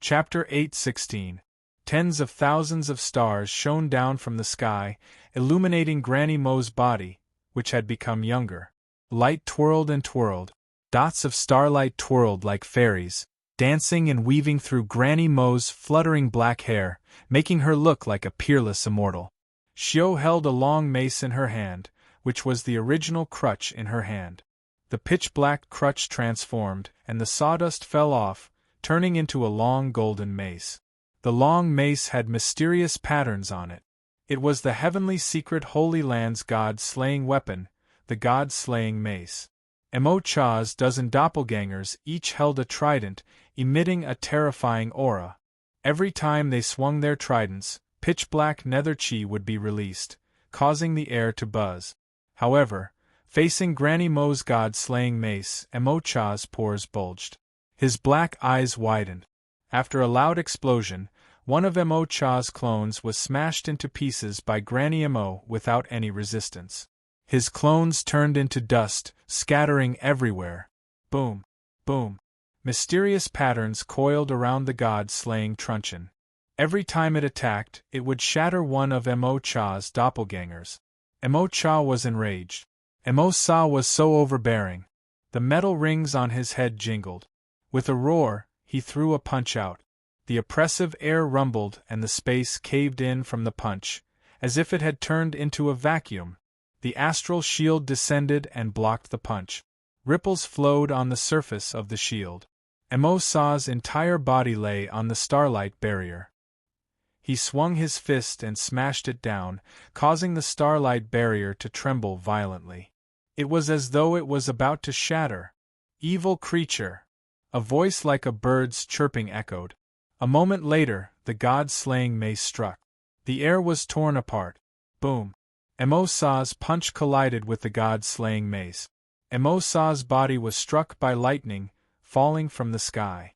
Chapter 8:16. Tens of thousands of stars shone down from the sky, illuminating Granny Mo's body, which had become younger. Light twirled and twirled. Dots of starlight twirled like fairies, dancing and weaving through Granny Mo's fluttering black hair, making her look like a peerless immortal. Xiao held a long mace in her hand, which was the original crutch in her hand. The pitch-black crutch transformed, and the sawdust fell off, turning into a long golden mace. The long mace had mysterious patterns on it. It was the heavenly secret Holy Land's god-slaying weapon, the god-slaying mace. Mo-Cha's dozen doppelgangers each held a trident, emitting a terrifying aura. Every time they swung their tridents, pitch-black nether chi would be released, causing the air to buzz. However, facing Granny Mo's god-slaying mace, Mo-Cha's pores bulged. His black eyes widened. After a loud explosion, one of Mo-Cha's clones was smashed into pieces by Granny Mo without any resistance. His clones turned into dust, scattering everywhere. Boom! Boom! Mysterious patterns coiled around the god-slaying truncheon. Every time it attacked, it would shatter one of Mo-Cha's doppelgangers. Mo-Cha was enraged. Mo-Sa was so overbearing. The metal rings on his head jingled. With a roar, he threw a punch out. The oppressive air rumbled and the space caved in from the punch, as if it had turned into a vacuum. The astral shield descended and blocked the punch. Ripples flowed on the surface of the shield. Mo-Sa's entire body lay on the starlight barrier. He swung his fist and smashed it down, causing the starlight barrier to tremble violently. It was as though it was about to shatter. Evil creature! A voice like a bird's chirping echoed. A moment later, the god-slaying mace struck. The air was torn apart. Boom! Mo-Sa's punch collided with the god-slaying mace. Mo-Sa's body was struck by lightning, falling from the sky.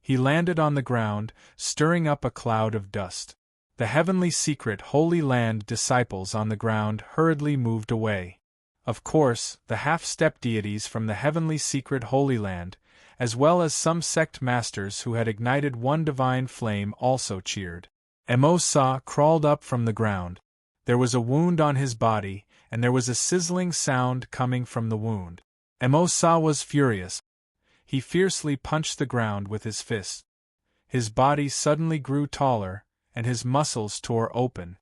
He landed on the ground, stirring up a cloud of dust. The heavenly secret Holy Land disciples on the ground hurriedly moved away. Of course, the half-step deities from the heavenly secret Holy Land, as well as some sect masters who had ignited one divine flame, also cheered. Mo-Sa crawled up from the ground. There was a wound on his body, and there was a sizzling sound coming from the wound. Mo-Sa was furious. He fiercely punched the ground with his fist. His body suddenly grew taller, and his muscles tore open.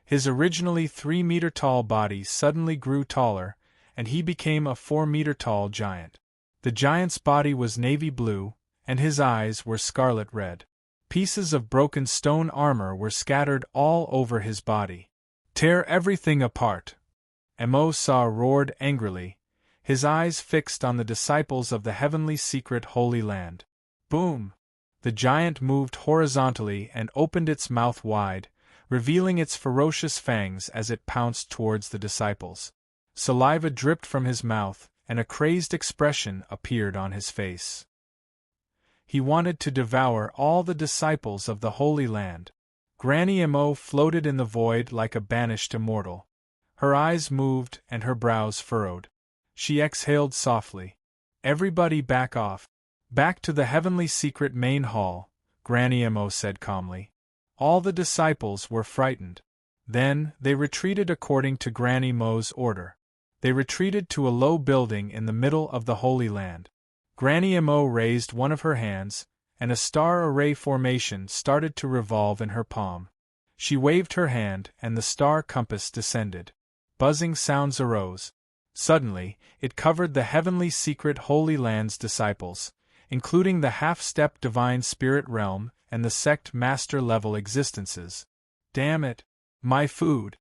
His originally 3-meter-tall body suddenly grew taller, and he became a 4-meter-tall giant. The giant's body was navy blue, and his eyes were scarlet red. Pieces of broken stone armor were scattered all over his body. "Tear everything apart!" Mo-Sa roared angrily, his eyes fixed on the disciples of the heavenly secret Holy Land. Boom! The giant moved horizontally and opened its mouth wide, revealing its ferocious fangs as it pounced towards the disciples. Saliva dripped from his mouth, and a crazed expression appeared on his face. He wanted to devour all the disciples of the Holy Land. Granny Mo floated in the void like a banished immortal. Her eyes moved and her brows furrowed. She exhaled softly. "Everybody back off. Back to the heavenly secret main hall," Granny Mo said calmly. All the disciples were frightened. Then, they retreated according to Granny Mo's order. They retreated to a low building in the middle of the Holy Land. Granny Mo raised one of her hands, and a star array formation started to revolve in her palm. She waved her hand, and the star compass descended. Buzzing sounds arose. Suddenly, it covered the heavenly secret Holy Land's disciples, including the half-step divine spirit realm and the sect master-level existences. "Damn it! My food!"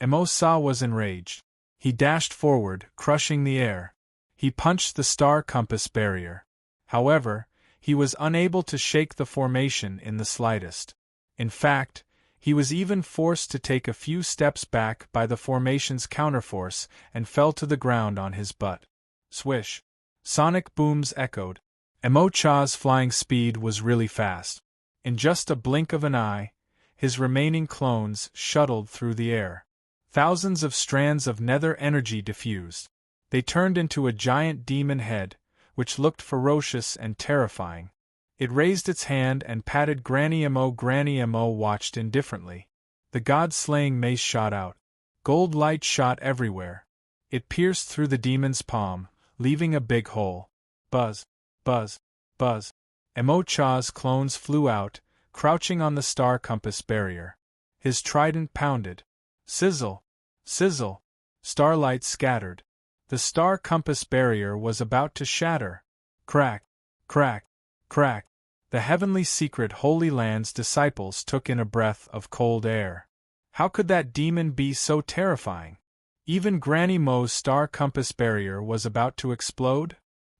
Mo-Sa was enraged. He dashed forward, crushing the air. He punched the star compass barrier. However, he was unable to shake the formation in the slightest. In fact, he was even forced to take a few steps back by the formation's counterforce and fell to the ground on his butt. Swish! Sonic booms echoed. Mo-Cha's flying speed was really fast. In just a blink of an eye, his remaining clones shuttled through the air. Thousands of strands of nether energy diffused. They turned into a giant demon head, which looked ferocious and terrifying. It raised its hand and patted Granny Mo. Granny Mo watched indifferently. The god-slaying mace shot out. Gold light shot everywhere. It pierced through the demon's palm, leaving a big hole. Buzz, buzz, buzz. Mo Cha's clones flew out, crouching on the star compass barrier. His trident pounded. Sizzle, sizzle. Starlight scattered. The star compass barrier was about to shatter. Crack, crack, crack. The heavenly secret Holy Land's disciples took in a breath of cold air. How could that demon be so terrifying? Even Granny Mo's star compass barrier was about to explode?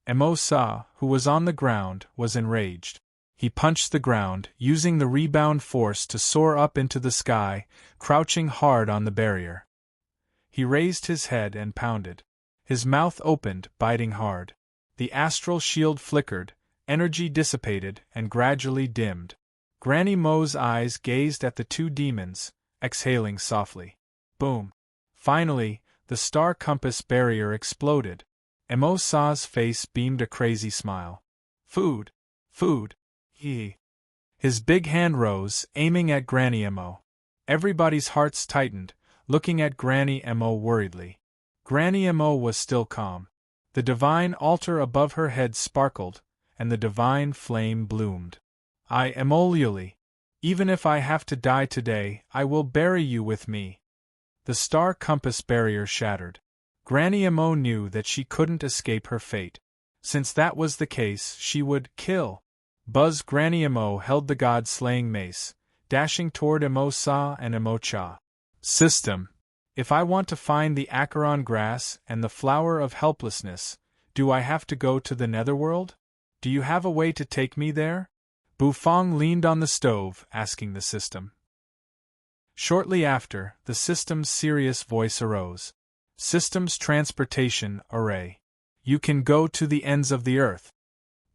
Mo Sa, who was on the ground, was enraged. He punched the ground, using the rebound force to soar up into the sky, crouching hard on the barrier. He raised his head and pounded. His mouth opened, biting hard. The astral shield flickered, energy dissipated, and gradually dimmed. Granny Mo's eyes gazed at the two demons, exhaling softly. Boom! Finally, the star compass barrier exploded. Mo Sa's face beamed a crazy smile. Food! Food! His big hand rose, aiming at Granny Mo. Everybody's hearts tightened, looking at Granny Mo worriedly. Granny Mo was still calm. The divine altar above her head sparkled, and the divine flame bloomed. I am Oliuli. Even if I have to die today, I will bury you with me. The star compass barrier shattered. Granny Mo knew that she couldn't escape her fate. Since that was the case, she would kill. Buzz. Granny Mo held the god-slaying mace, dashing toward Mo Sa and Mo Cha. System. If I want to find the Acheron grass and the flower of helplessness, do I have to go to the netherworld? Do you have a way to take me there? Bufang leaned on the stove, asking the system. Shortly after, the system's serious voice arose. Systems transportation array. You can go to the ends of the earth.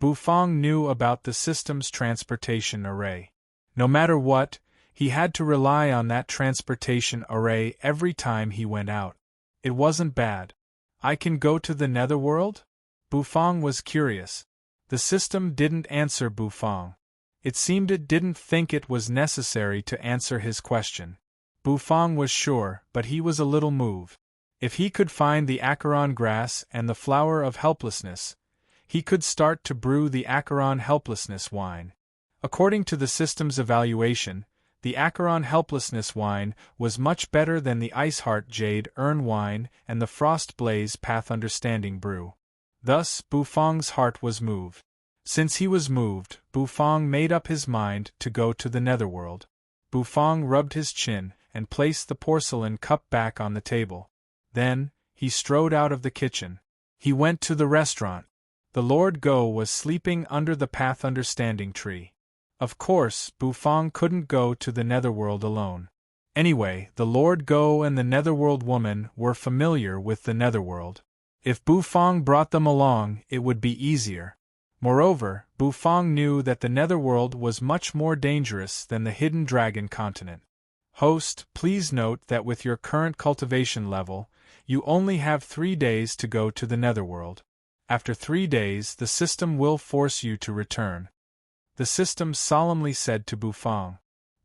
Bufang knew about the system's transportation array. No matter what, he had to rely on that transportation array every time he went out. It wasn't bad. I can go to the netherworld? Bufang was curious. The system didn't answer Bufang. It seemed it didn't think it was necessary to answer his question. Bufang was sure, but he was a little moved. If he could find the Acheron grass and the flower of helplessness, he could start to brew the Acheron helplessness wine. According to the system's evaluation, the Acheron helplessness wine was much better than the Iceheart Jade Urn wine and the Frost Blaze Path Understanding brew. Thus, Bufang's heart was moved. Since he was moved, Bufang made up his mind to go to the netherworld. Bufang rubbed his chin and placed the porcelain cup back on the table. Then, he strode out of the kitchen. He went to the restaurant. The Lord Go was sleeping under the Path Understanding tree. Of course, Bufang couldn't go to the netherworld alone. Anyway, the Lord Go and the netherworld woman were familiar with the netherworld. If Bufang brought them along, it would be easier. Moreover, Bufang knew that the netherworld was much more dangerous than the Hidden Dragon continent. Host, please note that with your current cultivation level, you only have 3 days to go to the netherworld. After 3 days, the system will force you to return. The system solemnly said to Bufang.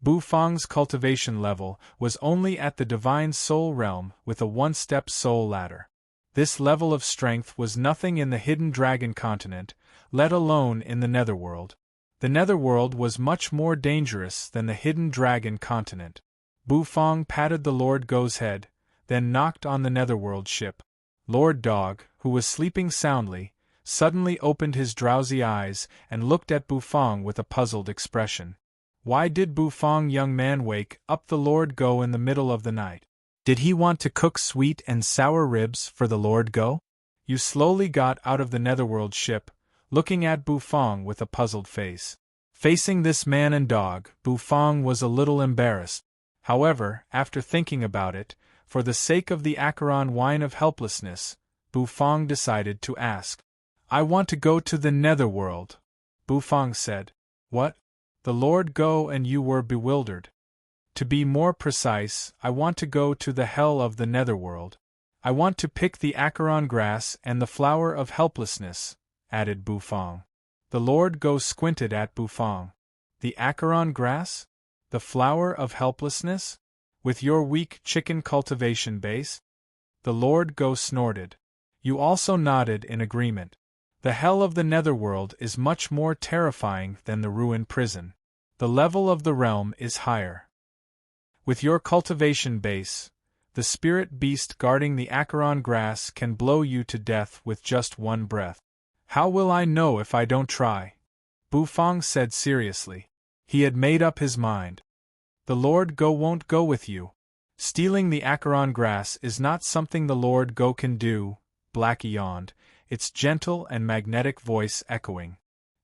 Bufang's cultivation level was only at the Divine Soul realm with a 1-step soul ladder. This level of strength was nothing in the Hidden Dragon continent, let alone in the netherworld. The netherworld was much more dangerous than the Hidden Dragon continent. Bufang patted the Lord Go's head, then knocked on the netherworld ship. Lord Dog, who was sleeping soundly, suddenly opened his drowsy eyes and looked at Bufang with a puzzled expression. Why did Bufang young man wake up the Lord Go in the middle of the night? Did he want to cook sweet and sour ribs for the Lord Go? You slowly got out of the netherworld ship, looking at Bufang with a puzzled face. Facing this man and dog, Bufang was a little embarrassed. However, after thinking about it, for the sake of the Acheron wine of helplessness, Bufang decided to ask. I want to go to the netherworld. Bufang said. What? The Lord Go and you were bewildered. To be more precise, I want to go to the hell of the netherworld. I want to pick the Acheron grass and the flower of helplessness, added Bufang. The Lord Go squinted at Bufang. The acheron grass? The flower of helplessness? With your weak chicken cultivation base? The Lord Go snorted. You also nodded in agreement. The hell of the netherworld is much more terrifying than the ruined prison. The level of the realm is higher. With your cultivation base, the spirit beast guarding the acheron grass can blow you to death with just one breath. How will I know if I don't try? Bufang said seriously. He had made up his mind. The Lord Go won't go with you. Stealing the acheron grass is not something the Lord Go can do, Blackie yawned, its gentle and magnetic voice echoing.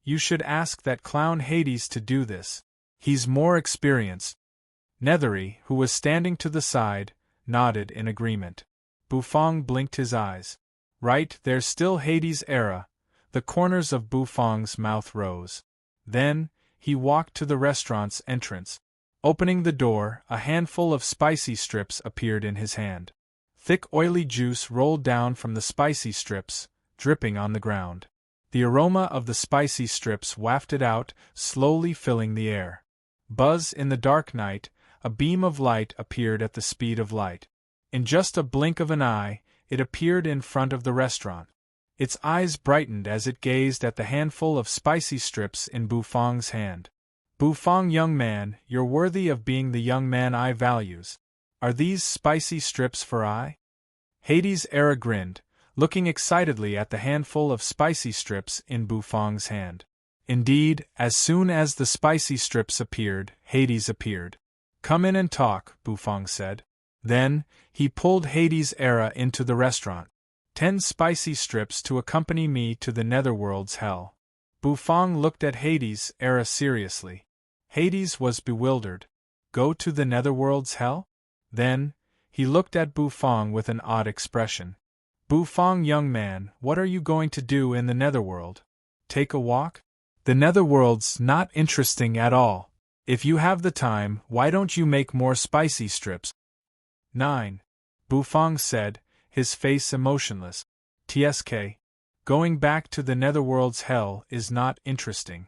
You should ask that clown Hades to do this. He's more experienced. Nethery, who was standing to the side, nodded in agreement. Bufang blinked his eyes. Right, there's still Hades' era. The corners of Bufang's mouth rose. Then, he walked to the restaurant's entrance. Opening the door, a handful of spicy strips appeared in his hand. Thick oily juice rolled down from the spicy strips, dripping on the ground. The aroma of the spicy strips wafted out, slowly filling the air. Buzz in the dark night, a beam of light appeared at the speed of light. In just a blink of an eye, it appeared in front of the restaurant. Its eyes brightened as it gazed at the handful of spicy strips in Bufang's hand. Bufang, young man, you're worthy of being the young man I values. Are these spicy strips for I? Hades' era grinned, looking excitedly at the handful of spicy strips in Bufang's hand. Indeed, as soon as the spicy strips appeared, Hades appeared. Come in and talk, Bufang said. Then, he pulled Hades' era into the restaurant. 10 spicy strips to accompany me to the netherworld's hell. Bufang looked at Hades' era seriously. Hades was bewildered. Go to the netherworld's hell? Then, he looked at Bufang with an odd expression. Bufang, young man, what are you going to do in the netherworld? Take a walk? The netherworld's not interesting at all. If you have the time, why don't you make more spicy strips? 9. Bufang said, his face emotionless. TSK. Going back to the netherworld's hell is not interesting.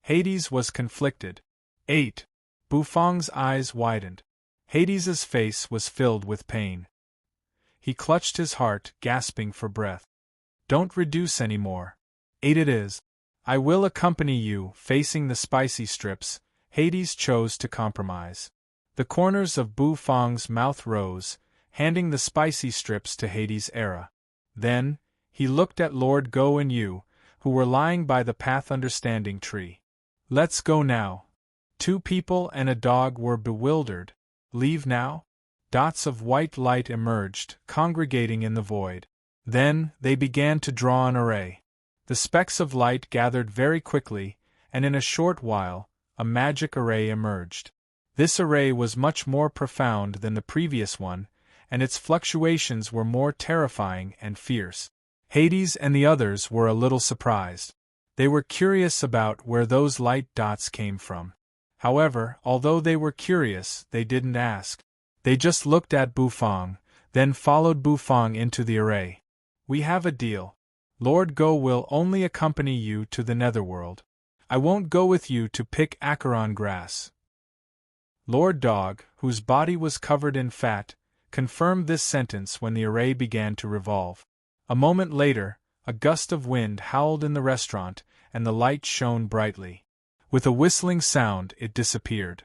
Hades was conflicted. 8. Bufang's eyes widened. Hades's face was filled with pain. He clutched his heart, gasping for breath. Don't reduce any more. 8 it is. I will accompany you. Facing the spicy strips, Hades chose to compromise. The corners of Bufang's mouth rose, handing the spicy strips to Hades' era. Then, he looked at Lord Go and you, who were lying by the path understanding tree. Let's go now. 2 people and a dog were bewildered. Leave now? Dots of white light emerged, congregating in the void. Then, they began to draw an array. The specks of light gathered very quickly, and in a short while, a magic array emerged. This array was much more profound than the previous one, and its fluctuations were more terrifying and fierce. Hades and the others were a little surprised. They were curious about where those light dots came from. However, although they were curious, they didn't ask. They just looked at Bufang, then followed Bufang into the array. We have a deal. Lord Go will only accompany you to the netherworld. I won't go with you to pick acheron grass. Lord Dog, whose body was covered in fat, confirmed this sentence when the array began to revolve. A moment later, a gust of wind howled in the restaurant, and the light shone brightly. With a whistling sound, it disappeared.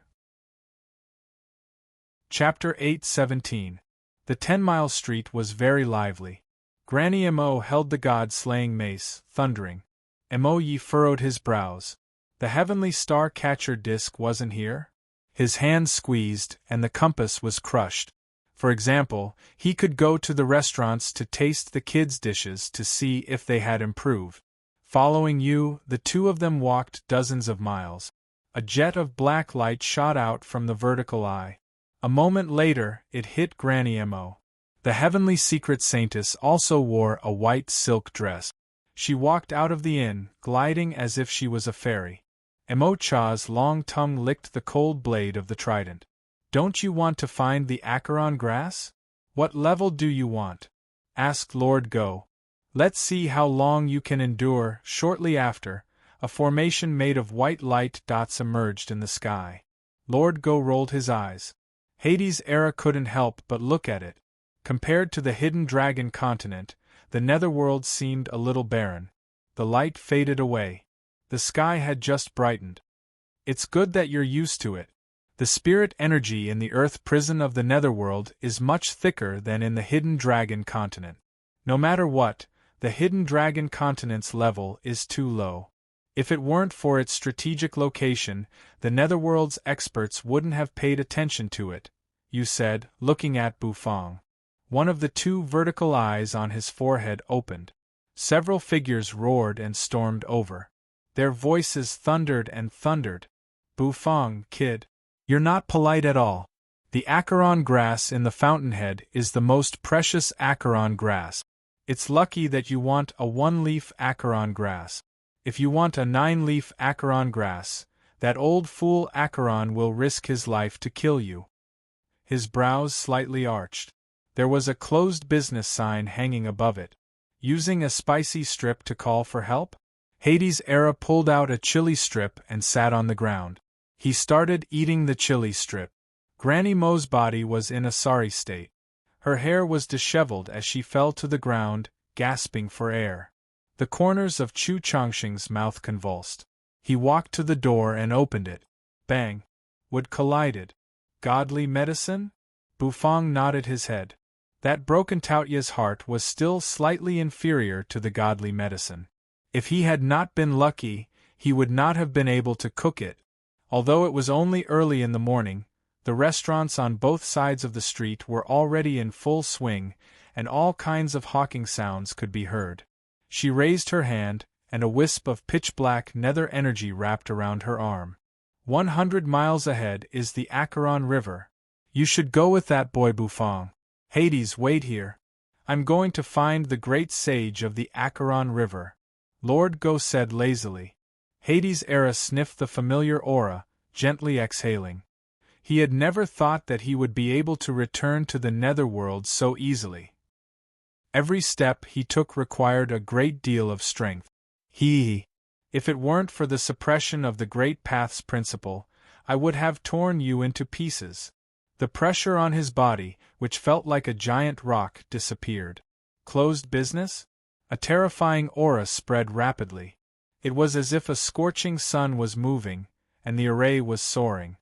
Chapter 8:17. The 10-mile street was very lively. Granny Mo held the god-slaying mace, thundering. Mo Yi furrowed his brows. The heavenly star-catcher disc wasn't here? His hand squeezed, and the compass was crushed. For example, he could go to the restaurants to taste the kids' dishes to see if they had improved. Following you, the two of them walked dozens of miles. A jet of black light shot out from the vertical eye. A moment later, it hit Granny Mo. The heavenly secret saintess also wore a white silk dress. She walked out of the inn, gliding as if she was a fairy. Mo Cha's long tongue licked the cold blade of the trident. Don't you want to find the acheron grass? What level do you want? Asked Lord Go. Let's see how long you can endure. Shortly after, A formation made of white light dots emerged in the sky. Lord Go rolled his eyes. Hades' era couldn't help but look at it. Compared to the hidden dragon continent, the netherworld seemed a little barren. The light faded away. The sky had just brightened. It's good that you're used to it. The spirit energy in the earth prison of the netherworld is much thicker than in the hidden dragon continent. No matter what, the hidden dragon continent's level is too low. If it weren't for its strategic location, the netherworld's experts wouldn't have paid attention to it, you said, looking at Bufang. One of the two vertical eyes on his forehead opened. Several figures roared and stormed over. Their voices thundered and thundered. Bufang, kid. You're not polite at all. The acheron grass in the fountainhead is the most precious acheron grass. It's lucky that you want a 1-leaf acheron grass. If you want a 9-leaf acheron grass, that old fool acheron will risk his life to kill you. His brows slightly arched. There was a closed business sign hanging above it. Using a spicy strip to call for help? Hades' era pulled out a chili strip and sat on the ground. He started eating the chili strip. Granny Mo's body was in a sorry state. Her hair was disheveled as she fell to the ground, gasping for air. The corners of Chu Chongqing's mouth convulsed. He walked to the door and opened it. Bang! Wood collided. Godly medicine? Bufang nodded his head. That broken Taotia's heart was still slightly inferior to the godly medicine. If he had not been lucky, he would not have been able to cook it. Although it was only early in the morning, the restaurants on both sides of the street were already in full swing, and all kinds of hawking sounds could be heard. She raised her hand, and a wisp of pitch-black nether energy wrapped around her arm. 100 miles ahead is the Acheron River. You should go with that boy Bufang. Hades, wait here. I'm going to find the great sage of the Acheron River. Lord Go said lazily. Hades' era sniffed the familiar aura, gently exhaling. He had never thought that he would be able to return to the netherworld so easily. Every step he took required a great deal of strength. If it weren't for the suppression of the Great Path's principle, I would have torn you into pieces. The pressure on his body, which felt like a giant rock, disappeared. Closed business? A terrifying aura spread rapidly. It was as if a scorching sun was moving, and the array was soaring.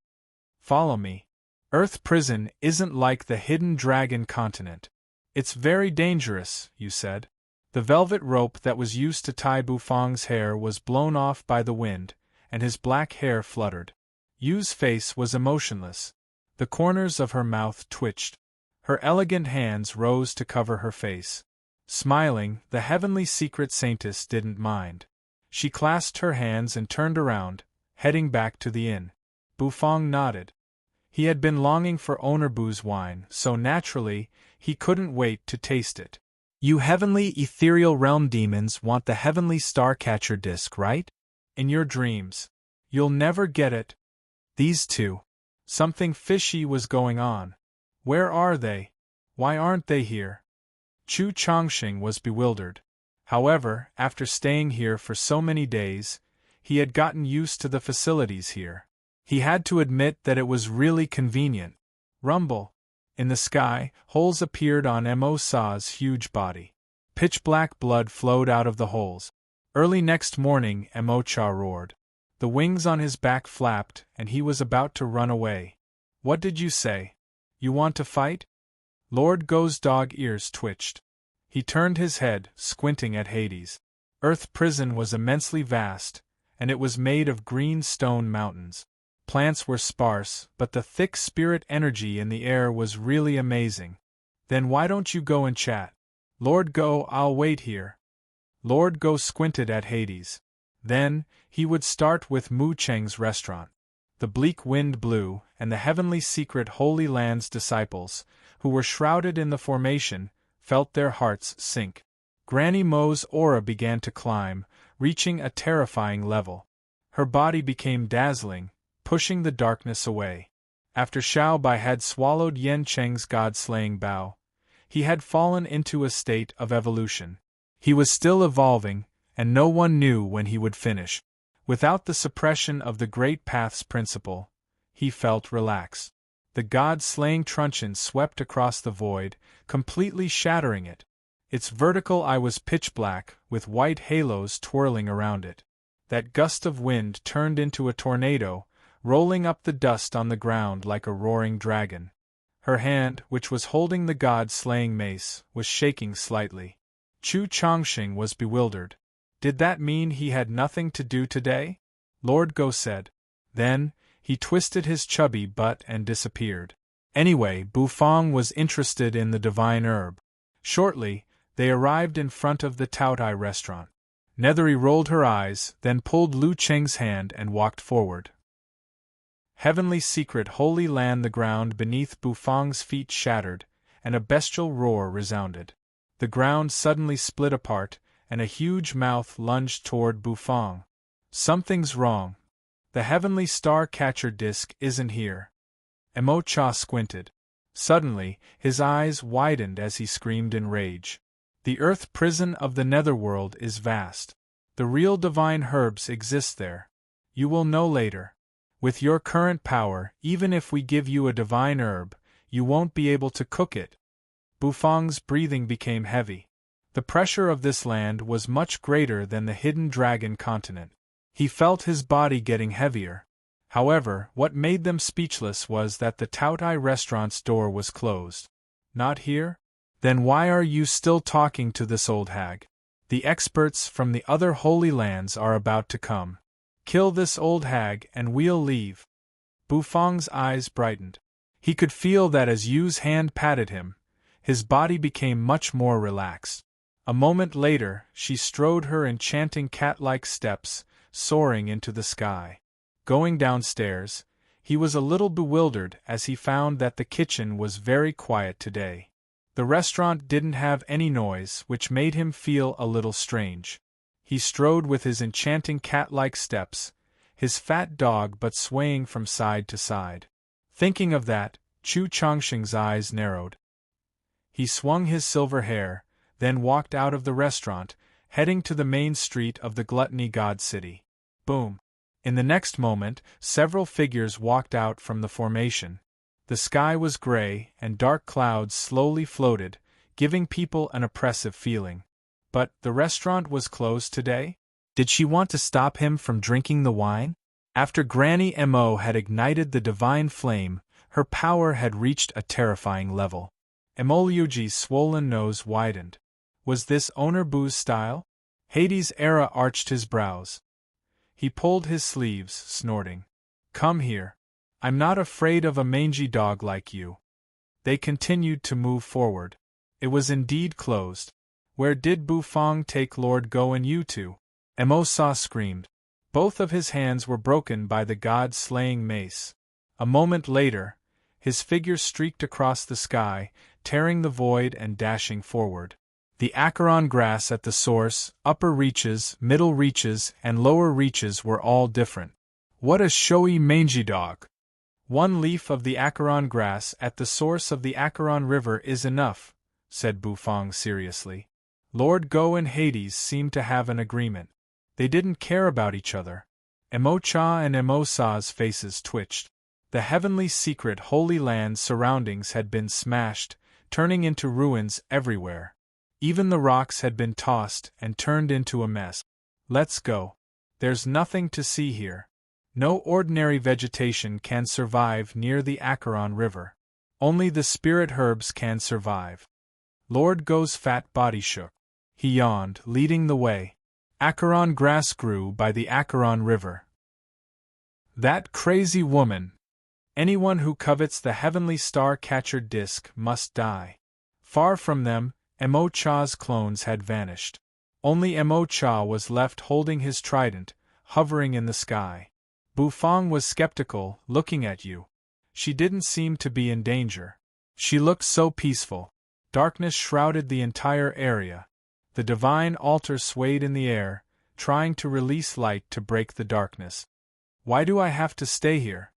Follow me. Earth prison isn't like the hidden dragon continent. It's very dangerous, you said. The velvet rope that was used to tie Bufang's hair was blown off by the wind, and his black hair fluttered. Yu's face was emotionless. The corners of her mouth twitched. Her elegant hands rose to cover her face. Smiling, the heavenly secret saintess didn't mind. She clasped her hands and turned around, heading back to the inn. Bufang nodded. He had been longing for Onerbu's wine, so naturally, he couldn't wait to taste it. You heavenly ethereal realm demons want the heavenly starcatcher disc, right? In your dreams. You'll never get it. These two. Something fishy was going on. Where are they? Why aren't they here? Chu Chongqing was bewildered. However, after staying here for so many days, he had gotten used to the facilities here. He had to admit that it was really convenient. Rumble. In the sky, holes appeared on Mo Sa's huge body. Pitch-black blood flowed out of the holes. Early next morning, Mo Cha roared. The wings on his back flapped, and he was about to run away. What did you say? You want to fight? Lord Go's dog ears twitched. He turned his head, squinting at Hades. Earth prison was immensely vast, and it was made of green stone mountains. Plants were sparse, but the thick spirit energy in the air was really amazing. Then why don't you go and chat? Lord Go, I'll wait here. Lord Go squinted at Hades. Then, he would start with Mu Cheng's restaurant. The bleak wind blew, and the heavenly secret Holy Land's disciples, who were shrouded in the formation, felt their hearts sink. Granny Mo's aura began to climb, reaching a terrifying level. Her body became dazzling, pushing the darkness away. After Xiao Bai had swallowed Yen Cheng's god-slaying bow, he had fallen into a state of evolution. He was still evolving, and no one knew when he would finish. Without the suppression of the Great Path's principle, he felt relaxed. The god-slaying truncheon swept across the void, completely shattering it. Its vertical eye was pitch black, with white halos twirling around it. That gust of wind turned into a tornado, rolling up the dust on the ground like a roaring dragon. Her hand, which was holding the god-slaying mace, was shaking slightly. Chu Chongqing was bewildered. Did that mean he had nothing to do today? Lord Go said. Then, he twisted his chubby butt and disappeared. Anyway, Bufang was interested in the divine herb. Shortly, they arrived in front of the Taotai restaurant. Nethery rolled her eyes, then pulled Lu Cheng's hand and walked forward. Heavenly secret holy land. The ground beneath Bufang's feet shattered, and a bestial roar resounded. The ground suddenly split apart, and a huge mouth lunged toward Bufang. Something's wrong. The heavenly star-catcher disc isn't here. Emo Cha squinted. Suddenly, his eyes widened as he screamed in rage. The earth prison of the netherworld is vast. The real divine herbs exist there. You will know later. With your current power, even if we give you a divine herb, you won't be able to cook it. Bufang's breathing became heavy. The pressure of this land was much greater than the hidden dragon continent. He felt his body getting heavier. However, what made them speechless was that the Taotai restaurant's door was closed. Not here? Then why are you still talking to this old hag? The experts from the other holy lands are about to come. Kill this old hag and we'll leave. Bufang's eyes brightened. He could feel that as Yu's hand patted him, his body became much more relaxed. A moment later, she strode her enchanting cat-like steps, soaring into the sky. Going downstairs, he was a little bewildered as he found that the kitchen was very quiet today. The restaurant didn't have any noise, which made him feel a little strange. He strode with his enchanting cat-like steps, his fat dog but swaying from side to side. Thinking of that, Chu Chongqing's eyes narrowed. He swung his silver hair, then walked out of the restaurant, heading to the main street of the Gluttony God City. Boom! In the next moment, several figures walked out from the formation. The sky was gray, and dark clouds slowly floated, giving people an oppressive feeling. But the restaurant was closed today? Did she want to stop him from drinking the wine? After Granny Mo had ignited the divine flame, her power had reached a terrifying level. Emoliuji's swollen nose widened. Was this Owner Boo's style? Hades' era arched his brows. He pulled his sleeves, snorting. Come here. I'm not afraid of a mangy dog like you. They continued to move forward. It was indeed closed. Where did Bufang take Lord Go and you to? Mo Sa screamed. Both of his hands were broken by the god-slaying mace. A moment later, his figure streaked across the sky, tearing the void and dashing forward. The acheron grass at the source, upper reaches, middle reaches, and lower reaches were all different. What a showy mangy dog! One leaf of the acheron grass at the source of the Acheron River is enough, said Bufang seriously. Lord Go and Hades seemed to have an agreement. They didn't care about each other. Emo Cha and Emo Sa's faces twitched. The heavenly secret holy land surroundings had been smashed, turning into ruins everywhere. Even the rocks had been tossed and turned into a mess. Let's go. There's nothing to see here. No ordinary vegetation can survive near the Acheron River. Only the spirit herbs can survive. Lord Go's fat body shook. He yawned, leading the way. Acheron grass grew by the Acheron River. That crazy woman! Anyone who covets the heavenly star-catcher disc must die. Far from them, Mo Cha's clones had vanished. Only Mo Cha was left holding his trident, hovering in the sky. Bufang was skeptical, looking at you. She didn't seem to be in danger. She looked so peaceful. Darkness shrouded the entire area. The divine altar swayed in the air, trying to release light to break the darkness. Why do I have to stay here?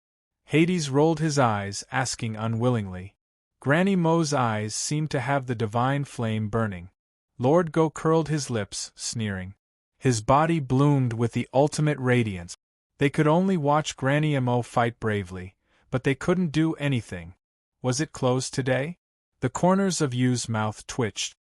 Hades rolled his eyes, asking unwillingly. Granny Mo's eyes seemed to have the divine flame burning. Lord Go curled his lips, sneering. His body bloomed with the ultimate radiance. They could only watch Granny Mo fight bravely, but they couldn't do anything. Was it closed today? The corners of Yu's mouth twitched.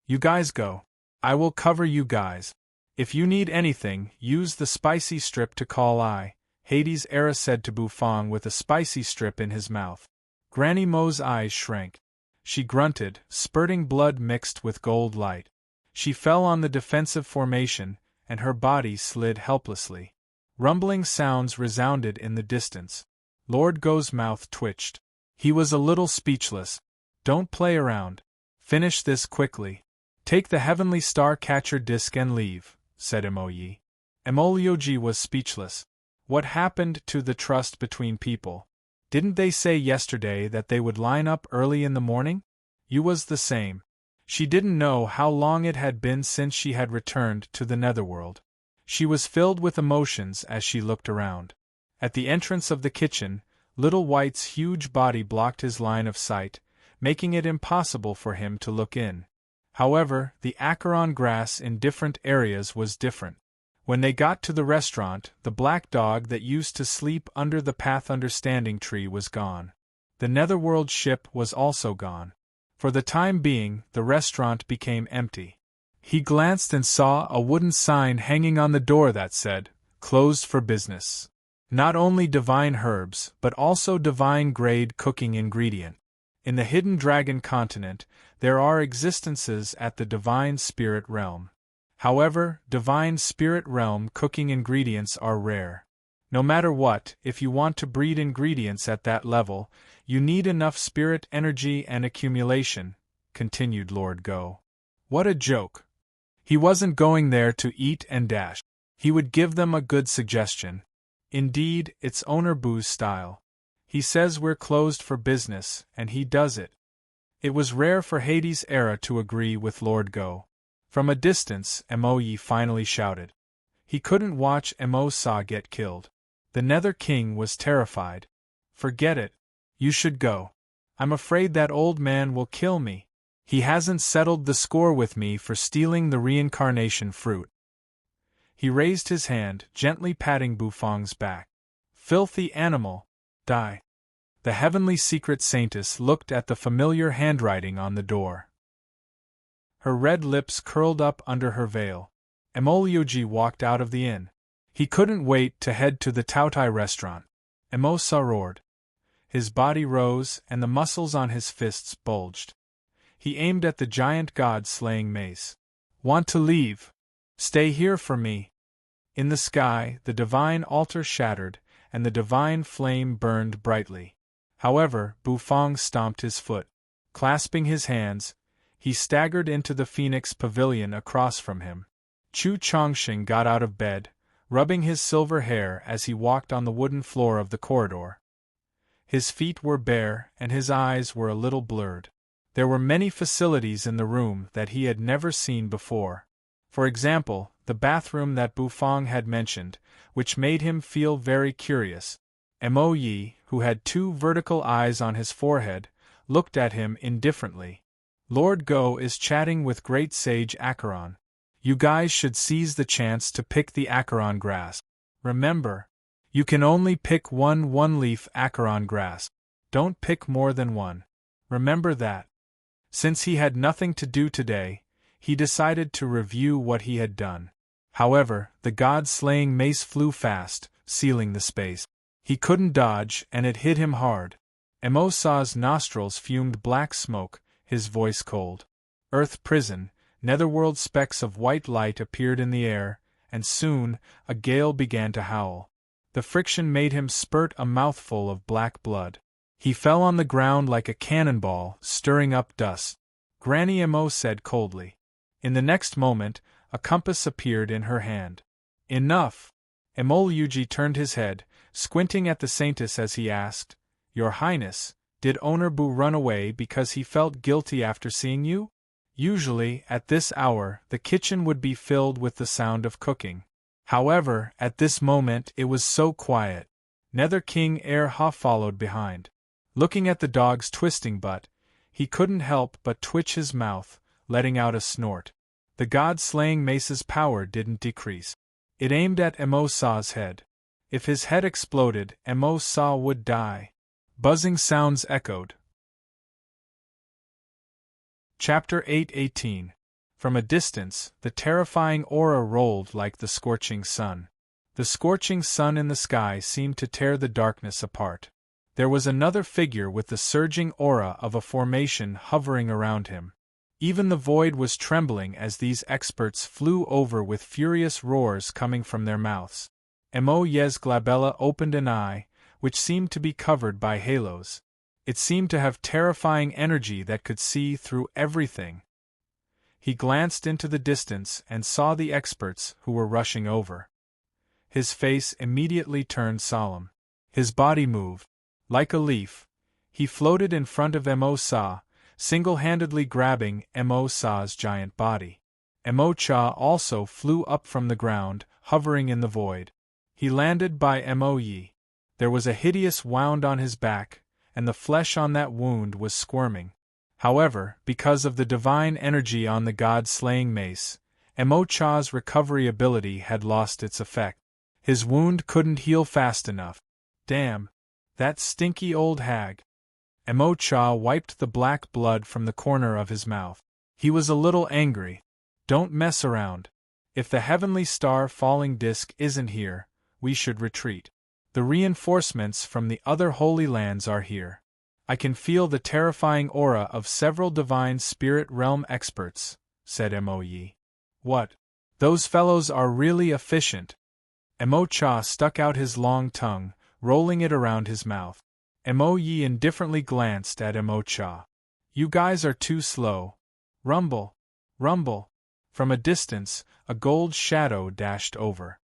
You guys go. I will cover you guys. If you need anything, use the spicy strip to call I, Hades Era said to Bufang with a spicy strip in his mouth. Granny Mo's eyes shrank. She grunted, spurting blood mixed with gold light. She fell on the defensive formation, and her body slid helplessly. Rumbling sounds resounded in the distance. Lord Go's mouth twitched. He was a little speechless. Don't play around. Finish this quickly. Take the heavenly star catcher disc and leave, said Emoyi. Emolyoji was speechless. What happened to the trust between people? Didn't they say yesterday that they would line up early in the morning? You was the same. She didn't know how long it had been since she had returned to the netherworld. She was filled with emotions as she looked around. At the entrance of the kitchen, Little White's huge body blocked his line of sight, making it impossible for him to look in. However, the acheron grass in different areas was different. When they got to the restaurant, the black dog that used to sleep under the path understanding tree was gone. The netherworld ship was also gone. For the time being, the restaurant became empty. He glanced and saw a wooden sign hanging on the door that said, "Closed for business." Not only divine herbs, but also divine-grade cooking ingredient. In the Hidden Dragon continent, there are existences at the Divine Spirit Realm. However, Divine Spirit Realm cooking ingredients are rare. No matter what, if you want to breed ingredients at that level, you need enough spirit energy and accumulation, continued Lord Go. What a joke! He wasn't going there to eat and dash. He would give them a good suggestion. Indeed, it's owner Boo's style. He says we're closed for business, and he does it. It was rare for Hades Era to agree with Lord Go. From a distance, Emoyi finally shouted. He couldn't watch Emo-sa get killed. The Nether King was terrified. Forget it. You should go. I'm afraid that old man will kill me. He hasn't settled the score with me for stealing the reincarnation fruit. He raised his hand, gently patting Bufang's back. Filthy animal! Die! The heavenly secret saintess looked at the familiar handwriting on the door. Her red lips curled up under her veil. Emolyoji walked out of the inn. He couldn't wait to head to the Tautai restaurant. Emo-sa roared. His body rose, and the muscles on his fists bulged. He aimed at the giant god-slaying mace. Want to leave? Stay here for me. In the sky, the divine altar shattered, and the divine flame burned brightly. However, Bufang stomped his foot. Clasping his hands, he staggered into the Phoenix Pavilion across from him. Chu Chongqing got out of bed, rubbing his silver hair as he walked on the wooden floor of the corridor. His feet were bare, and his eyes were a little blurred. There were many facilities in the room that he had never seen before. For example, the bathroom that Bufang had mentioned, which made him feel very curious. Emoyi, who had 2 vertical eyes on his forehead, looked at him indifferently. Lord Go is chatting with Great Sage Acheron. You guys should seize the chance to pick the Acheron grass. Remember, you can only pick one-leaf Acheron grass. Don't pick more than one. Remember that. Since he had nothing to do today, he decided to review what he had done. However, the god-slaying mace flew fast, sealing the space. He couldn't dodge, and it hit him hard. Emo-sa's nostrils fumed black smoke, his voice cold. Earth prison, netherworld specks of white light appeared in the air, and soon, a gale began to howl. The friction made him spurt a mouthful of black blood. He fell on the ground like a cannonball, stirring up dust. Granny Emo said coldly. In the next moment, a compass appeared in her hand. Enough! Emolyoji turned his head, squinting at the saintess as he asked, Your Highness, did Owner Boo run away because he felt guilty after seeing you? Usually, at this hour, the kitchen would be filled with the sound of cooking. However, at this moment it was so quiet. Nether King Ha followed behind. Looking at the dog's twisting butt, he couldn't help but twitch his mouth, letting out a snort. The god-slaying mace's power didn't decrease. It aimed at Emo-Sa's head. If his head exploded, Emo-Sa would die. Buzzing sounds echoed. Chapter 8:18. From a distance, the terrifying aura rolled like the scorching sun. The scorching sun in the sky seemed to tear the darkness apart. There was another figure with the surging aura of a formation hovering around him. Even the void was trembling as these experts flew over with furious roars coming from their mouths. Emo-Yes Glabella opened an eye, which seemed to be covered by halos. It seemed to have terrifying energy that could see through everything. He glanced into the distance and saw the experts who were rushing over. His face immediately turned solemn. His body moved. Like a leaf, he floated in front of Emo-Sa, single-handedly grabbing Emo-Sa's giant body. Emo-Cha also flew up from the ground, hovering in the void. He landed by Emo-Yi. There was a hideous wound on his back, and the flesh on that wound was squirming. However, because of the divine energy on the god-slaying mace, Emo-Cha's recovery ability had lost its effect. His wound couldn't heal fast enough. Damn! That stinky old hag! Emo-Cha wiped the black blood from the corner of his mouth. He was a little angry. Don't mess around. If the heavenly star falling disk isn't here, we should retreat. The reinforcements from the other holy lands are here. I can feel the terrifying aura of several divine spirit realm experts, said Emo-Yi. What? Those fellows are really efficient. Emo-Cha stuck out his long tongue, rolling it around his mouth. Emo-Yi indifferently glanced at Emo-Cha. You guys are too slow. Rumble! Rumble! From a distance, a gold shadow dashed over.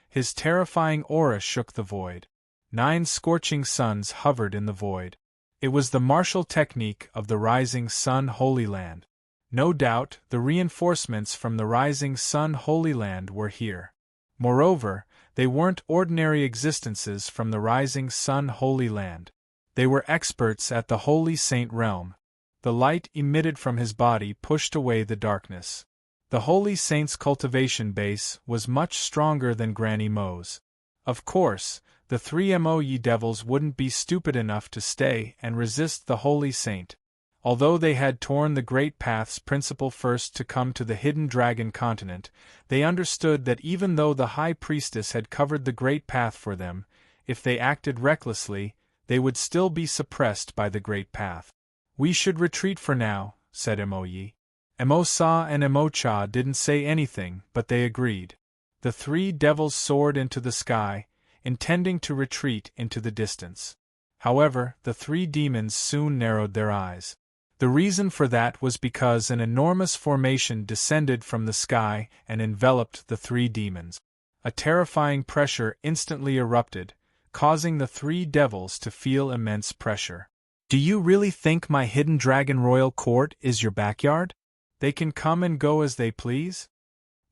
His terrifying aura shook the void. 9 scorching suns hovered in the void. It was the martial technique of the Rising Sun Holy Land. No doubt, the reinforcements from the Rising Sun Holy Land were here. Moreover, they weren't ordinary existences from the Rising Sun Holy Land. They were experts at the Holy Saint Realm. The light emitted from his body pushed away the darkness. The Holy Saint's cultivation base was much stronger than Granny Mo's. Of course, the 3 Emo-Yi devils wouldn't be stupid enough to stay and resist the Holy Saint. Although they had torn the Great Path's principle first to come to the Hidden Dragon continent, they understood that even though the High Priestess had covered the Great Path for them, if they acted recklessly, they would still be suppressed by the Great Path. We should retreat for now, said Emo-Yi. Emo-Sa and Emo-Cha didn't say anything, but they agreed. The 3 devils soared into the sky, intending to retreat into the distance. However, the 3 demons soon narrowed their eyes. The reason for that was because an enormous formation descended from the sky and enveloped the 3 demons. A terrifying pressure instantly erupted, causing the 3 devils to feel immense pressure. Do you really think my Hidden Dragon Royal Court is your backyard? They can come and go as they please?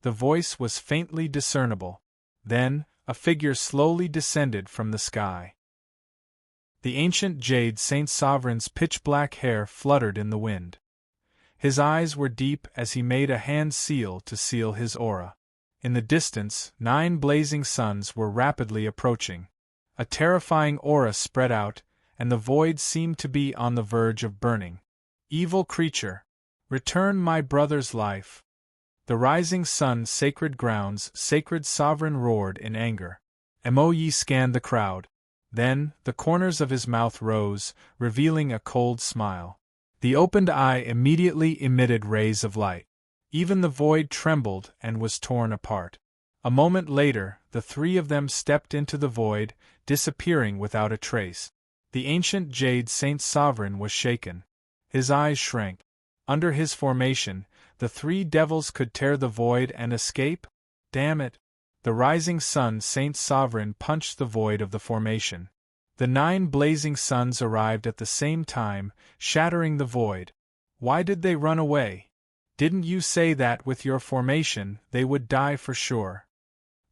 The voice was faintly discernible. Then, a figure slowly descended from the sky. The ancient Jade Saint Sovereign's pitch-black hair fluttered in the wind. His eyes were deep as he made a hand seal to seal his aura. In the distance, 9 blazing suns were rapidly approaching. A terrifying aura spread out, and the void seemed to be on the verge of burning. Evil creature! Return my brother's life! The rising sun's sacred grounds, sacred sovereign roared in anger. Emo-Yi scanned the crowd. Then, the corners of his mouth rose, revealing a cold smile. The opened eye immediately emitted rays of light. Even the void trembled and was torn apart. A moment later, the 3 of them stepped into the void, disappearing without a trace. The ancient Jade Saint Sovereign was shaken. His eyes shrank. Under his formation, the 3 devils could tear the void and escape? Damn it! The rising sun Saint Sovereign punched the void of the formation. The 9 blazing suns arrived at the same time, shattering the void. Why did they run away? Didn't you say that with your formation they would die for sure?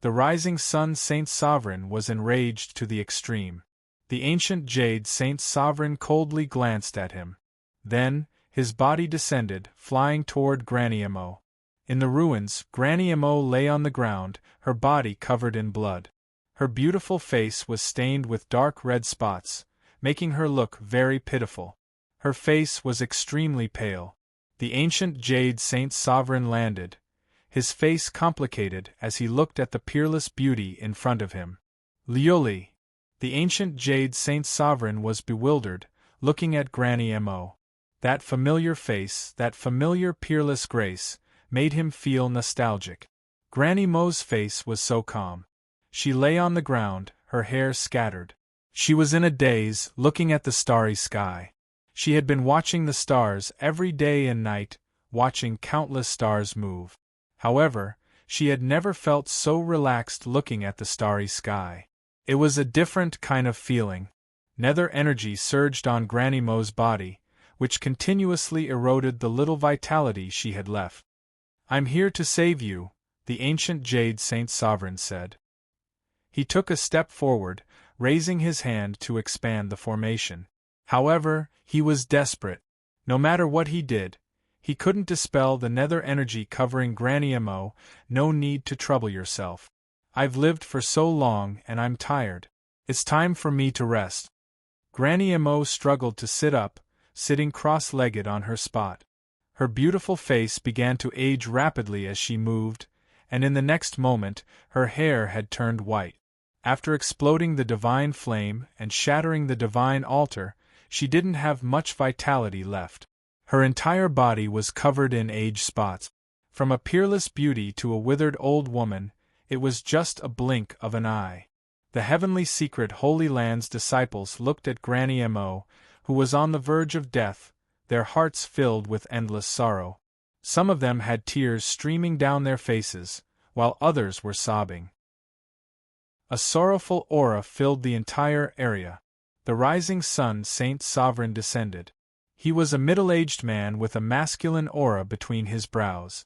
The rising sun Saint Sovereign was enraged to the extreme. The ancient Jade Saint Sovereign coldly glanced at him. Then, his body descended, flying toward Granny Emo. In the ruins, Granny Mo lay on the ground, her body covered in blood. Her beautiful face was stained with dark red spots, making her look very pitiful. Her face was extremely pale. The ancient Jade Saint Sovereign landed, his face complicated as he looked at the peerless beauty in front of him. Lioli! The ancient Jade Saint Sovereign was bewildered, looking at Granny Mo. That familiar face, that familiar peerless grace, made him feel nostalgic. Granny Mo's face was so calm. She lay on the ground, her hair scattered. She was in a daze, looking at the starry sky. She had been watching the stars every day and night, watching countless stars move. However, she had never felt so relaxed looking at the starry sky. It was a different kind of feeling. Nether energy surged on Granny Mo's body, which continuously eroded the little vitality she had left. "I'm here to save you," the ancient Jade Saint Sovereign said. He took a step forward, raising his hand to expand the formation. However, he was desperate. No matter what he did, he couldn't dispel the nether energy covering Granny Mo. "No need to trouble yourself. I've lived for so long and I'm tired. It's time for me to rest." Granny Mo struggled to sit up, sitting cross-legged on her spot. Her beautiful face began to age rapidly as she moved, and in the next moment, her hair had turned white. After exploding the divine flame and shattering the divine altar, she didn't have much vitality left. Her entire body was covered in age spots. From a peerless beauty to a withered old woman, it was just a blink of an eye. The heavenly secret Holy Land's disciples looked at Granny Mo, who was on the verge of death, their hearts filled with endless sorrow. Some of them had tears streaming down their faces, while others were sobbing. A sorrowful aura filled the entire area. The rising sun Saint Sovereign descended. He was a middle-aged man with a masculine aura between his brows.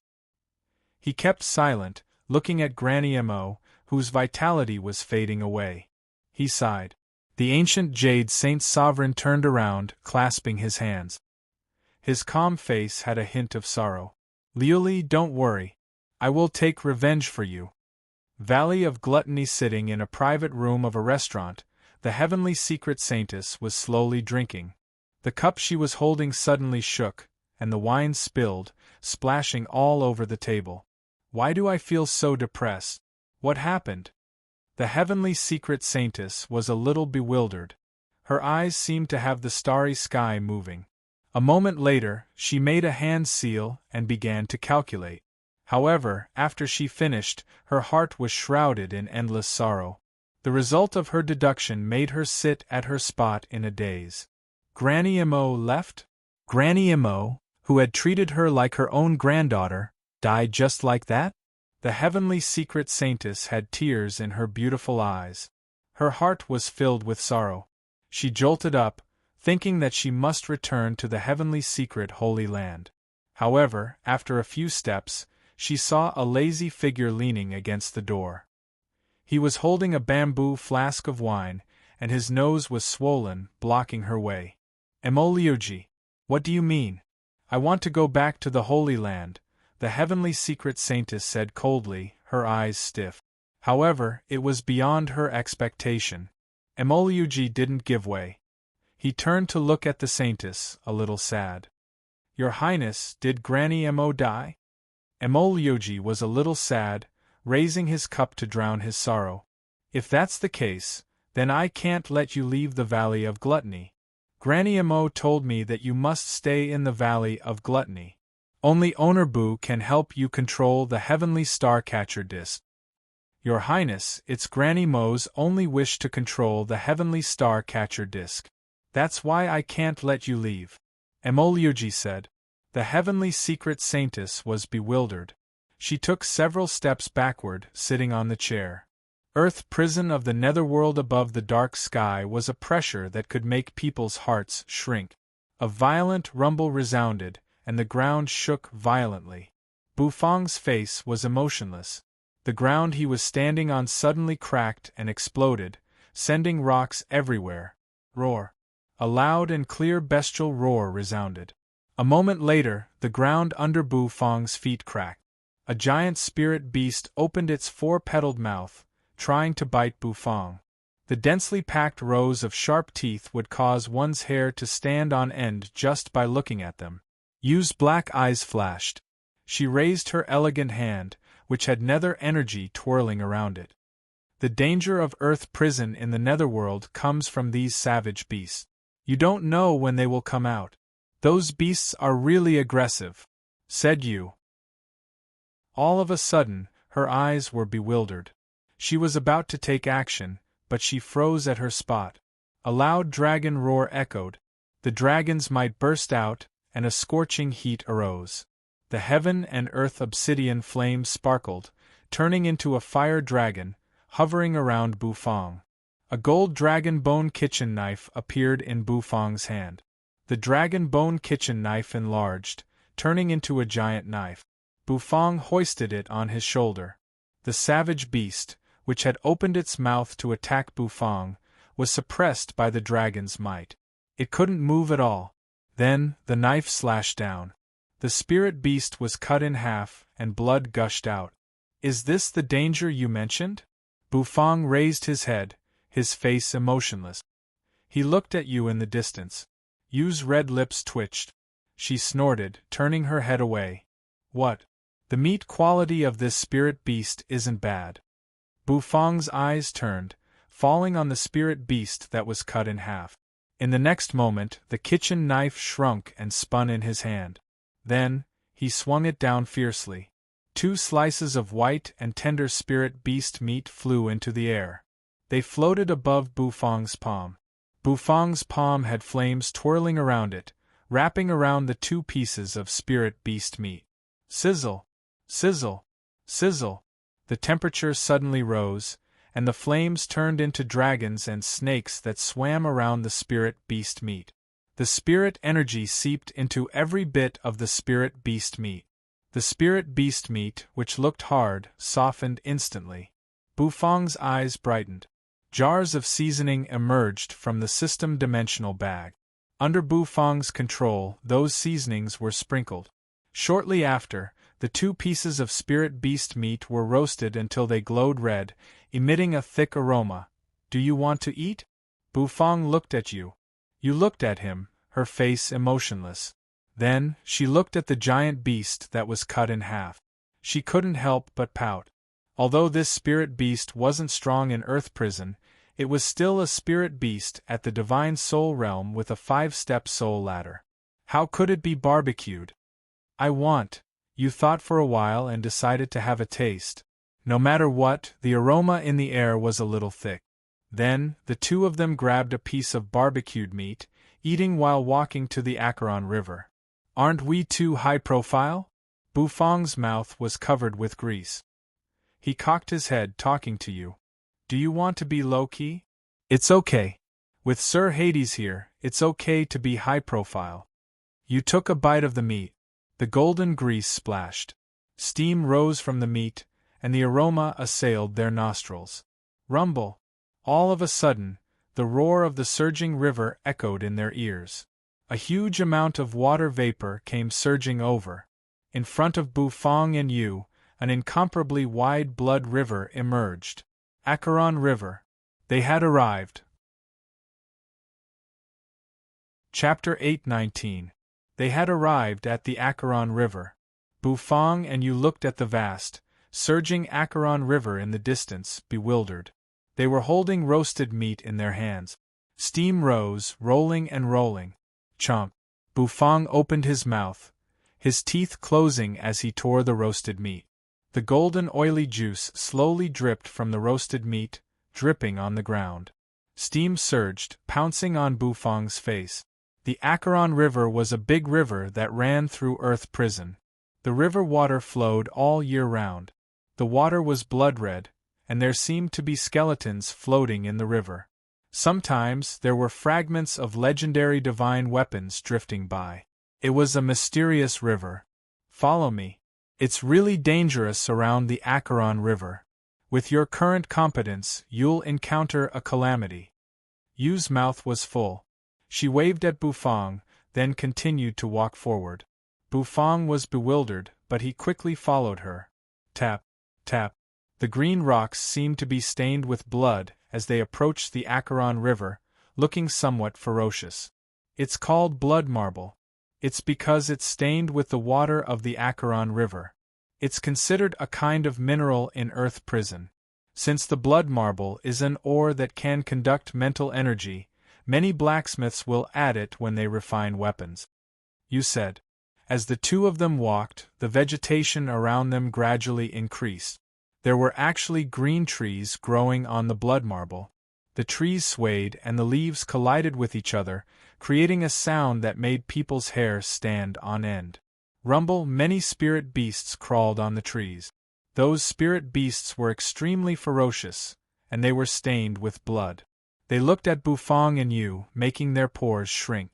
He kept silent, looking at Granny Mo, whose vitality was fading away. He sighed. The ancient Jade Saint Sovereign turned around, clasping his hands. His calm face had a hint of sorrow. "Lioli, don't worry. I will take revenge for you." Valley of Gluttony. Sitting in a private room of a restaurant, the heavenly secret saintess was slowly drinking. The cup she was holding suddenly shook, and the wine spilled, splashing all over the table. "Why do I feel so depressed? What happened?" The heavenly secret saintess was a little bewildered. Her eyes seemed to have the starry sky moving. A moment later, she made a hand seal and began to calculate. However, after she finished, her heart was shrouded in endless sorrow. The result of her deduction made her sit at her spot in a daze. Granny Mo left? Granny Mo, who had treated her like her own granddaughter, died just like that? The heavenly secret saintess had tears in her beautiful eyes. Her heart was filled with sorrow. She jolted up, thinking that she must return to the heavenly secret Holy Land. However, after a few steps, she saw a lazy figure leaning against the door. He was holding a bamboo flask of wine, and his nose was swollen, blocking her way. "Emoliuji, what do you mean? I want to go back to the Holy Land," the heavenly secret saintess said coldly, her eyes stiff. However, it was beyond her expectation. Emoliuji didn't give way. He turned to look at the saintess, a little sad. "Your Highness, did Granny Mo die?" Emoliuji was a little sad, raising his cup to drown his sorrow. "If that's the case, then I can't let you leave the Valley of Gluttony. Granny Mo told me that you must stay in the Valley of Gluttony. Only Onerbu can help you control the heavenly star-catcher disc." "Your Highness, it's Granny Mo's only wish to control the heavenly star-catcher disc. That's why I can't let you leave," Emoliuji said. The heavenly secret saintess was bewildered. She took several steps backward, sitting on the chair. Earth prison of the netherworld above the dark sky was a pressure that could make people's hearts shrink. A violent rumble resounded, and the ground shook violently. Bufang's face was emotionless. The ground he was standing on suddenly cracked and exploded, sending rocks everywhere. Roar! A loud and clear bestial roar resounded. A moment later, the ground under Bufang's feet cracked. A giant spirit beast opened its four-petaled mouth, trying to bite Bufang. The densely packed rows of sharp teeth would cause one's hair to stand on end just by looking at them. Yu's black eyes flashed. She raised her elegant hand, which had nether energy twirling around it. The danger of Earth prison in the netherworld comes from these savage beasts. You don't know when they will come out. Those beasts are really aggressive, said Yu. All of a sudden, her eyes were bewildered. She was about to take action, but she froze at her spot. A loud dragon roar echoed. The dragons might burst out, and a scorching heat arose. The heaven and earth obsidian flames sparkled, turning into a fire dragon, hovering around Bufang. A gold dragon bone kitchen knife appeared in Bufang's hand. The dragon bone kitchen knife enlarged, turning into a giant knife. Bufang hoisted it on his shoulder. The savage beast, which had opened its mouth to attack Bufang, was suppressed by the dragon's might. It couldn't move at all. Then, the knife slashed down. The spirit beast was cut in half, and blood gushed out. Is this the danger you mentioned? Bufang raised his head, his face emotionless. He looked at Yu in the distance. Yu's red lips twitched. She snorted, turning her head away. What? The meat quality of this spirit beast isn't bad. Bufang's eyes turned, falling on the spirit beast that was cut in half. In the next moment, the kitchen knife shrunk and spun in his hand. Then, he swung it down fiercely. 2 slices of white and tender spirit beast meat flew into the air. They floated above Bufang's palm. Bufang's palm had flames twirling around it, wrapping around the 2 pieces of spirit beast meat. Sizzle! Sizzle! Sizzle! The temperature suddenly rose, and the flames turned into dragons and snakes that swam around the spirit beast meat. The spirit energy seeped into every bit of the spirit beast meat. The spirit beast meat, which looked hard, softened instantly. Bufang's eyes brightened. Jars of seasoning emerged from the system-dimensional bag. Under Bufang's control, those seasonings were sprinkled. Shortly after, the 2 pieces of spirit beast meat were roasted until they glowed red, emitting a thick aroma. Do you want to eat? Bufang looked at Yu. You looked at him, her face emotionless. Then, she looked at the giant beast that was cut in half. She couldn't help but pout. Although this spirit beast wasn't strong in Earth prison, it was still a spirit beast at the divine soul realm with a 5-step soul ladder. How could it be barbecued? You thought for a while and decided to have a taste. No matter what, the aroma in the air was a little thick. Then, the 2 of them grabbed a piece of barbecued meat, eating while walking to the Acheron River. Aren't we too high profile? Bufang's mouth was covered with grease. He cocked his head, talking to you. Do you want to be low-key? It's okay. With Sir Hades here, it's okay to be high profile. You took a bite of the meat. The golden grease splashed. Steam rose from the meat, and the aroma assailed their nostrils. Rumble! All of a sudden, the roar of the surging river echoed in their ears. A huge amount of water vapor came surging over. In front of Bufang and Yu, an incomparably wide blood river emerged. Acheron River. They had arrived. Chapter 8:19. They had arrived at the Acheron River. Bufang and Yu looked at the vast, surging Acheron River in the distance, bewildered. They were holding roasted meat in their hands. Steam rose, rolling and rolling. Chomp! Bufang opened his mouth, his teeth closing as he tore the roasted meat. The golden oily juice slowly dripped from the roasted meat, dripping on the ground. Steam surged, pouncing on Bufang's face. The Acheron River was a big river that ran through Earth prison. The river water flowed all year round. The water was blood-red, and there seemed to be skeletons floating in the river. Sometimes there were fragments of legendary divine weapons drifting by. It was a mysterious river. Follow me. It's really dangerous around the Acheron River. With your current competence, you'll encounter a calamity. Yu's mouth was full. She waved at Bufang, then continued to walk forward. Bufang was bewildered, but he quickly followed her. Tap, tap. The green rocks seemed to be stained with blood as they approached the Acheron River, looking somewhat ferocious. It's called blood marble. It's because it's stained with the water of the Acheron River. It's considered a kind of mineral in Earth prison. Since the blood marble is an ore that can conduct mental energy, many blacksmiths will add it when they refine weapons. You said. As the two of them walked, the vegetation around them gradually increased. There were actually green trees growing on the blood marble. The trees swayed and the leaves collided with each other, creating a sound that made people's hair stand on end. Rumble, many spirit beasts crawled on the trees. Those spirit beasts were extremely ferocious, and they were stained with blood. They looked at Bufang and you, making their pores shrink.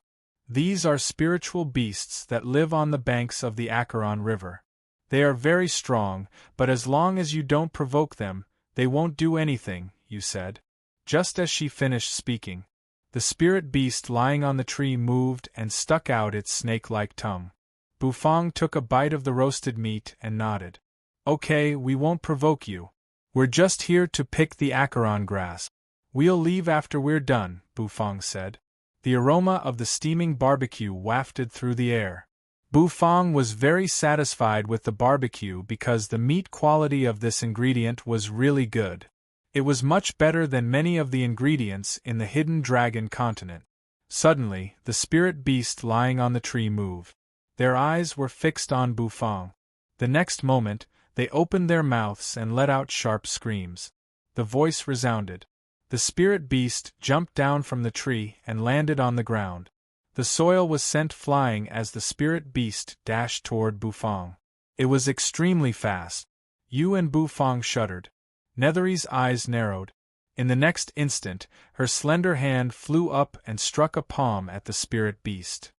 These are spiritual beasts that live on the banks of the Acheron River. They are very strong, but as long as you don't provoke them, they won't do anything, you said. Just as she finished speaking, the spirit beast lying on the tree moved and stuck out its snake-like tongue. Bufang took a bite of the roasted meat and nodded. Okay, we won't provoke you. We're just here to pick the Acheron grass. We'll leave after we're done, Bufang said. The aroma of the steaming barbecue wafted through the air. Bufang was very satisfied with the barbecue because the meat quality of this ingredient was really good. It was much better than many of the ingredients in the Hidden Dragon continent. Suddenly, the spirit beast lying on the tree moved. Their eyes were fixed on Bufang. The next moment, they opened their mouths and let out sharp screams. The voice resounded. The spirit beast jumped down from the tree and landed on the ground. The soil was sent flying as the spirit beast dashed toward Bufang. It was extremely fast. You and Bufang shuddered. Nethery's eyes narrowed. In the next instant, her slender hand flew up and struck a palm at the spirit beast.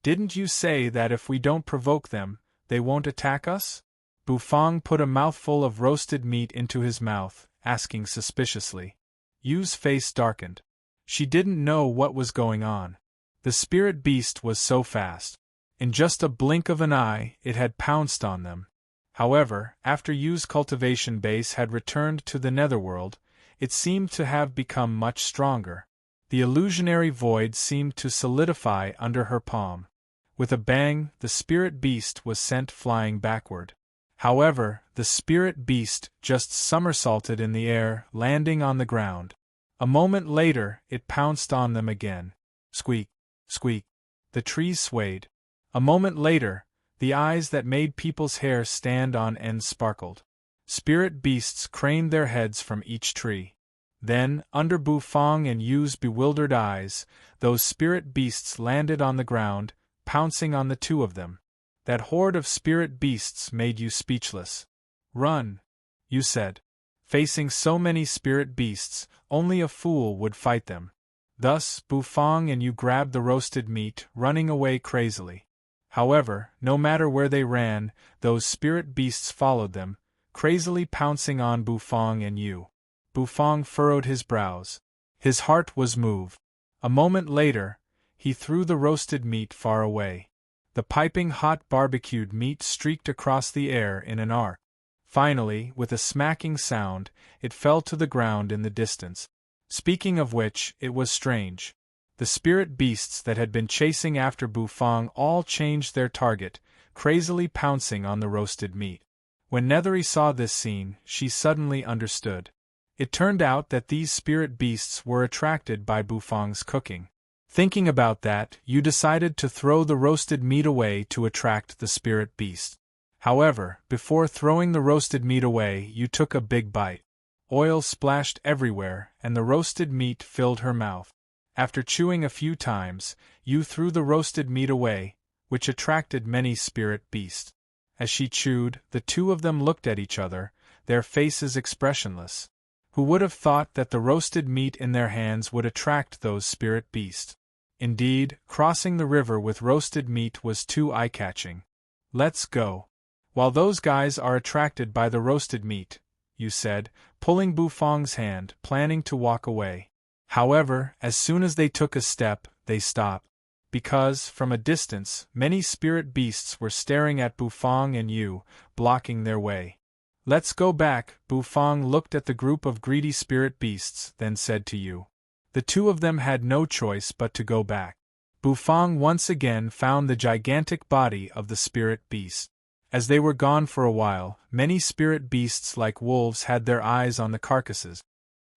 Didn't you say that if we don't provoke them, they won't attack us? Bufang put a mouthful of roasted meat into his mouth, asking suspiciously. Yu's face darkened. She didn't know what was going on. The spirit beast was so fast. In just a blink of an eye, it had pounced on them. However, after Yu's cultivation base had returned to the netherworld, it seemed to have become much stronger. The illusionary void seemed to solidify under her palm. With a bang, the spirit beast was sent flying backward. However, the spirit beast just somersaulted in the air, landing on the ground. A moment later, it pounced on them again. Squeak, squeak. The trees swayed. A moment later, the eyes that made people's hair stand on end sparkled. Spirit beasts craned their heads from each tree. Then, under Bufang and Yu's bewildered eyes, those spirit beasts landed on the ground, pouncing on the two of them. That horde of spirit beasts made you speechless. Run, you said. Facing so many spirit beasts, only a fool would fight them. Thus, Bufang and you grabbed the roasted meat, running away crazily. However, no matter where they ran, those spirit beasts followed them, crazily pouncing on Bufang and you. Bufang furrowed his brows. His heart was moved. A moment later, he threw the roasted meat far away. The piping hot barbecued meat streaked across the air in an arc. Finally, with a smacking sound, it fell to the ground in the distance. Speaking of which, it was strange. The spirit beasts that had been chasing after Bufang all changed their target, crazily pouncing on the roasted meat. When Nethery saw this scene, she suddenly understood. It turned out that these spirit beasts were attracted by Bufang's cooking. Thinking about that, you decided to throw the roasted meat away to attract the spirit beast. However, before throwing the roasted meat away, you took a big bite. Oil splashed everywhere, and the roasted meat filled her mouth. After chewing a few times, you threw the roasted meat away, which attracted many spirit beasts. As she chewed, the two of them looked at each other, their faces expressionless. Who would have thought that the roasted meat in their hands would attract those spirit beasts? Indeed, crossing the river with roasted meat was too eye-catching. Let's go. While those guys are attracted by the roasted meat, you said, pulling Bufang's hand, planning to walk away. However, as soon as they took a step, they stopped. because, from a distance, many spirit beasts were staring at Bufang and Yu, blocking their way. "Let's go back." Bufang looked at the group of greedy spirit beasts, then said to Yu. The two of them had no choice but to go back. Bufang once again found the gigantic body of the spirit beast. As they were gone for a while, many spirit beasts like wolves had their eyes on the carcasses.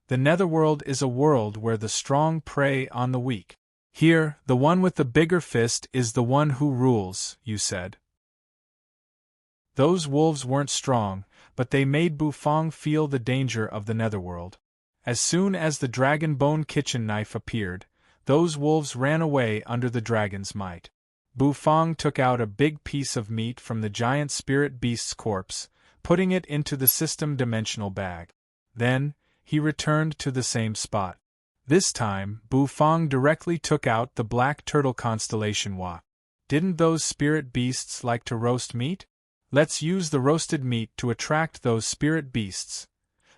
The netherworld is a world where the strong prey on the weak. Here, the one with the bigger fist is the one who rules, you said. Those wolves weren't strong, but they made Bufang feel the danger of the netherworld. As soon as the dragon bone kitchen knife appeared, those wolves ran away under the dragon's might. Bufang took out a big piece of meat from the giant spirit beast's corpse, putting it into the system-dimensional bag. Then, he returned to the same spot. This time, Bufang directly took out the black turtle constellation wok. Didn't those spirit beasts like to roast meat? Let's use the roasted meat to attract those spirit beasts.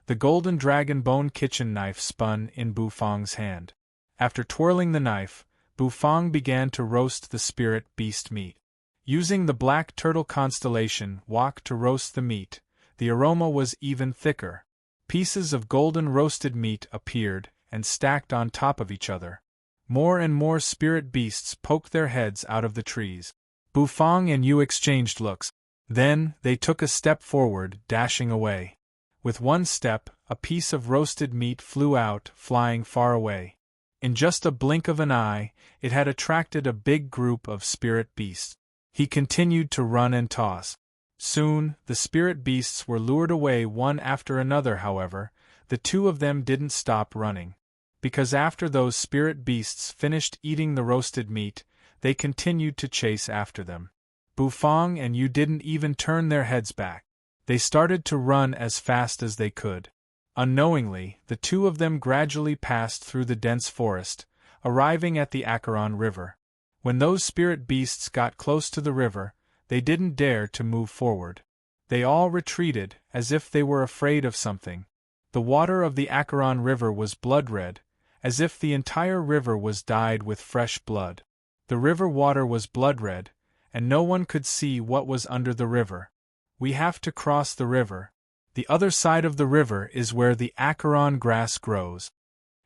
The golden dragon bone kitchen knife spun in Bufang's hand. After twirling the knife, Bufang began to roast the spirit beast meat. Using the black turtle constellation wok to roast the meat, the aroma was even thicker. Pieces of golden roasted meat appeared and stacked on top of each other. More and more spirit beasts poked their heads out of the trees. Bufang and Yu exchanged looks. Then, they took a step forward, dashing away. With one step, a piece of roasted meat flew out, flying far away. In just a blink of an eye, it had attracted a big group of spirit beasts. He continued to run and toss. Soon, the spirit beasts were lured away one after another. However, the two of them didn't stop running. Because after those spirit beasts finished eating the roasted meat, they continued to chase after them. Bufang and Yu didn't even turn their heads back. They started to run as fast as they could. Unknowingly, the two of them gradually passed through the dense forest, arriving at the Acheron River. When those spirit beasts got close to the river, they didn't dare to move forward. They all retreated, as if they were afraid of something. The water of the Acheron River was blood-red, as if the entire river was dyed with fresh blood. The river water was blood-red, and no one could see what was under the river. "We have to cross the river. The other side of the river is where the Acheron grass grows."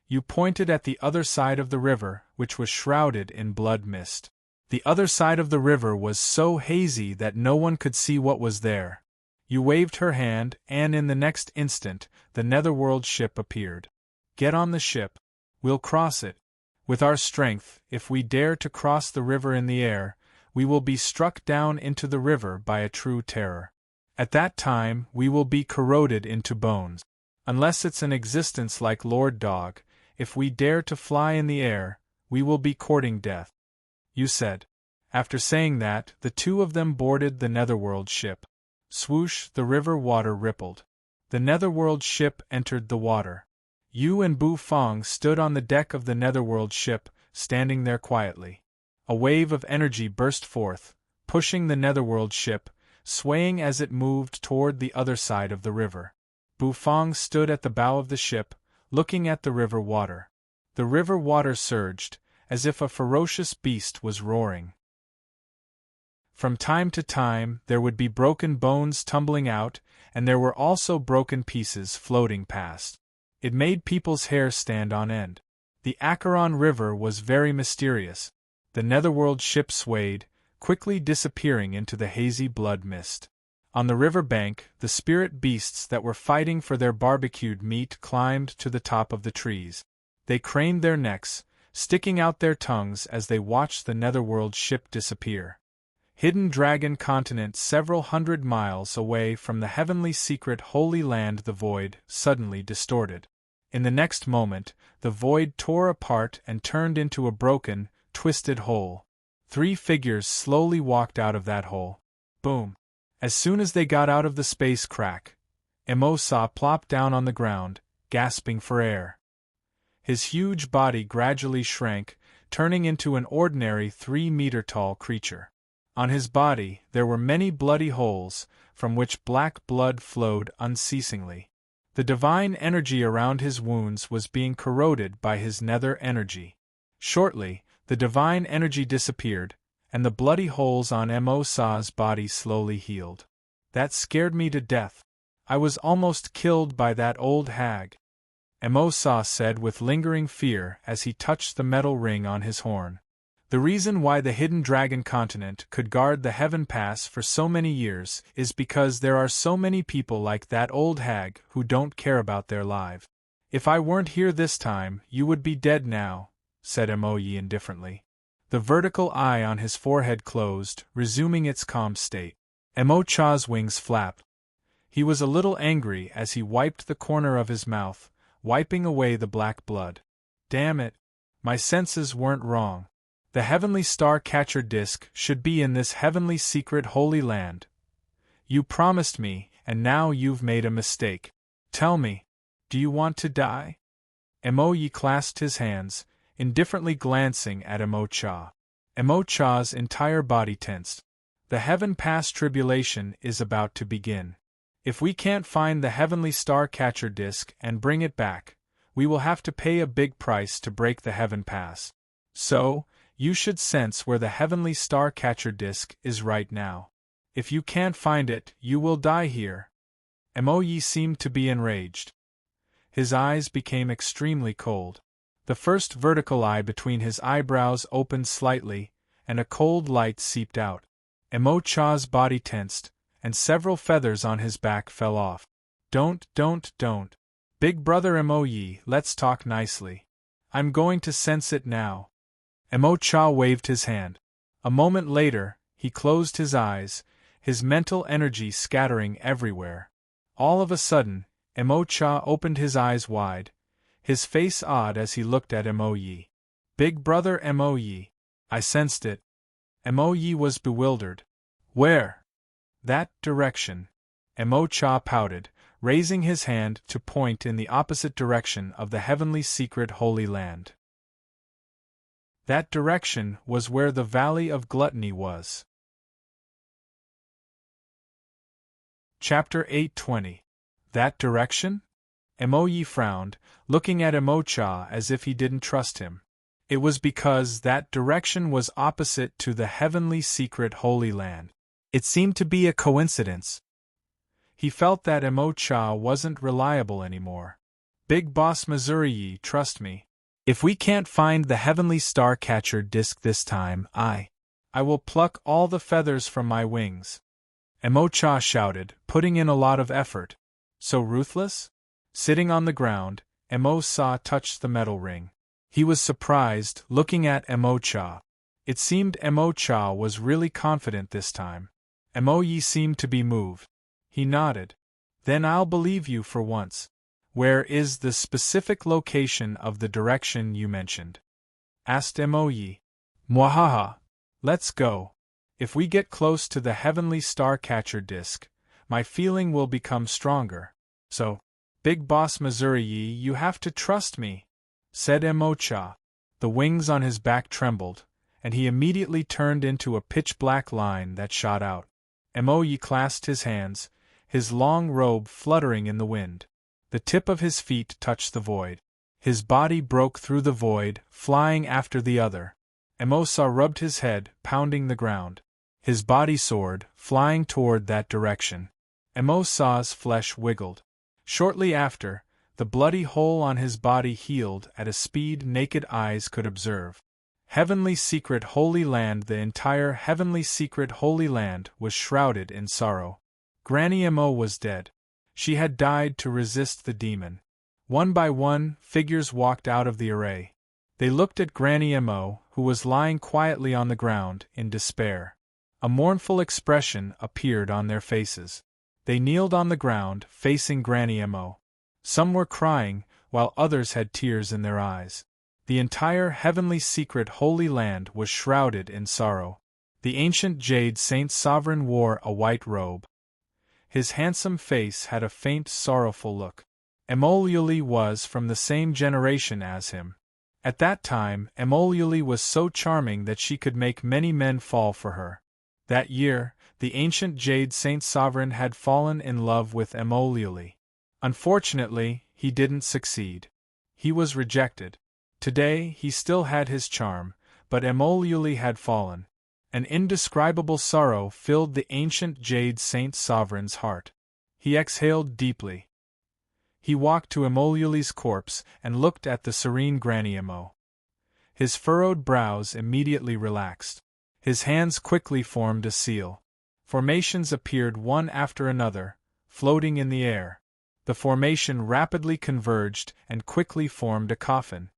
You pointed at the other side of the river, which was shrouded in blood mist. The other side of the river was so hazy that no one could see what was there. You waved her hand, and in the next instant, the netherworld ship appeared. "Get on the ship. We'll cross it. With our strength, if we dare to cross the river in the air, we will be struck down into the river by a true terror. At that time, we will be corroded into bones. Unless it's an existence like Lord Dog, if we dare to fly in the air, we will be courting death," you said. After saying that, the two of them boarded the netherworld ship. Swoosh, the river water rippled. The netherworld ship entered the water. Yu and Bufang stood on the deck of the netherworld ship, standing there quietly. A wave of energy burst forth, pushing the netherworld ship, swaying as it moved toward the other side of the river. Bufang stood at the bow of the ship, looking at the river water. The river water surged, as if a ferocious beast was roaring. From time to time, there would be broken bones tumbling out, and there were also broken pieces floating past. It made people's hair stand on end. The Acheron River was very mysterious. The netherworld ship swayed, quickly disappearing into the hazy blood mist. On the river bank, the spirit beasts that were fighting for their barbecued meat climbed to the top of the trees. They craned their necks, sticking out their tongues as they watched the netherworld ship disappear. Hidden Dragon Continent, several hundred miles away from the heavenly secret Holy Land, the void suddenly distorted. In the next moment, the void tore apart and turned into a broken, twisted hole. 3 figures slowly walked out of that hole. Boom! As soon as they got out of the space crack, Emosa plopped down on the ground, gasping for air. His huge body gradually shrank, turning into an ordinary 3-meter-tall creature. On his body, there were many bloody holes, from which black blood flowed unceasingly. The divine energy around his wounds was being corroded by his nether energy. Shortly, The divine energy disappeared, and the bloody holes on Mo-Sa's body slowly healed. That scared me to death. I was almost killed by that old hag, Mo-Sa said with lingering fear as he touched the metal ring on his horn. The reason why the hidden dragon continent could guard the Heaven Pass for so many years is because there are so many people like that old hag who don't care about their lives. If I weren't here this time, you would be dead now, said Mo-Yi indifferently. The vertical eye on his forehead closed, resuming its calm state. Mo-Cha's wings flapped. He was a little angry as he wiped the corner of his mouth, wiping away the black blood. Damn it! My senses weren't wrong. The heavenly star catcher disc should be in this heavenly secret holy land. You promised me, and now you've made a mistake. Tell me, do you want to die? Mo-Yi clasped his hands, indifferently glancing at Mo-Cha. Mo-Cha's entire body tensed. The Heaven Pass tribulation is about to begin. If we can't find the heavenly star catcher disc and bring it back, we will have to pay a big price to break the Heaven Pass. So, you should sense where the heavenly star catcher disc is right now. If you can't find it, you will die here. Mo-Yi seemed to be enraged. His eyes became extremely cold. The first vertical eye between his eyebrows opened slightly, and a cold light seeped out. Mo-Cha's body tensed, and several feathers on his back fell off. Don't. Big brother Mo-Yi, let's talk nicely. I'm going to sense it now. Mo-Cha waved his hand. A moment later, he closed his eyes, his mental energy scattering everywhere. All of a sudden, Mo-Cha opened his eyes wide, his face odd as he looked at Mo-Yi. Big brother Mo-Yi. I sensed it. Mo-Yi was bewildered. Where? That direction. Mo-Cha pouted, raising his hand to point in the opposite direction of the heavenly secret holy land. That direction was where the Valley of Gluttony was. Chapter 820. That direction? Mo-Yi frowned, looking at Mo-Cha as if he didn't trust him. It was because that direction was opposite to the heavenly secret holy land. It seemed to be a coincidence. He felt that Mo-Cha wasn't reliable anymore. Big boss Missouri, trust me. If we can't find the heavenly star catcher disc this time, I will pluck all the feathers from my wings. Mo-Cha shouted, putting in a lot of effort. So ruthless? Sitting on the ground, Mo-Sa touched the metal ring. He was surprised, looking at Mo-Cha. It seemed Mo-Cha was really confident this time. Mo-Yi seemed to be moved. He nodded. Then I'll believe you for once. Where is the specific location of the direction you mentioned? Asked Mo-Yi. Mwahaha. Let's go. If we get close to the heavenly star catcher disc, my feeling will become stronger. So, Big Boss Missouri, you have to trust me, said Mo-Cha. The wings on his back trembled, and he immediately turned into a pitch-black line that shot out. Mo-Yi clasped his hands, his long robe fluttering in the wind. The tip of his feet touched the void. His body broke through the void, flying after the other. Mo-Sa rubbed his head, pounding the ground. His body soared, flying toward that direction. Mo-Sa's flesh wiggled. Shortly after, the bloody hole on his body healed at a speed naked eyes could observe. Heavenly Secret Holy Land. The entire Heavenly Secret Holy Land was shrouded in sorrow. Granny Mo was dead. She had died to resist the demon. One by one, figures walked out of the array. They looked at Granny Mo, who was lying quietly on the ground, in despair. A mournful expression appeared on their faces. They kneeled on the ground, facing Granny Mo. Some were crying, while others had tears in their eyes. The entire Heavenly Secret Holy Land was shrouded in sorrow. The ancient Jade Saint Sovereign wore a white robe. His handsome face had a faint sorrowful look. Emoliuli was from the same generation as him. At that time, Emoliuli was so charming that she could make many men fall for her. That year, the ancient Jade Saint Sovereign had fallen in love with Emoliuli. Unfortunately, he didn't succeed. He was rejected. Today, he still had his charm, but Emoluli had fallen. An indescribable sorrow filled the ancient jade saint sovereign's heart. He exhaled deeply. He walked to Emoluli's corpse and looked at the serene Granny Emo. His furrowed brows immediately relaxed. His hands quickly formed a seal. Formations appeared one after another, floating in the air. The formation rapidly converged and quickly formed a coffin.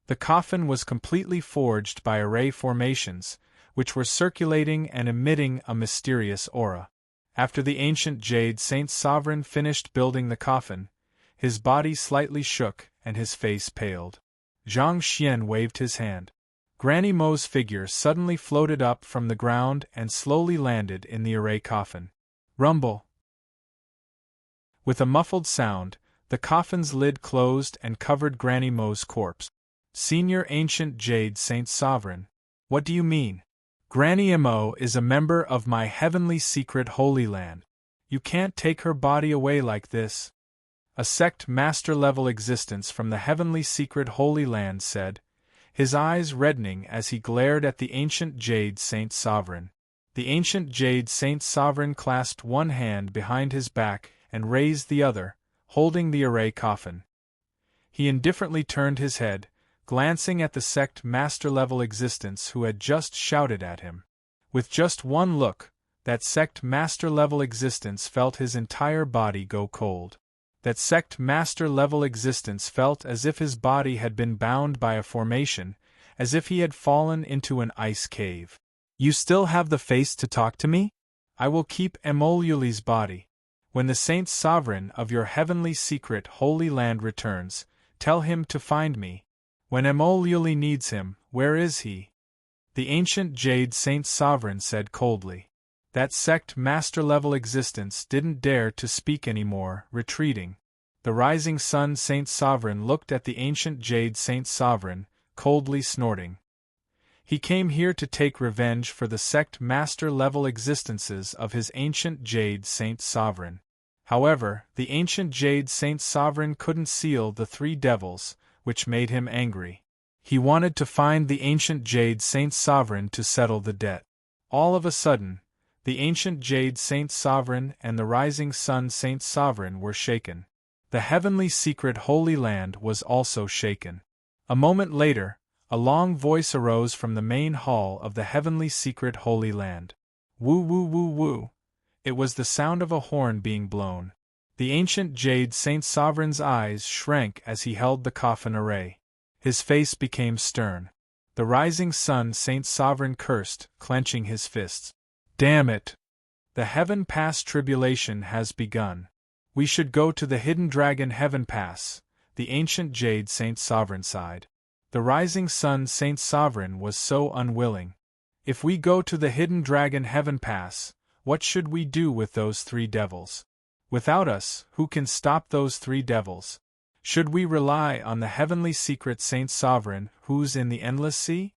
The coffin was completely forged by array formations, which were circulating and emitting a mysterious aura. After the ancient jade saint sovereign finished building the coffin, his body slightly shook and his face paled. Zhang Xian waved his hand. Granny Mo's figure suddenly floated up from the ground and slowly landed in the array coffin. Rumble! With a muffled sound, the coffin's lid closed and covered Granny Mo's corpse. Senior Ancient Jade Saint Sovereign. What do you mean? Granny Mo is a member of my heavenly secret Holy Land. You can't take her body away like this. A sect master-level existence from the heavenly secret Holy Land said, his eyes reddening as he glared at the ancient Jade Saint Sovereign. The ancient Jade Saint Sovereign clasped one hand behind his back and raised the other, holding the array coffin. He indifferently turned his head, glancing at the sect master-level existence who had just shouted at him. With just one look, that sect master-level existence felt his entire body go cold. That sect master-level existence felt as if his body had been bound by a formation, as if he had fallen into an ice cave. You still have the face to talk to me? I will keep Emoluli's body. When the Saint Sovereign of your heavenly secret Holy Land returns, tell him to find me. When Emoluli needs him, where is he? The ancient Jade Saint Sovereign said coldly. That sect master-level existence didn't dare to speak anymore, retreating. The rising sun Saint Sovereign looked at the ancient Jade Saint Sovereign, coldly snorting. He came here to take revenge for the sect master-level existences of his ancient Jade Saint Sovereign. However, the ancient Jade Saint Sovereign couldn't seal the three devils, which made him angry. He wanted to find the ancient Jade Saint Sovereign to settle the debt. All of a sudden, the ancient Jade Saint Sovereign and the rising sun Saint Sovereign were shaken. The heavenly secret Holy Land was also shaken. A moment later, a long voice arose from the main hall of the heavenly secret Holy Land. Woo woo woo woo. It was the sound of a horn being blown. The ancient Jade Saint Sovereign's eyes shrank as he held the coffin array. His face became stern. The rising sun Saint Sovereign cursed, clenching his fists. Damn it! The Heaven Pass tribulation has begun. We should go to the hidden dragon Heaven Pass, the ancient Jade Saint Sovereign sighed. The rising sun Saint Sovereign was so unwilling. If we go to the hidden dragon Heaven Pass, what should we do with those three devils? Without us, who can stop those three devils? Should we rely on the heavenly secret Saint Sovereign who's in the endless sea?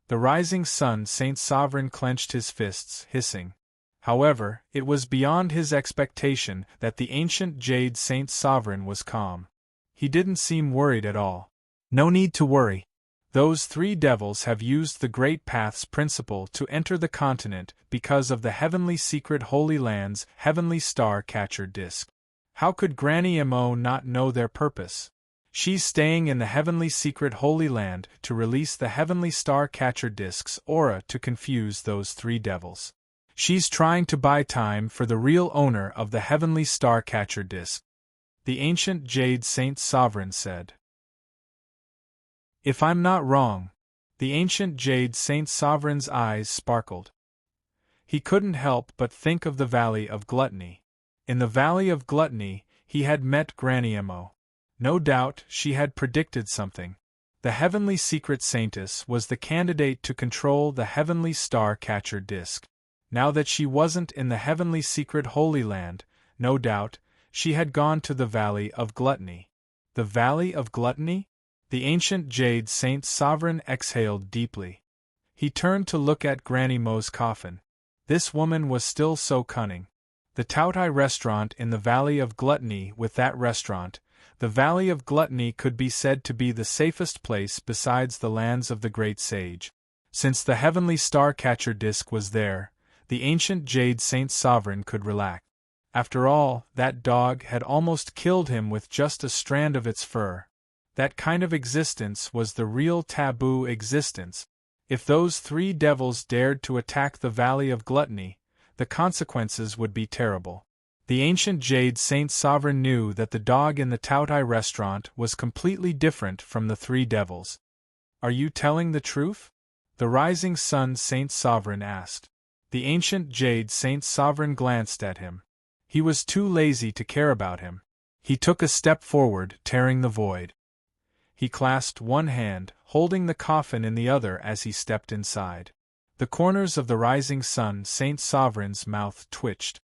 The rising sun Saint Sovereign clenched his fists, hissing. However, it was beyond his expectation that the ancient Jade Saint Sovereign was calm. He didn't seem worried at all. No need to worry. Those three devils have used the Great Path's principle to enter the continent because of the heavenly secret Holy Land's heavenly star catcher disc. How could Granny Mo not know their purpose? She's staying in the heavenly secret Holy Land to release the heavenly star catcher disc's aura to confuse those three devils. She's trying to buy time for the real owner of the heavenly star catcher disc. The ancient Jade Saint Sovereign said. If I'm not wrong, the ancient Jade Saint Sovereign's eyes sparkled. He couldn't help but think of the Valley of Gluttony. In the Valley of Gluttony, he had met Granny Mo. No doubt she had predicted something. The heavenly secret saintess was the candidate to control the heavenly star catcher disc. Now that she wasn't in the heavenly secret Holy Land, no doubt, she had gone to the Valley of Gluttony. The Valley of Gluttony? The ancient Jade Saint Sovereign exhaled deeply. He turned to look at Granny Mo's coffin. This woman was still so cunning. The Tautai restaurant in the Valley of Gluttony. With that restaurant, the Valley of Gluttony could be said to be the safest place besides the lands of the great sage. Since the heavenly star-catcher disc was there, the ancient jade saint sovereign could relax. After all, that dog had almost killed him with just a strand of its fur. That kind of existence was the real taboo existence. If those three devils dared to attack the Valley of Gluttony, the consequences would be terrible. The ancient jade saint sovereign knew that the dog in the Tautai restaurant was completely different from the three devils. "Are you telling the truth?" the rising sun saint sovereign asked. The ancient jade saint sovereign glanced at him. He was too lazy to care about him. He took a step forward, tearing the void. He clasped one hand, holding the coffin in the other as he stepped inside. The corners of the rising sun saint sovereign's mouth twitched.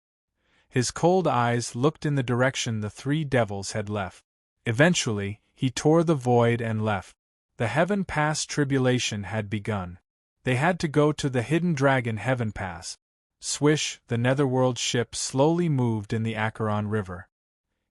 His cold eyes looked in the direction the three devils had left. Eventually, he tore the void and left. The Heaven Pass tribulation had begun. They had to go to the hidden dragon Heaven Pass. Swish, the netherworld ship slowly moved in the Acheron River.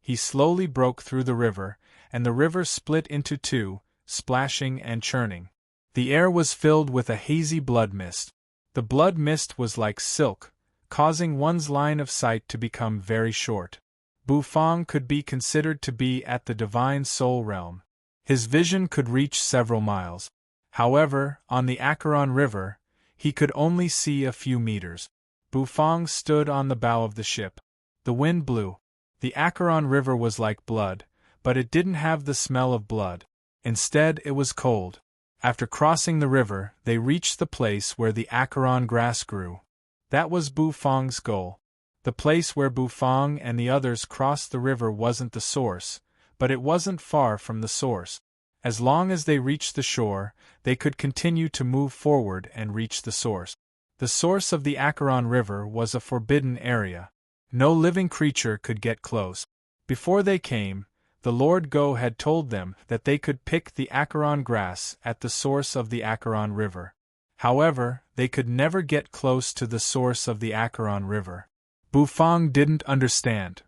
He slowly broke through the river, and the river split into two, splashing and churning. The air was filled with a hazy blood mist. The blood mist was like silk, causing one's line of sight to become very short. Bufang could be considered to be at the divine soul realm. His vision could reach several miles. However, on the Acheron River, he could only see a few meters. Bufang stood on the bow of the ship. The wind blew. The Acheron River was like blood, but it didn't have the smell of blood. Instead, it was cold. After crossing the river, they reached the place where the Acheron grass grew. That was Bufang's goal. The place where Bufang and the others crossed the river wasn't the source, but it wasn't far from the source. As long as they reached the shore, they could continue to move forward and reach the source. The source of the Acheron River was a forbidden area. No living creature could get close. Before they came, the Lord Go had told them that they could pick the Acheron grass at the source of the Acheron River. However, they could never get close to the source of the Acheron River. Bufang didn't understand.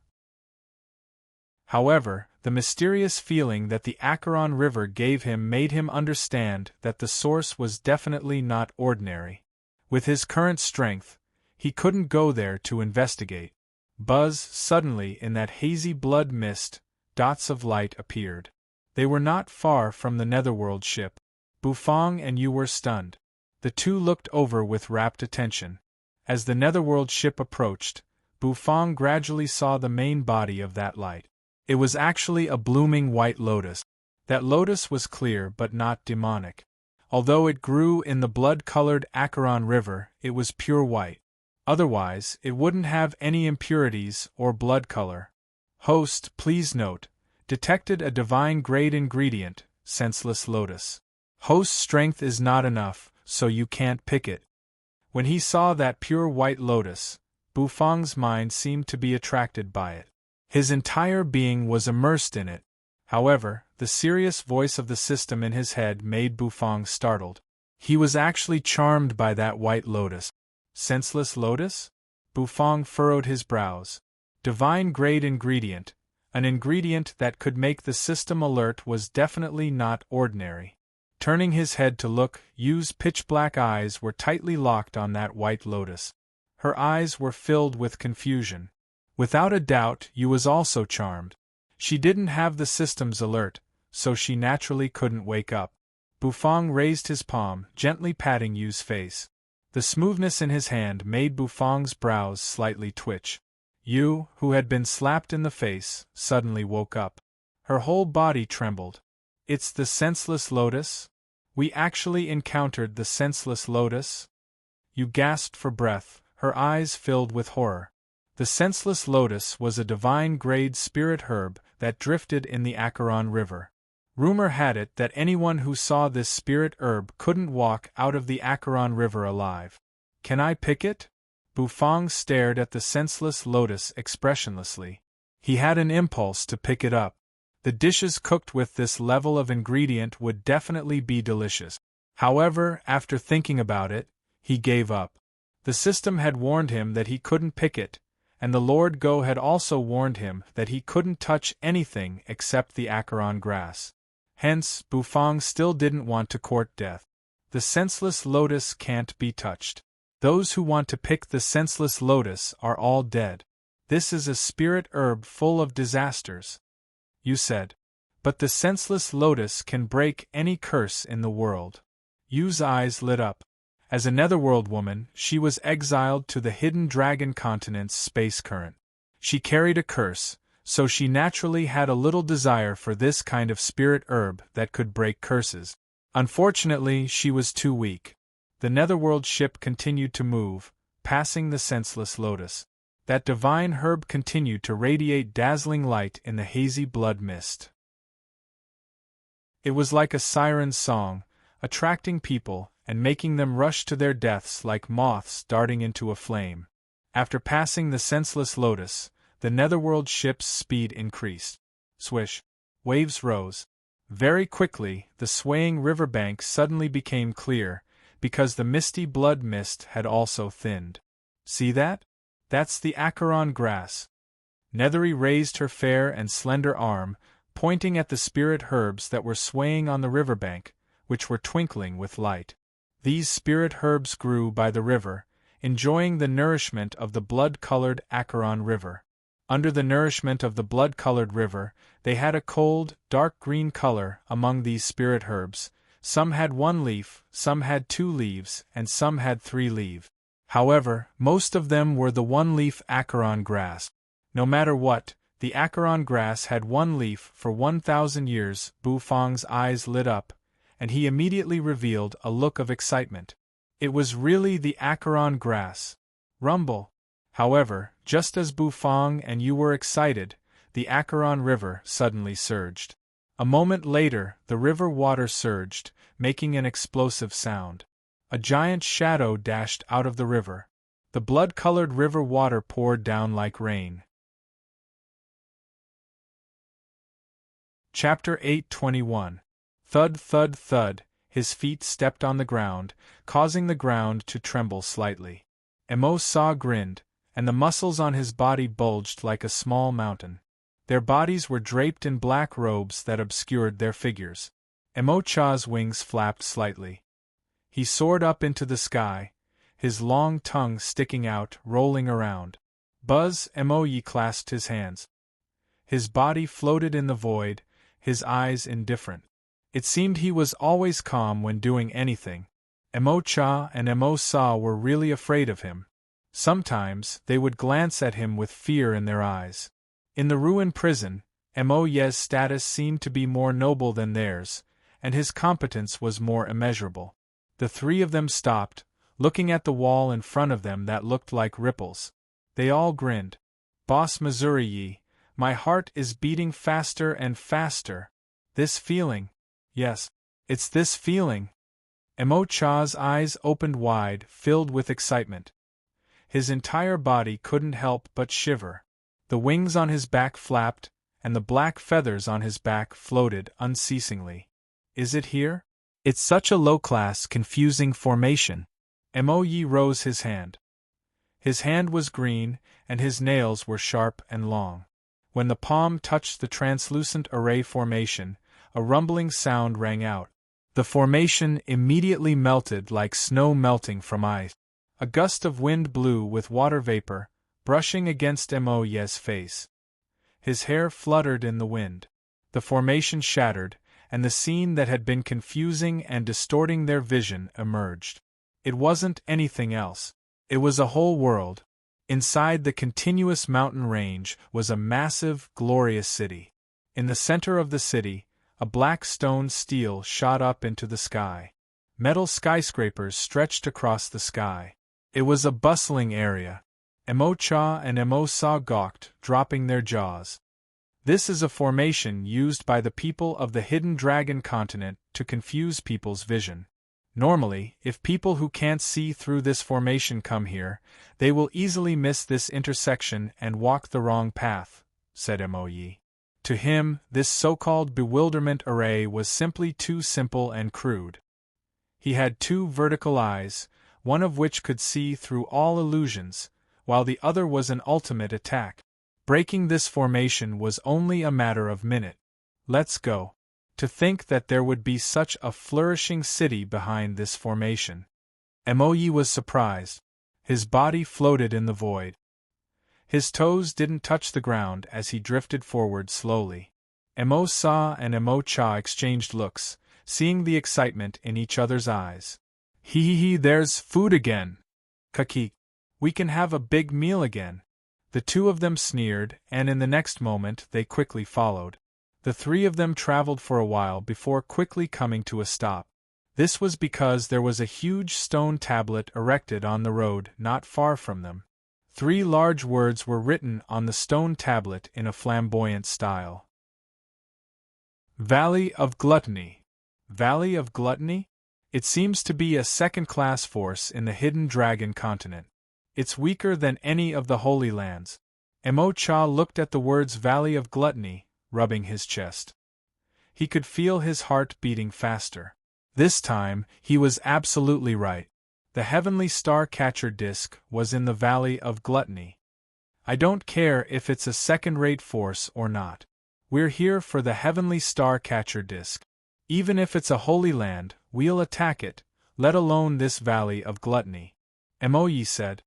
However, the mysterious feeling that the Acheron River gave him made him understand that the source was definitely not ordinary. With his current strength, he couldn't go there to investigate. Buzz, suddenly in that hazy blood mist, dots of light appeared. They were not far from the netherworld ship. Bufang and Yu were stunned. The two looked over with rapt attention. As the netherworld ship approached, Bufang gradually saw the main body of that light. It was actually a blooming white lotus. That lotus was clear but not demonic. Although it grew in the blood-colored Acheron River, it was pure white. Otherwise, it wouldn't have any impurities or blood color. Host, please note, detected a divine grade ingredient, senseless lotus. Host's strength is not enough, so you can't pick it. When he saw that pure white lotus, Bufang's mind seemed to be attracted by it. His entire being was immersed in it. However, the serious voice of the system in his head made Bufang startled. He was actually charmed by that white lotus. Senseless lotus? Bufang furrowed his brows. Divine grade ingredient, an ingredient that could make the system alert, was definitely not ordinary. Turning his head to look, Yu's pitch-black eyes were tightly locked on that white lotus. Her eyes were filled with confusion. Without a doubt, Yu was also charmed. She didn't have the system's alert, so she naturally couldn't wake up. Bufang raised his palm, gently patting Yu's face. The smoothness in his hand made Bufang's brows slightly twitch. Yu, who had been slapped in the face, suddenly woke up. Her whole body trembled. It's the senseless lotus? We actually encountered the senseless lotus? Yu gasped for breath, her eyes filled with horror. The senseless lotus was a divine-grade spirit herb that drifted in the Acheron River. Rumor had it that anyone who saw this spirit herb couldn't walk out of the Acheron River alive. Can I pick it? Bufang stared at the senseless lotus expressionlessly. He had an impulse to pick it up. The dishes cooked with this level of ingredient would definitely be delicious. However, after thinking about it, he gave up. The system had warned him that he couldn't pick it, and the Lord Go had also warned him that he couldn't touch anything except the Acheron grass. Hence, Bufang still didn't want to court death. The senseless lotus can't be touched. Those who want to pick the senseless lotus are all dead. This is a spirit herb full of disasters. You said. But the senseless lotus can break any curse in the world. Yu's eyes lit up. As a netherworld woman, she was exiled to the hidden dragon continent's space current. She carried a curse, so she naturally had a little desire for this kind of spirit herb that could break curses. Unfortunately, she was too weak. The netherworld ship continued to move, passing the senseless lotus. That divine herb continued to radiate dazzling light in the hazy blood mist. It was like a siren's song, attracting people and making them rush to their deaths like moths darting into a flame. After passing the senseless lotus, the netherworld ship's speed increased. Swish. Waves rose. Very quickly, the swaying riverbank suddenly became clear, because the misty blood mist had also thinned. See that? That's the Acheron grass. Nethery raised her fair and slender arm, pointing at the spirit herbs that were swaying on the riverbank, which were twinkling with light. These spirit herbs grew by the river, enjoying the nourishment of the blood-colored Acheron River. Under the nourishment of the blood-colored river, they had a cold, dark green color among these spirit herbs. Some had 1 leaf, some had 2 leaves, and some had 3 leaves. However, most of them were the 1-leaf Acheron grass. No matter what, the Acheron grass had 1 leaf for 1,000 years. Bufang's eyes lit up, and he immediately revealed a look of excitement. It was really the Acheron grass. Rumble. However, just as Bufang and you were excited, the Acheron River suddenly surged. A moment later, the river water surged, making an explosive sound. A giant shadow dashed out of the river. The blood-colored river water poured down like rain. Chapter 8:21. Thud, thud, thud, his feet stepped on the ground, causing the ground to tremble slightly. Emo-sa grinned, and the muscles on his body bulged like a small mountain. Their bodies were draped in black robes that obscured their figures. Emo-cha's wings flapped slightly. He soared up into the sky, his long tongue sticking out, rolling around. Buzz Emo-yi clasped his hands. His body floated in the void, his eyes indifferent. It seemed he was always calm when doing anything. Emo-cha and Emo-sa were really afraid of him. Sometimes, they would glance at him with fear in their eyes. In the ruined prison, Emo-ye's status seemed to be more noble than theirs, and his competence was more immeasurable. The 3 of them stopped, looking at the wall in front of them that looked like ripples. They all grinned. Boss Missouri-yi, my heart is beating faster and faster. This feeling. Yes, it's this feeling. Emo-cha's eyes opened wide, filled with excitement. His entire body couldn't help but shiver. The wings on his back flapped, and the black feathers on his back floated unceasingly. Is it here? It's such a low-class, confusing formation. Emo-yi rose his hand. His hand was green, and his nails were sharp and long. When the palm touched the translucent array formation, a rumbling sound rang out. The formation immediately melted like snow melting from ice. A gust of wind blew with water vapor, brushing against Emo-ye's face. His hair fluttered in the wind. The formation shattered, and the scene that had been confusing and distorting their vision emerged. It wasn't anything else. It was a whole world. Inside the continuous mountain range was a massive, glorious city. In the center of the city, a black stone stele shot up into the sky. Metal skyscrapers stretched across the sky. It was a bustling area. Emo-cha and Emo-sa gawked, dropping their jaws. This is a formation used by the people of the hidden dragon continent to confuse people's vision. Normally, if people who can't see through this formation come here, they will easily miss this intersection and walk the wrong path, said Emo-yi. To him, this so-called bewilderment array was simply too simple and crude. He had 2 vertical eyes, one of which could see through all illusions, while the other was an ultimate attack. Breaking this formation was only a matter of minutes. Let's go. To think that there would be such a flourishing city behind this formation. Emoyi was surprised. His body floated in the void. His toes didn't touch the ground as he drifted forward slowly. Emo-sa and Emo-cha exchanged looks, seeing the excitement in each other's eyes. Hee, there's food again. Kaki. We can have a big meal again. The two of them sneered, and in the next moment they quickly followed. The three of them traveled for a while before quickly coming to a stop. This was because there was a huge stone tablet erected on the road not far from them. 3 large words were written on the stone tablet in a flamboyant style. Valley of Gluttony. Valley of Gluttony? It seems to be a second-class force in the hidden dragon continent. It's weaker than any of the Holy Lands. Emo-cha looked at the words Valley of Gluttony, rubbing his chest. He could feel his heart beating faster. This time, he was absolutely right. The heavenly star-catcher disc was in the Valley of Gluttony. I don't care if it's a second-rate force or not. We're here for the heavenly star-catcher disc. Even if it's a holy land, we'll attack it, let alone this Valley of Gluttony. Emoyi said.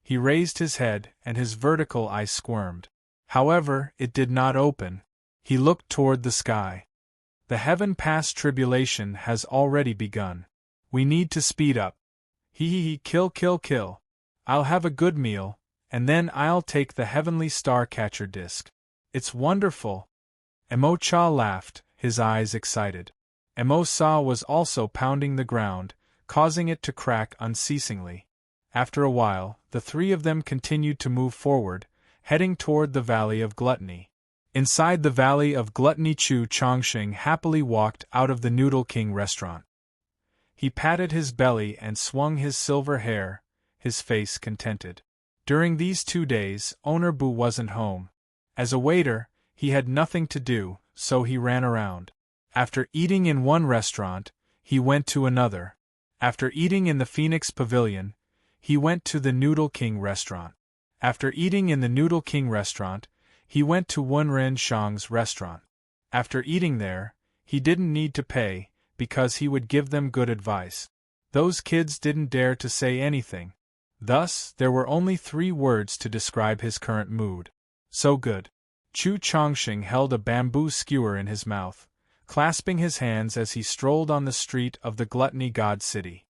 He raised his head, and his vertical eye squirmed. However, it did not open. He looked toward the sky. The heaven past tribulation has already begun. We need to speed up. Kill. I'll have a good meal, and then I'll take the heavenly star-catcher disc. It's wonderful. Emo-cha laughed, his eyes excited. Emo-sa was also pounding the ground, causing it to crack unceasingly. After a while, the three of them continued to move forward, heading toward the Valley of Gluttony. Inside the Valley of Gluttony, Chu Chongqing happily walked out of the Noodle King restaurant. He patted his belly and swung his silver hair, his face contented. During these 2 days, Owner Bu wasn't home. As a waiter, he had nothing to do, so he ran around. After eating in one restaurant, he went to another. After eating in the Phoenix Pavilion, he went to the Noodle King restaurant. After eating in the Noodle King restaurant, he went to Wenren Shang's restaurant. After eating there, he didn't need to pay, because he would give them good advice. Those kids didn't dare to say anything. Thus, there were only 3 words to describe his current mood. So good. Chu Chongqing held a bamboo skewer in his mouth, clasping his hands as he strolled on the street of the Gluttony God City.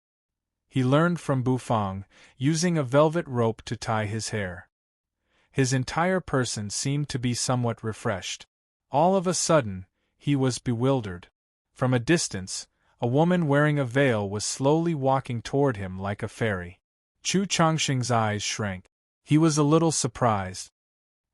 He learned from Bufang, using a velvet rope to tie his hair. His entire person seemed to be somewhat refreshed. All of a sudden, he was bewildered. From a distance, a woman wearing a veil was slowly walking toward him like a fairy. Chu Chongqing's eyes shrank. He was a little surprised.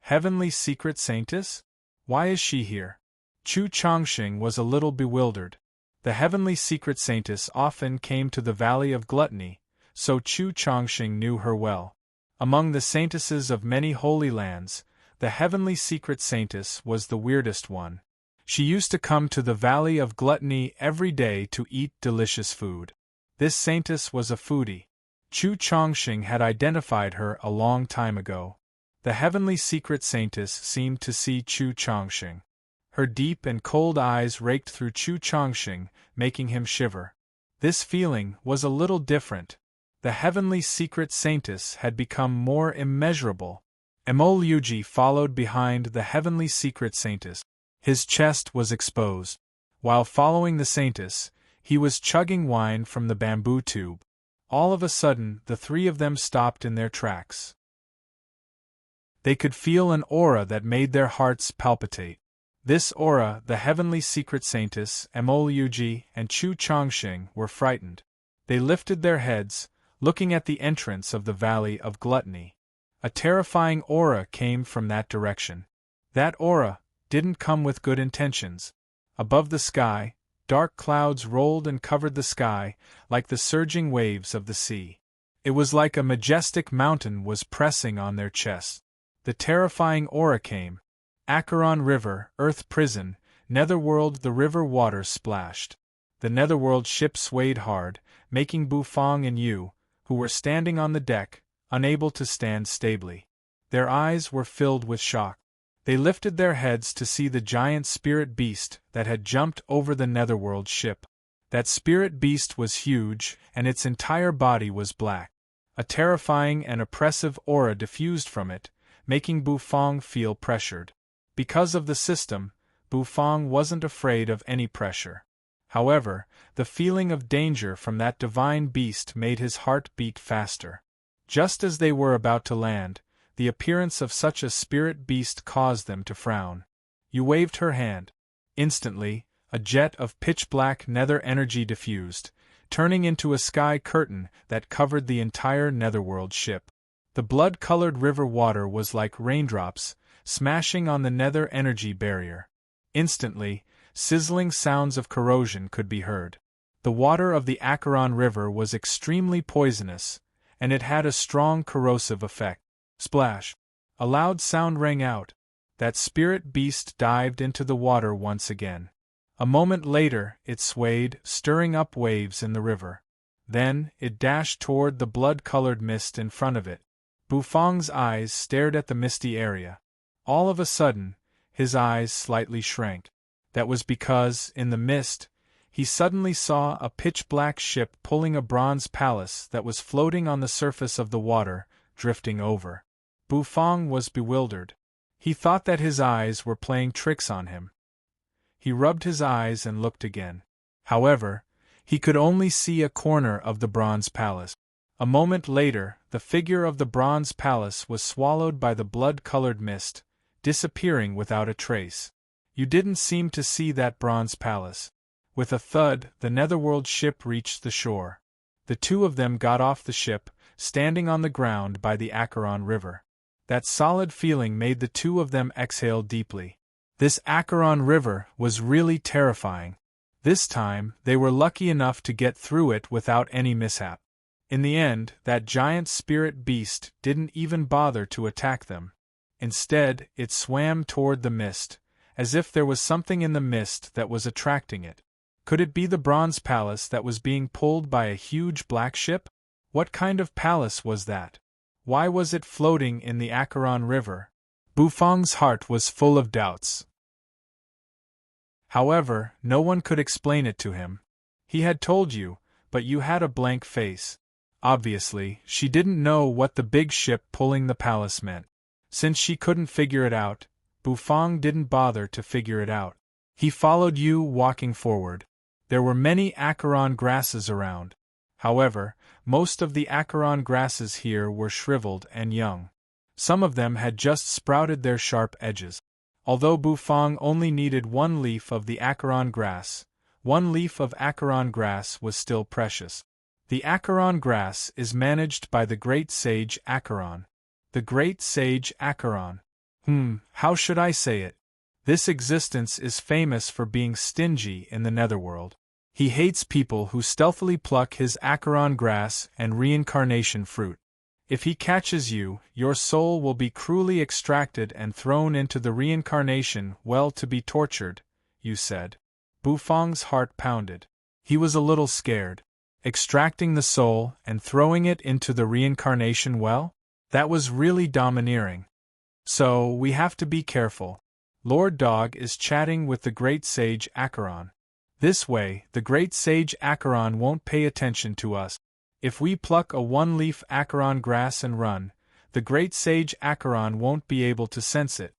Heavenly Secret Saintess? Why is she here? Chu Chongqing was a little bewildered. The Heavenly Secret Saintess often came to the Valley of Gluttony, so Chu Chongqing knew her well. Among the saintesses of many holy lands, the Heavenly Secret Saintess was the weirdest one. She used to come to the Valley of Gluttony every day to eat delicious food. This saintess was a foodie. Chu Chongqing had identified her a long time ago. The Heavenly Secret Saintess seemed to see Chu Chongqing. Her deep and cold eyes raked through Chu Chongqing, making him shiver. This feeling was a little different. The Heavenly Secret Saintess had become more immeasurable. Emo Liuji followed behind the Heavenly Secret Saintess. His chest was exposed. While following the Saintess, he was chugging wine from the bamboo tube. All of a sudden, the 3 of them stopped in their tracks. They could feel an aura that made their hearts palpitate. This aura, the Heavenly Secret Saintess, Emo Liuji, and Chu Chongqing were frightened. They lifted their heads, looking at the entrance of the Valley of Gluttony. A terrifying aura came from that direction. That aura didn't come with good intentions. Above the sky, dark clouds rolled and covered the sky, like the surging waves of the sea. It was like a majestic mountain was pressing on their chests. The terrifying aura came. Acheron River, Earth Prison, Netherworld. The river water splashed. The Netherworld ship swayed hard, making Bufang and Yu, who were standing on the deck, unable to stand stably. Their eyes were filled with shock. They lifted their heads to see the giant spirit beast that had jumped over the netherworld ship. That spirit beast was huge, and its entire body was black. A terrifying and oppressive aura diffused from it, making Bufang feel pressured. Because of the system, Bufang wasn't afraid of any pressure. However, the feeling of danger from that divine beast made his heart beat faster. Just as they were about to land, the appearance of such a spirit beast caused them to frown. You waved her hand. Instantly, a jet of pitch-black nether energy diffused, turning into a sky curtain that covered the entire netherworld ship. The blood-colored river water was like raindrops, smashing on the nether energy barrier. Instantly, sizzling sounds of corrosion could be heard. The water of the Acheron River was extremely poisonous, and it had a strong corrosive effect. Splash! A loud sound rang out. That spirit beast dived into the water once again. A moment later, it swayed, stirring up waves in the river. Then, it dashed toward the blood-colored mist in front of it. Bufang's eyes stared at the misty area. All of a sudden, his eyes slightly shrank. That was because, in the mist, he suddenly saw a pitch-black ship pulling a bronze palace that was floating on the surface of the water, drifting over. Bufang was bewildered. He thought that his eyes were playing tricks on him. He rubbed his eyes and looked again. However, he could only see a corner of the bronze palace. A moment later, the figure of the bronze palace was swallowed by the blood-colored mist, disappearing without a trace. You didn't seem to see that bronze palace. With a thud, the netherworld ship reached the shore. The two of them got off the ship, standing on the ground by the Acheron River. That solid feeling made the two of them exhale deeply. This Acheron River was really terrifying. This time, they were lucky enough to get through it without any mishap. In the end, that giant spirit beast didn't even bother to attack them. Instead, it swam toward the mist, as if there was something in the mist that was attracting it. Could it be the bronze palace that was being pulled by a huge black ship? What kind of palace was that? Why was it floating in the Acheron River? Bufang's heart was full of doubts. However, no one could explain it to him. He had told you, but you had a blank face. Obviously, she didn't know what the big ship pulling the palace meant. Since she couldn't figure it out, Bufang didn't bother to figure it out. He followed you walking forward. There were many Acheron grasses around. However, most of the Acheron grasses here were shriveled and young. Some of them had just sprouted their sharp edges. Although Bufang only needed one leaf of the Acheron grass, one leaf of Acheron grass was still precious. The Acheron grass is managed by the great sage Acheron. The great sage Acheron. How should I say it? This existence is famous for being stingy in the netherworld. He hates people who stealthily pluck his Acheron grass and reincarnation fruit. If he catches you, your soul will be cruelly extracted and thrown into the reincarnation well to be tortured, you said. Bufang's heart pounded. He was a little scared. Extracting the soul and throwing it into the reincarnation well? That was really domineering. So, we have to be careful. Lord Dog is chatting with the great sage Acheron. This way, the great sage Acheron won't pay attention to us. If we pluck a one-leaf Acheron grass and run, the great sage Acheron won't be able to sense it.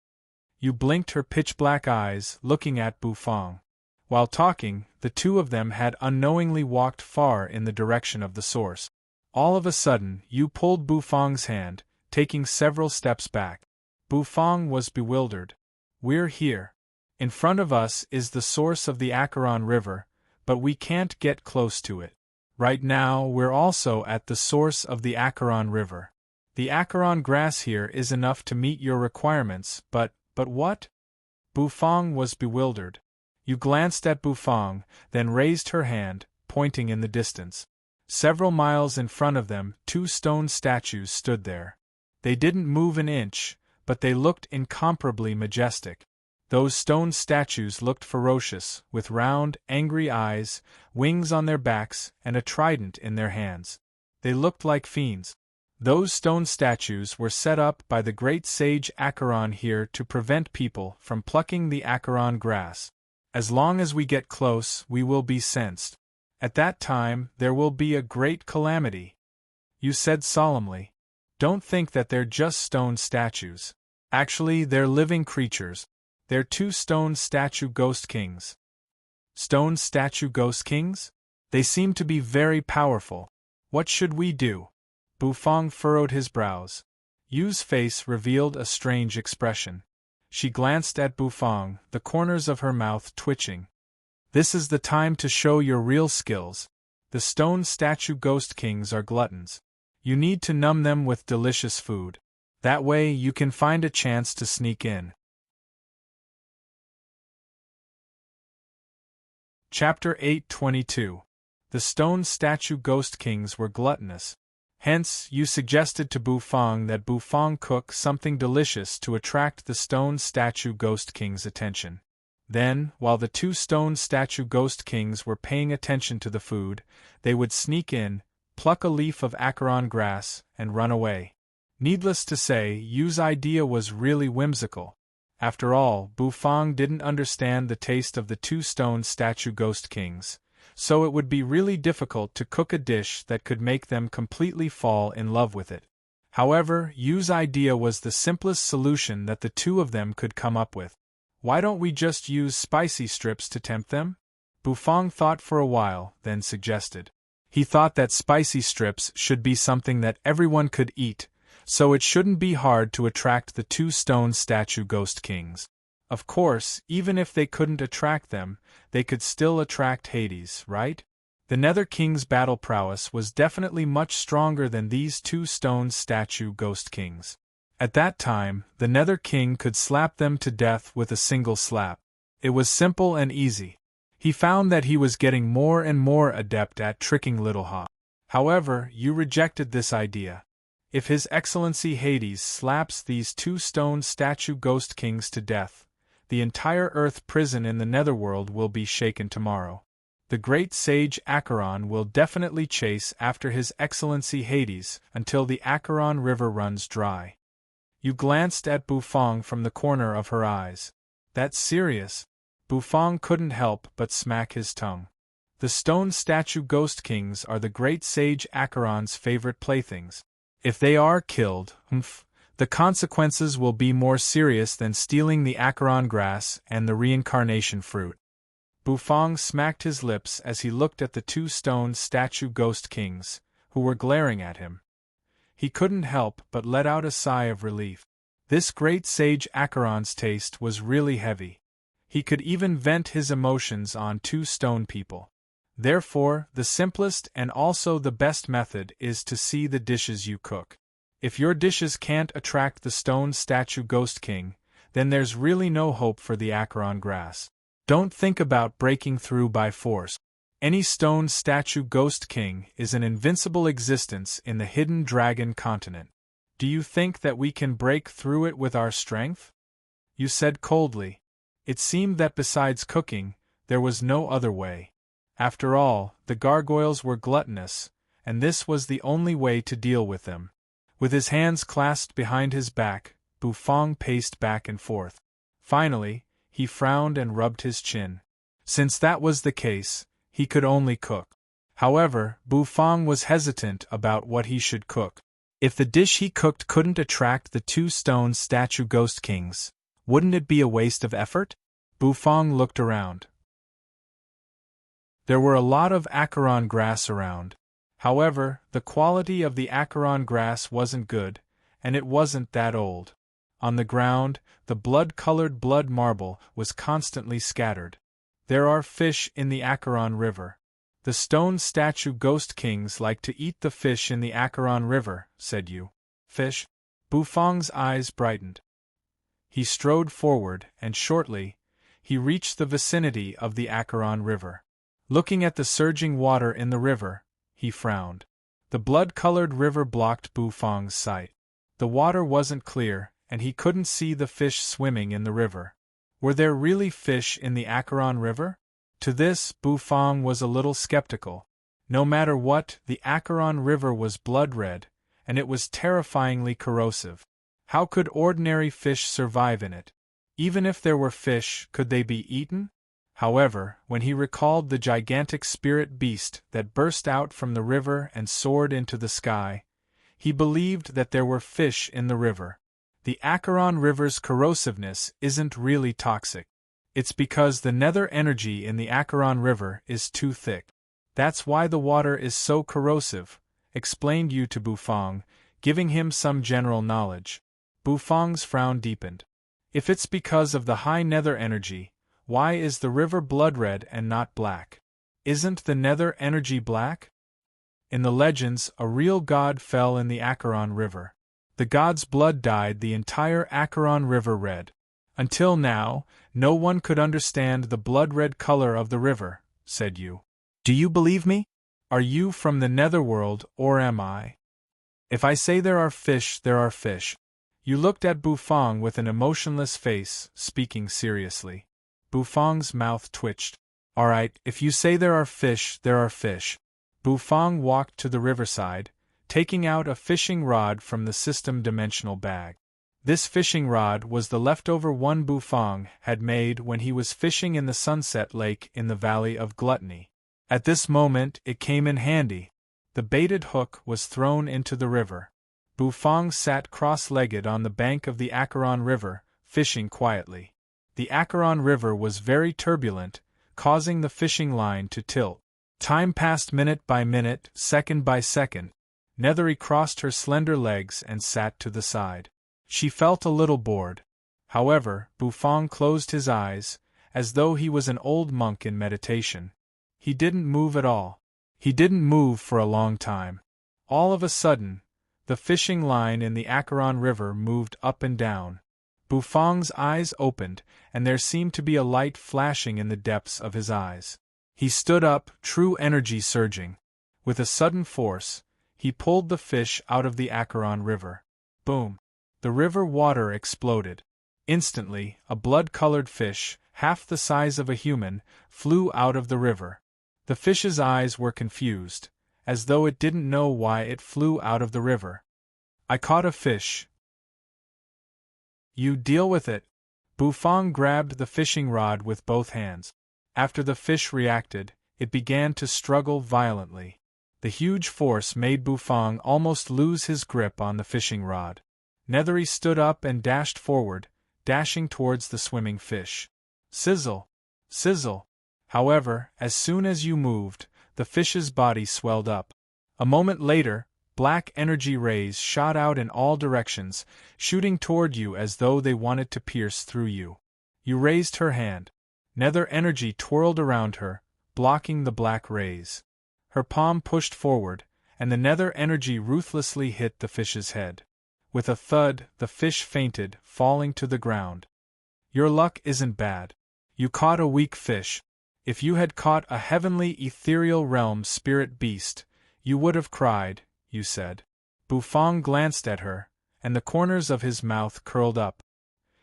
You blinked her pitch-black eyes, looking at Bufang. While talking, the two of them had unknowingly walked far in the direction of the source. All of a sudden, you pulled Bufang's hand, taking several steps back. Bufang was bewildered. We're here. In front of us is the source of the Acheron River, but we can't get close to it. Right now, we're also at the source of the Acheron River. The Acheron grass here is enough to meet your requirements, but what? Bufang was bewildered. You glanced at Bufang, then raised her hand, pointing in the distance. Several miles in front of them, two stone statues stood there. They didn't move an inch, but they looked incomparably majestic. Those stone statues looked ferocious, with round, angry eyes, wings on their backs, and a trident in their hands. They looked like fiends. Those stone statues were set up by the great sage Acheron here to prevent people from plucking the Acheron grass. As long as we get close, we will be sensed. At that time, there will be a great calamity. You said solemnly. Don't think that they're just stone statues. Actually, they're living creatures. They're 2 stone statue ghost kings. Stone statue ghost kings? They seem to be very powerful. What should we do? Bufang furrowed his brows. Yu's face revealed a strange expression. She glanced at Bufang, the corners of her mouth twitching. This is the time to show your real skills. The stone statue ghost kings are gluttons. You need to numb them with delicious food. That way you can find a chance to sneak in. Chapter 8:22. The stone statue ghost kings were gluttonous. Hence, you suggested to Bufang that Bufang cook something delicious to attract the stone statue ghost king's attention. Then, while the 2 stone statue ghost kings were paying attention to the food, they would sneak in, pluck a leaf of Acheron grass, and run away. Needless to say, Yu's idea was really whimsical. After all, Bufang didn't understand the taste of the 2 stone statue ghost kings, so it would be really difficult to cook a dish that could make them completely fall in love with it. However, Yu's idea was the simplest solution that the 2 of them could come up with. Why don't we just use spicy strips to tempt them? Bufang thought for a while, then suggested. He thought that spicy strips should be something that everyone could eat, so it shouldn't be hard to attract the 2 stone statue ghost kings. Of course, even if they couldn't attract them, they could still attract Hades, right? The Nether King's battle prowess was definitely much stronger than these 2 stone statue ghost kings. At that time, the Nether King could slap them to death with a single slap. It was simple and easy. He found that he was getting more and more adept at tricking Little Ha. However, you rejected this idea. If His Excellency Hades slaps these 2 stone statue ghost kings to death, the entire earth prison in the netherworld will be shaken tomorrow. The great sage Acheron will definitely chase after His Excellency Hades until the Acheron River runs dry. You glanced at Bufang from the corner of her eyes. That's serious. Bufang couldn't help but smack his tongue. The stone statue ghost kings are the great sage Acheron's favorite playthings. If they are killed, the consequences will be more serious than stealing the Acheron grass and the reincarnation fruit. Bufang smacked his lips as he looked at the 2 stone statue ghost kings, who were glaring at him. He couldn't help but let out a sigh of relief. This great sage Acheron's taste was really heavy. He could even vent his emotions on 2 stone people. Therefore, the simplest and also the best method is to see the dishes you cook. If your dishes can't attract the stone statue ghost king, then there's really no hope for the Acheron grass. Don't think about breaking through by force. Any stone statue ghost king is an invincible existence in the hidden dragon continent. Do you think that we can break through it with our strength? You said coldly. It seemed that besides cooking, there was no other way. After all, the gargoyles were gluttonous, and this was the only way to deal with them. With his hands clasped behind his back, Bufang paced back and forth. Finally, he frowned and rubbed his chin. Since that was the case, he could only cook. However, Bufang was hesitant about what he should cook. If the dish he cooked couldn't attract the 2 stone statue ghost kings, wouldn't it be a waste of effort? Bufang looked around. There were a lot of Acheron grass around. However, the quality of the Acheron grass wasn't good, and it wasn't that old. On the ground, the blood-colored blood marble was constantly scattered. There are fish in the Acheron River. The stone statue ghost kings like to eat the fish in the Acheron River, said you. Fish? Bufang's eyes brightened. He strode forward, and shortly, he reached the vicinity of the Acheron River. Looking at the surging water in the river, he frowned. The blood-colored river blocked Bufang's sight. The water wasn't clear, and he couldn't see the fish swimming in the river. Were there really fish in the Acheron River? To this, Bufang was a little skeptical. No matter what, the Acheron River was blood-red, and it was terrifyingly corrosive. How could ordinary fish survive in it? Even if there were fish, could they be eaten? However, when he recalled the gigantic spirit beast that burst out from the river and soared into the sky, he believed that there were fish in the river. The Acheron River's corrosiveness isn't really toxic. It's because the nether energy in the Acheron River is too thick. That's why the water is so corrosive, explained Yu to Bufang, giving him some general knowledge. Bufang's frown deepened. If it's because of the high nether energy, why is the river blood-red and not black? Isn't the nether energy black? In the legends, a real god fell in the Acheron River. The god's blood dyed the entire Acheron River red. Until now, no one could understand the blood-red color of the river, said Yu. Do you believe me? Are you from the netherworld, or am I? If I say there are fish, there are fish. Yu looked at Bufang with an emotionless face, speaking seriously. Bufang's mouth twitched. All right, if you say there are fish, there are fish. Bufang walked to the riverside, taking out a fishing rod from the system-dimensional bag. This fishing rod was the leftover one Bufang had made when he was fishing in the Sunset Lake in the Valley of Gluttony. At this moment it came in handy. The baited hook was thrown into the river. Bufang sat cross-legged on the bank of the Acheron River, fishing quietly. The Acheron River was very turbulent, causing the fishing line to tilt. Time passed minute by minute, second by second. Nethery crossed her slender legs and sat to the side. She felt a little bored. However, Bufang closed his eyes, as though he was an old monk in meditation. He didn't move at all. He didn't move for a long time. All of a sudden, the fishing line in the Acheron River moved up and down. Bufang's eyes opened, and there seemed to be a light flashing in the depths of his eyes. He stood up, true energy surging. With a sudden force, he pulled the fish out of the Acheron River. Boom! The river water exploded. Instantly, a blood-colored fish, half the size of a human, flew out of the river. The fish's eyes were confused, as though it didn't know why it flew out of the river. I caught a fish. You deal with it. Bufang grabbed the fishing rod with both hands. After the fish reacted, it began to struggle violently. The huge force made Bufang almost lose his grip on the fishing rod. Nethery stood up and dashed forward, dashing towards the swimming fish. Sizzle! Sizzle! However, as soon as you moved, the fish's body swelled up. A moment later, black energy rays shot out in all directions, shooting toward you as though they wanted to pierce through you. You raised her hand. Nether energy twirled around her, blocking the black rays. Her palm pushed forward, and the nether energy ruthlessly hit the fish's head. With a thud, the fish fainted, falling to the ground. Your luck isn't bad. You caught a weak fish. If you had caught a heavenly ethereal realm spirit beast, you would have cried, you said. Bufang glanced at her, and the corners of his mouth curled up.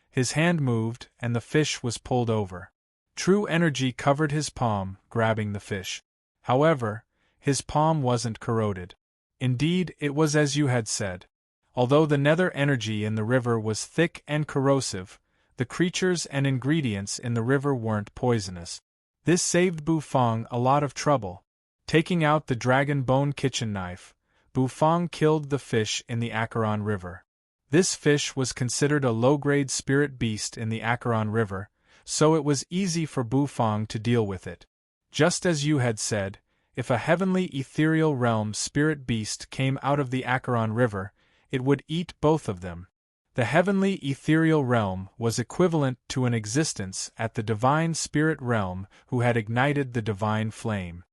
His hand moved, and the fish was pulled over. True energy covered his palm, grabbing the fish. However, his palm wasn't corroded. Indeed, it was as you had said. Although the nether energy in the river was thick and corrosive, the creatures and ingredients in the river weren't poisonous. This saved Bufang a lot of trouble. Taking out the dragon bone kitchen knife, Bufang killed the fish in the Acheron River. This fish was considered a low-grade spirit beast in the Acheron River, so it was easy for Bufang to deal with it. Just as you had said, if a heavenly ethereal realm spirit beast came out of the Acheron River, it would eat both of them. The heavenly ethereal realm was equivalent to an existence at the divine spirit realm who had ignited the divine flame.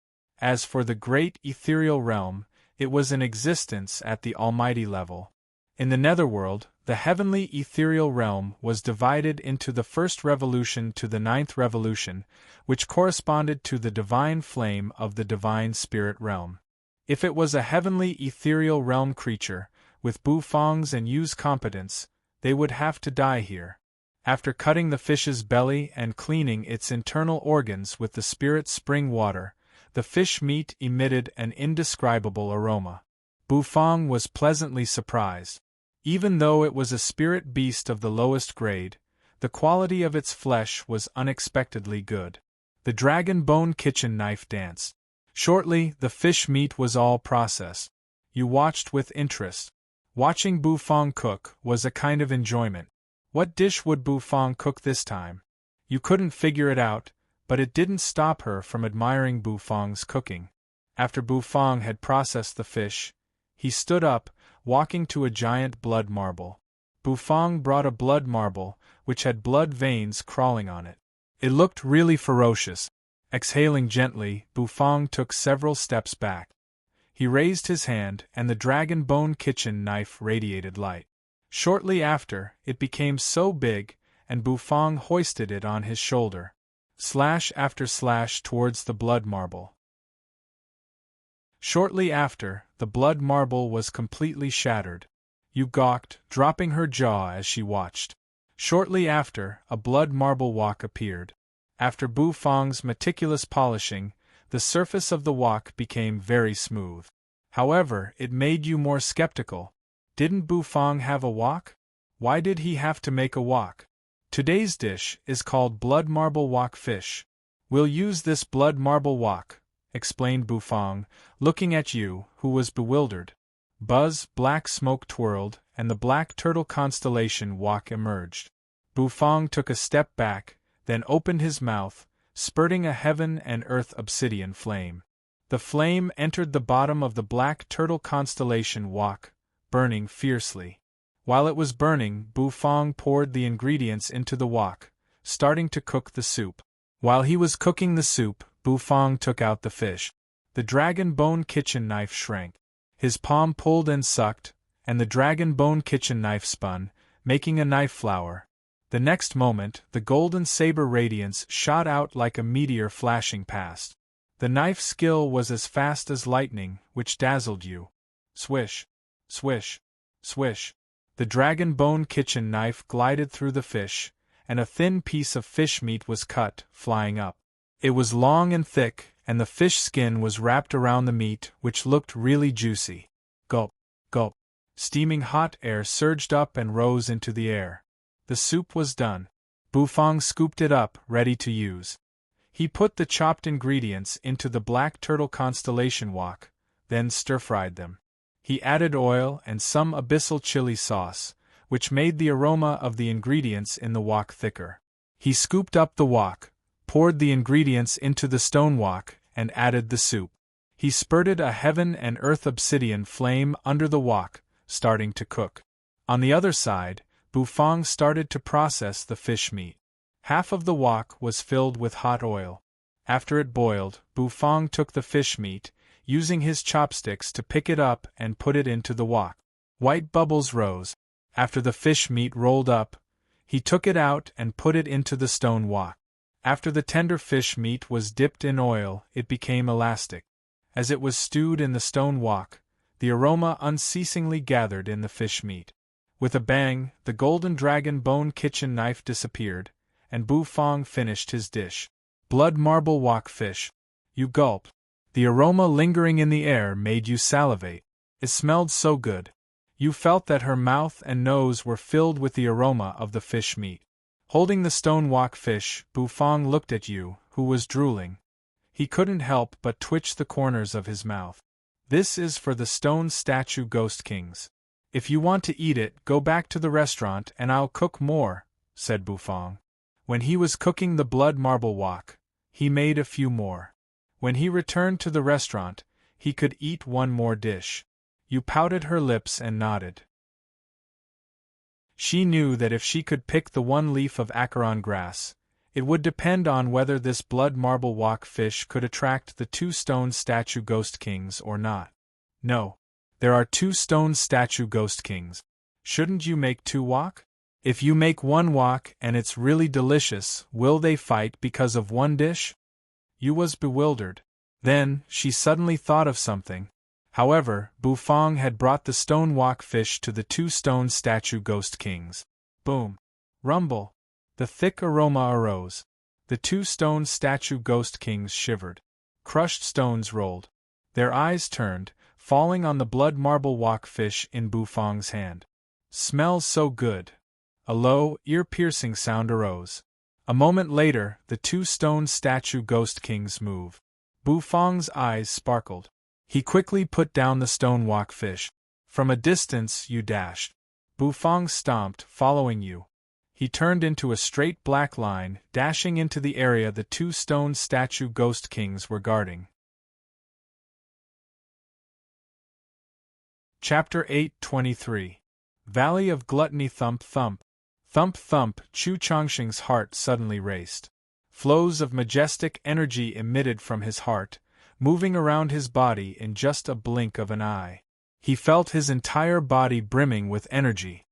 As for the great ethereal realm, it was an existence at the almighty level. In the netherworld, the heavenly ethereal realm was divided into the first revolution to the ninth revolution, which corresponded to the divine flame of the divine spirit realm. If it was a heavenly ethereal realm creature, with Bufang's and Yu's competence, they would have to die here. After cutting the fish's belly and cleaning its internal organs with the spirit spring water, the fish meat emitted an indescribable aroma. Bufang was pleasantly surprised. Even though it was a spirit beast of the lowest grade, the quality of its flesh was unexpectedly good. The dragon bone kitchen knife danced. Shortly, the fish meat was all processed. You watched with interest. Watching Bufang cook was a kind of enjoyment. What dish would Bufang cook this time? You couldn't figure it out, but it didn't stop her from admiring Bufang's cooking. After Bufang had processed the fish, he stood up, walking to a giant blood marble. Bufang brought a blood marble, which had blood veins crawling on it. It looked really ferocious. Exhaling gently, Bufang took several steps back. He raised his hand, and the dragon bone kitchen knife radiated light. Shortly after, it became so big, and Bufang hoisted it on his shoulder. Slash after slash towards the blood marble. Shortly after, the blood marble was completely shattered. You gawked, dropping her jaw as she watched. Shortly after, a blood marble wok appeared. After Bufang's meticulous polishing, the surface of the wok became very smooth. However, it made you more skeptical. Didn't Bufang have a wok? Why did he have to make a wok? Today's dish is called blood marble wok fish. We'll use this blood marble wok, explained Bufang, looking at you, who was bewildered. Buzz, black smoke twirled, and the black turtle constellation wok emerged. Bufang took a step back, then opened his mouth, spurting a heaven and earth obsidian flame. The flame entered the bottom of the black turtle constellation wok, burning fiercely. While it was burning, Bufang poured the ingredients into the wok, starting to cook the soup. While he was cooking the soup, Bufang took out the fish. The dragon bone kitchen knife shrank. His palm pulled and sucked, and the dragon bone kitchen knife spun, making a knife flower. The next moment, the golden saber radiance shot out like a meteor flashing past. The knife skill was as fast as lightning, which dazzled you. Swish, swish, swish. The dragon bone kitchen knife glided through the fish, and a thin piece of fish meat was cut, flying up. It was long and thick, and the fish skin was wrapped around the meat, which looked really juicy. Gulp, gulp. Steaming hot air surged up and rose into the air. The soup was done. Bufang scooped it up, ready to use. He put the chopped ingredients into the black turtle constellation wok, then stir-fried them. He added oil and some abyssal chili sauce, which made the aroma of the ingredients in the wok thicker. He scooped up the wok, poured the ingredients into the stone wok, and added the soup. He spurted a heaven and earth obsidian flame under the wok, starting to cook. On the other side, Bufang started to process the fish meat. Half of the wok was filled with hot oil. After it boiled, Bufang took the fish meat, using his chopsticks to pick it up and put it into the wok. White bubbles rose. After the fish meat rolled up, he took it out and put it into the stone wok. After the tender fish meat was dipped in oil, it became elastic. As it was stewed in the stone wok, the aroma unceasingly gathered in the fish meat. With a bang, the golden dragon bone kitchen knife disappeared, and Bufang finished his dish. Blood marble wok fish. You gulped. The aroma lingering in the air made you salivate. It smelled so good. You felt that her mouth and nose were filled with the aroma of the fish meat. Holding the stone wok fish, Bufang looked at you, who was drooling. He couldn't help but twitch the corners of his mouth. This is for the stone statue ghost kings. If you want to eat it, go back to the restaurant and I'll cook more, said Bufang. When he was cooking the blood marble wok, he made a few more. When he returned to the restaurant, he could eat one more dish. You pouted her lips and nodded. She knew that if she could pick the one leaf of acaron grass, it would depend on whether this blood marble wok fish could attract the 2 stone statue ghost kings or not. No. There are 2 stone statue ghost kings. Shouldn't you make 2 wok? If you make 1 wok and it's really delicious, will they fight because of 1 dish? You was bewildered. Then, she suddenly thought of something. However, Bufang had brought the stone wok fish to the 2 stone statue ghost kings. Boom. Rumble. The thick aroma arose. The 2 stone statue ghost kings shivered. Crushed stones rolled. Their eyes turned, falling on the blood marble wok fish in Bufang's hand. Smells so good. A low, ear-piercing sound arose. A moment later, the two stone statue ghost kings move. Bufang's eyes sparkled. He quickly put down the stone wok fish. From a distance you dashed. Bufang stomped, following you. He turned into a straight black line, dashing into the area the two stone statue ghost kings were guarding. Chapter 8:23 Valley of Gluttony. Thump thump. Thump thump. Chu Changsheng's heart suddenly raced. Flows of majestic energy emitted from his heart, moving around his body in just a blink of an eye. He felt his entire body brimming with energy.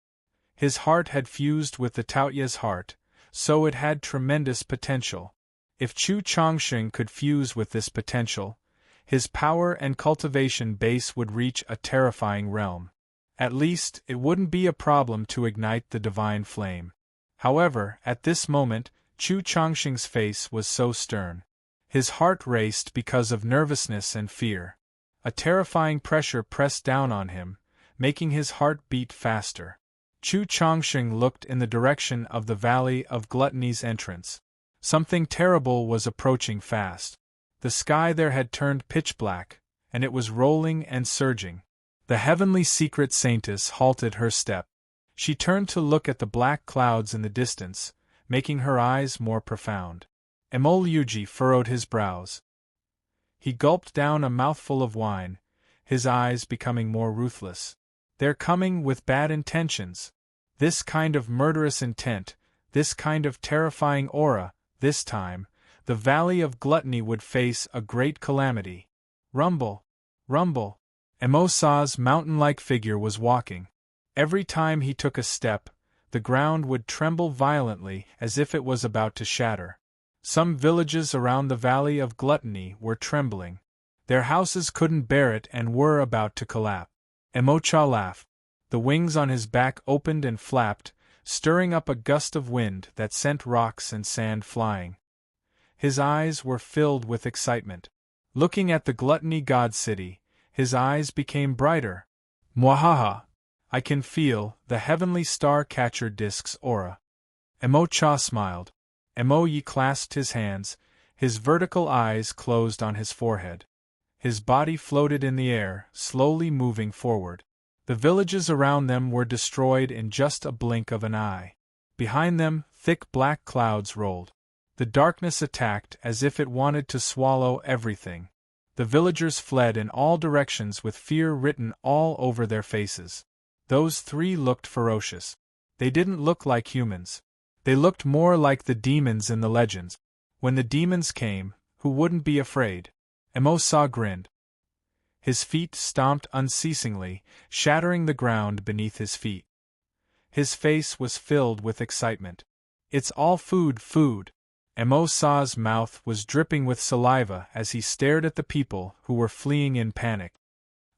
His heart had fused with the Taoya's heart, so it had tremendous potential. If Chu Changsheng could fuse with this potential, his power and cultivation base would reach a terrifying realm. At least, it wouldn't be a problem to ignite the divine flame. However, at this moment, Chu Changsheng's face was so stern. His heart raced because of nervousness and fear. A terrifying pressure pressed down on him, making his heart beat faster. Chu Changsheng looked in the direction of the Valley of Gluttony's entrance. Something terrible was approaching fast. The sky there had turned pitch black, and it was rolling and surging. The heavenly secret saintess halted her step. She turned to look at the black clouds in the distance, making her eyes more profound. Emol Yuji furrowed his brows. He gulped down a mouthful of wine, his eyes becoming more ruthless. They're coming with bad intentions. This kind of murderous intent, this kind of terrifying aura, this time, the Valley of Gluttony would face a great calamity. Rumble! Rumble! Emosa's mountain-like figure was walking. Every time he took a step, the ground would tremble violently as if it was about to shatter. Some villages around the Valley of Gluttony were trembling. Their houses couldn't bear it and were about to collapse. Emocha laughed. The wings on his back opened and flapped, stirring up a gust of wind that sent rocks and sand flying. His eyes were filled with excitement. Looking at the Gluttony God City, his eyes became brighter. Mwahaha! I can feel the heavenly star-catcher disk's aura. Emocha smiled. Emoyi clasped his hands, his vertical eyes closed on his forehead. His body floated in the air, slowly moving forward. The villages around them were destroyed in just a blink of an eye. Behind them, thick black clouds rolled. The darkness attacked as if it wanted to swallow everything. The villagers fled in all directions with fear written all over their faces. Those three looked ferocious. They didn't look like humans. They looked more like the demons in the legends. When the demons came, who wouldn't be afraid? Emosa grinned. His feet stomped unceasingly, shattering the ground beneath his feet. His face was filled with excitement. It's all food, food! Emosa's mouth was dripping with saliva as he stared at the people who were fleeing in panic.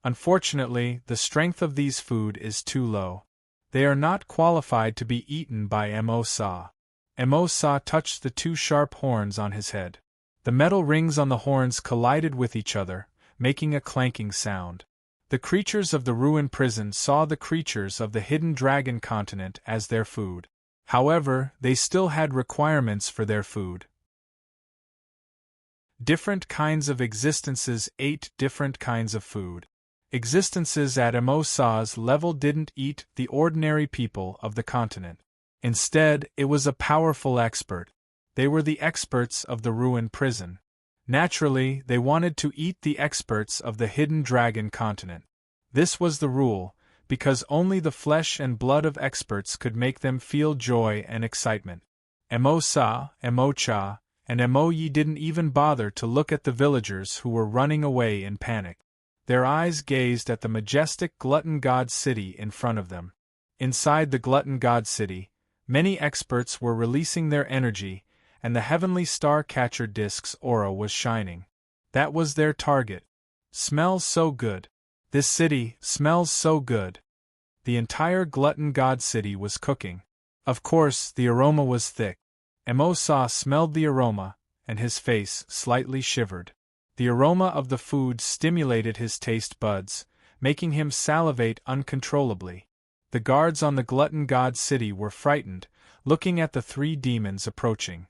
Unfortunately, the strength of these food is too low. They are not qualified to be eaten by Emosa. Emosa touched the two sharp horns on his head. The metal rings on the horns collided with each other, making a clanking sound. The creatures of the ruined prison saw the creatures of the hidden dragon continent as their food. However, they still had requirements for their food. Different kinds of existences ate different kinds of food. Existences at Emosa's level didn't eat the ordinary people of the continent. Instead, it was a powerful expert. They were the experts of the ruined prison. Naturally, they wanted to eat the experts of the hidden dragon continent. This was the rule, because only the flesh and blood of experts could make them feel joy and excitement. Emosa, Emocha, and Emoyi didn't even bother to look at the villagers who were running away in panic. Their eyes gazed at the majestic Glutton God City in front of them. Inside the Glutton God City, many experts were releasing their energy, and the heavenly star-catcher disk's aura was shining. That was their target. Smells so good. This city smells so good. The entire Glutton God City was cooking. Of course, the aroma was thick. Emosa smelled the aroma, and his face slightly shivered. The aroma of the food stimulated his taste buds, making him salivate uncontrollably. The guards on the glutton god city were frightened, looking at the three demons approaching.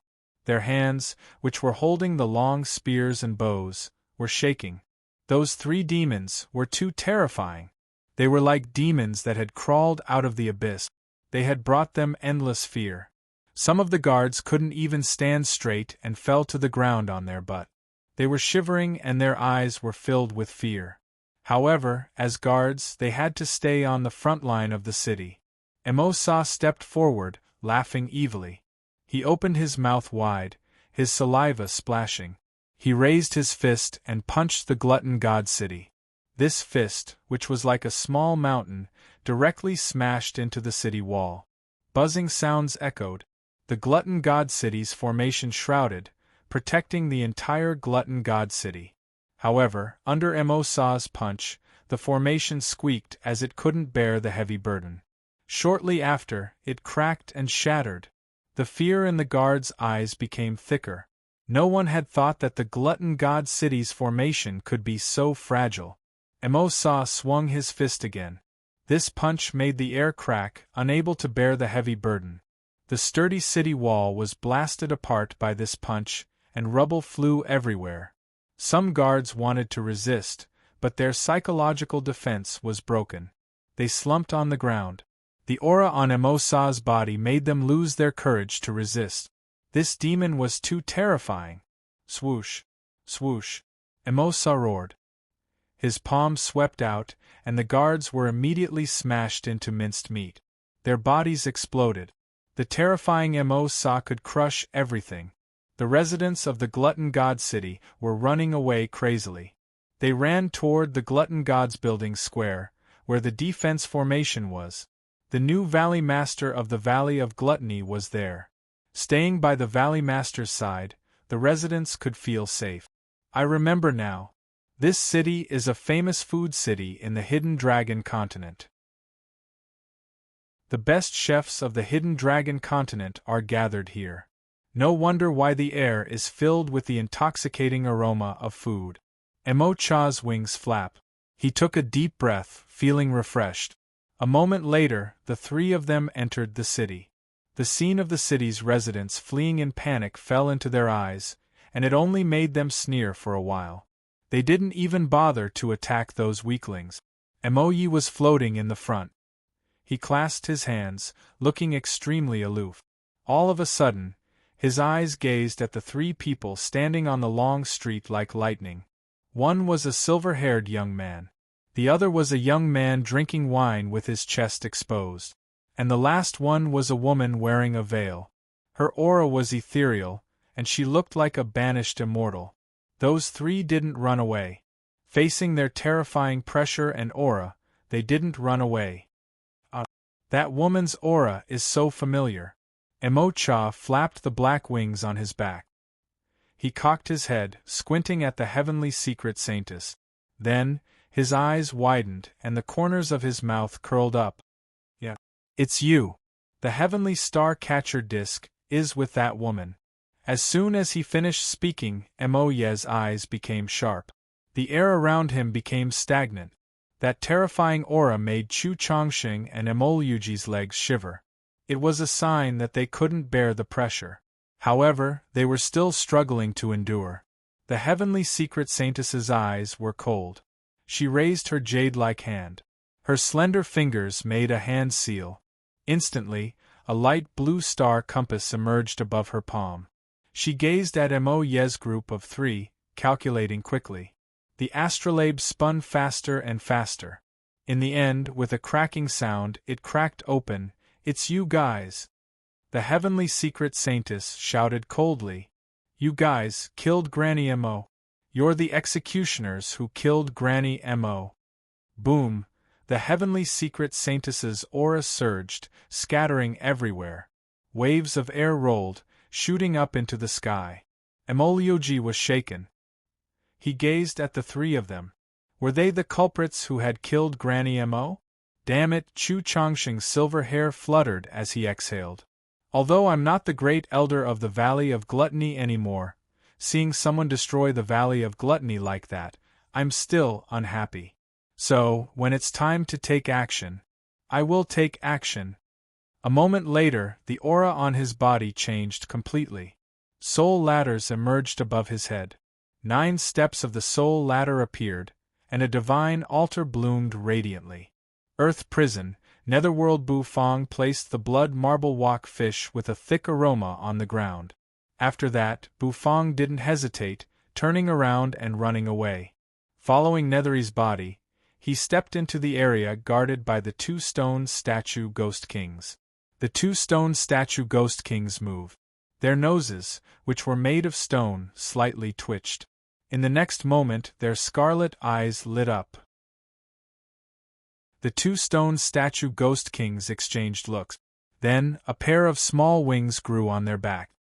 Their hands, which were holding the long spears and bows, were shaking. Those three demons were too terrifying. They were like demons that had crawled out of the abyss. They had brought them endless fear. Some of the guards couldn't even stand straight and fell to the ground on their butt. They were shivering and their eyes were filled with fear. However, as guards, they had to stay on the front line of the city. Emosa stepped forward, laughing evilly. He opened his mouth wide, his saliva splashing. He raised his fist and punched the glutton god city. This fist, which was like a small mountain, directly smashed into the city wall. Buzzing sounds echoed. The glutton god city's formation shrouded, protecting the entire glutton god city. However, under Emosa's punch, the formation squeaked as it couldn't bear the heavy burden. Shortly after, it cracked and shattered. The fear in the guards' eyes became thicker. No one had thought that the glutton god city's formation could be so fragile. Emosa swung his fist again. This punch made the air crack, unable to bear the heavy burden. The sturdy city wall was blasted apart by this punch, and rubble flew everywhere. Some guards wanted to resist, but their psychological defense was broken. They slumped on the ground. The aura on Emosa's body made them lose their courage to resist. This demon was too terrifying. Swoosh! Swoosh! Emosa roared. His palm swept out, and the guards were immediately smashed into minced meat. Their bodies exploded. The terrifying Emosa could crush everything. The residents of the glutton god city were running away crazily. They ran toward the glutton god's building square, where the defense formation was. The new Valley Master of the Valley of Gluttony was there. Staying by the Valley Master's side, the residents could feel safe. I remember now. This city is a famous food city in the Hidden Dragon continent. The best chefs of the Hidden Dragon continent are gathered here. No wonder why the air is filled with the intoxicating aroma of food. Emocha's wings flap. He took a deep breath, feeling refreshed. A moment later, the three of them entered the city. The scene of the city's residents fleeing in panic fell into their eyes, and it only made them sneer for a while. They didn't even bother to attack those weaklings. Emoyi was floating in the front. He clasped his hands, looking extremely aloof. All of a sudden, his eyes gazed at the three people standing on the long street like lightning. One was a silver-haired young man. The other was a young man drinking wine with his chest exposed. And the last one was a woman wearing a veil. Her aura was ethereal, and she looked like a banished immortal. Those three didn't run away. Facing their terrifying pressure and aura, they didn't run away. That woman's aura is so familiar. Emocha flapped the black wings on his back. He cocked his head, squinting at the heavenly secret saintess. Then, his eyes widened and the corners of his mouth curled up. Yeah. It's you. The heavenly star-catcher disc is with that woman. As soon as he finished speaking, Emoye's eyes became sharp. The air around him became stagnant. That terrifying aura made Chu Chongxing and Emolyuji's legs shiver. It was a sign that they couldn't bear the pressure. However, they were still struggling to endure. The heavenly secret saintess's eyes were cold. She raised her jade-like hand. Her slender fingers made a hand seal. Instantly, a light blue star compass emerged above her palm. She gazed at Emoye's group of three, calculating quickly. The astrolabe spun faster and faster. In the end, with a cracking sound, it cracked open. It's you guys. The heavenly secret saintess shouted coldly. You guys killed Granny Emo. You're the executioners who killed Granny Emo. Boom! The heavenly secret saintess's aura surged, scattering everywhere. Waves of air rolled, shooting up into the sky. Emolyoji was shaken. He gazed at the three of them. Were they the culprits who had killed Granny Emo? Damn it! Chu Chongxing's silver hair fluttered as he exhaled. Although I'm not the great elder of the Valley of Gluttony anymore, seeing someone destroy the Valley of Gluttony like that, I'm still unhappy. So, when it's time to take action, I will take action. A moment later, the aura on his body changed completely. Soul ladders emerged above his head. 9 steps of the soul ladder appeared, and a divine altar bloomed radiantly. Earth Prison, Netherworld. Bufang placed the blood marble walk fish with a thick aroma on the ground. After that, Bufang didn't hesitate, turning around and running away. Following Nethery's body, he stepped into the area guarded by the 2 stone statue ghost kings. The 2 stone statue ghost kings moved. Their noses, which were made of stone, slightly twitched. In the next moment, their scarlet eyes lit up. The 2 stone statue ghost kings exchanged looks. Then, a pair of small wings grew on their back.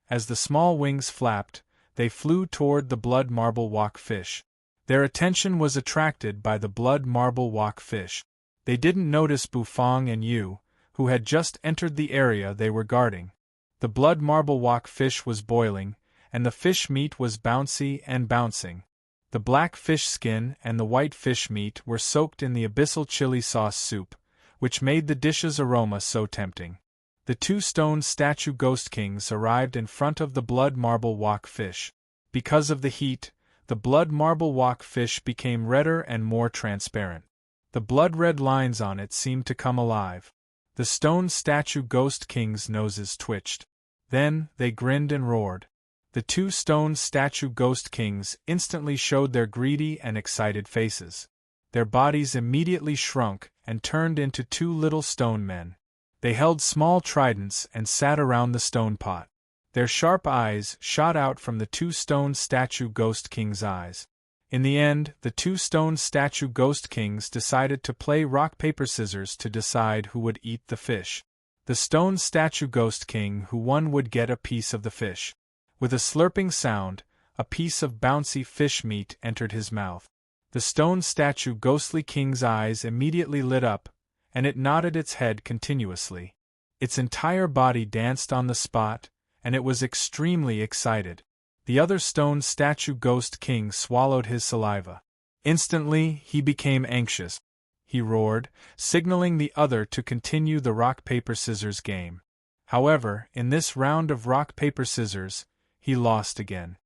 As the small wings flapped, they flew toward the blood marble walk fish. Their attention was attracted by the blood marble walk fish. They didn't notice Bufang and Yu, who had just entered the area they were guarding. The blood marble walk fish was boiling, and the fish meat was bouncy and bouncing. The black fish skin and the white fish meat were soaked in the abyssal chili sauce soup, which made the dish's aroma so tempting. The 2 stone statue ghost kings arrived in front of the blood marble walk fish. Because of the heat, the blood marble walk fish became redder and more transparent. The blood-red lines on it seemed to come alive. The stone statue ghost kings' noses twitched. Then, they grinned and roared. The 2 stone statue ghost kings instantly showed their greedy and excited faces. Their bodies immediately shrunk and turned into 2 little stone men. They held small tridents and sat around the stone pot. Their sharp eyes shot out from the 2 stone statue ghost kings' eyes. In the end, the 2 stone statue ghost kings decided to play rock paper scissors to decide who would eat the fish. The stone statue ghost king who won would get a piece of the fish. With a slurping sound, a piece of bouncy fish meat entered his mouth. The stone statue ghostly king's eyes immediately lit up, and it nodded its head continuously. Its entire body danced on the spot, and it was extremely excited. The other stone statue ghost king swallowed his saliva. Instantly, he became anxious. He roared, signaling the other to continue the rock-paper-scissors game. However, in this round of rock-paper-scissors, he lost again.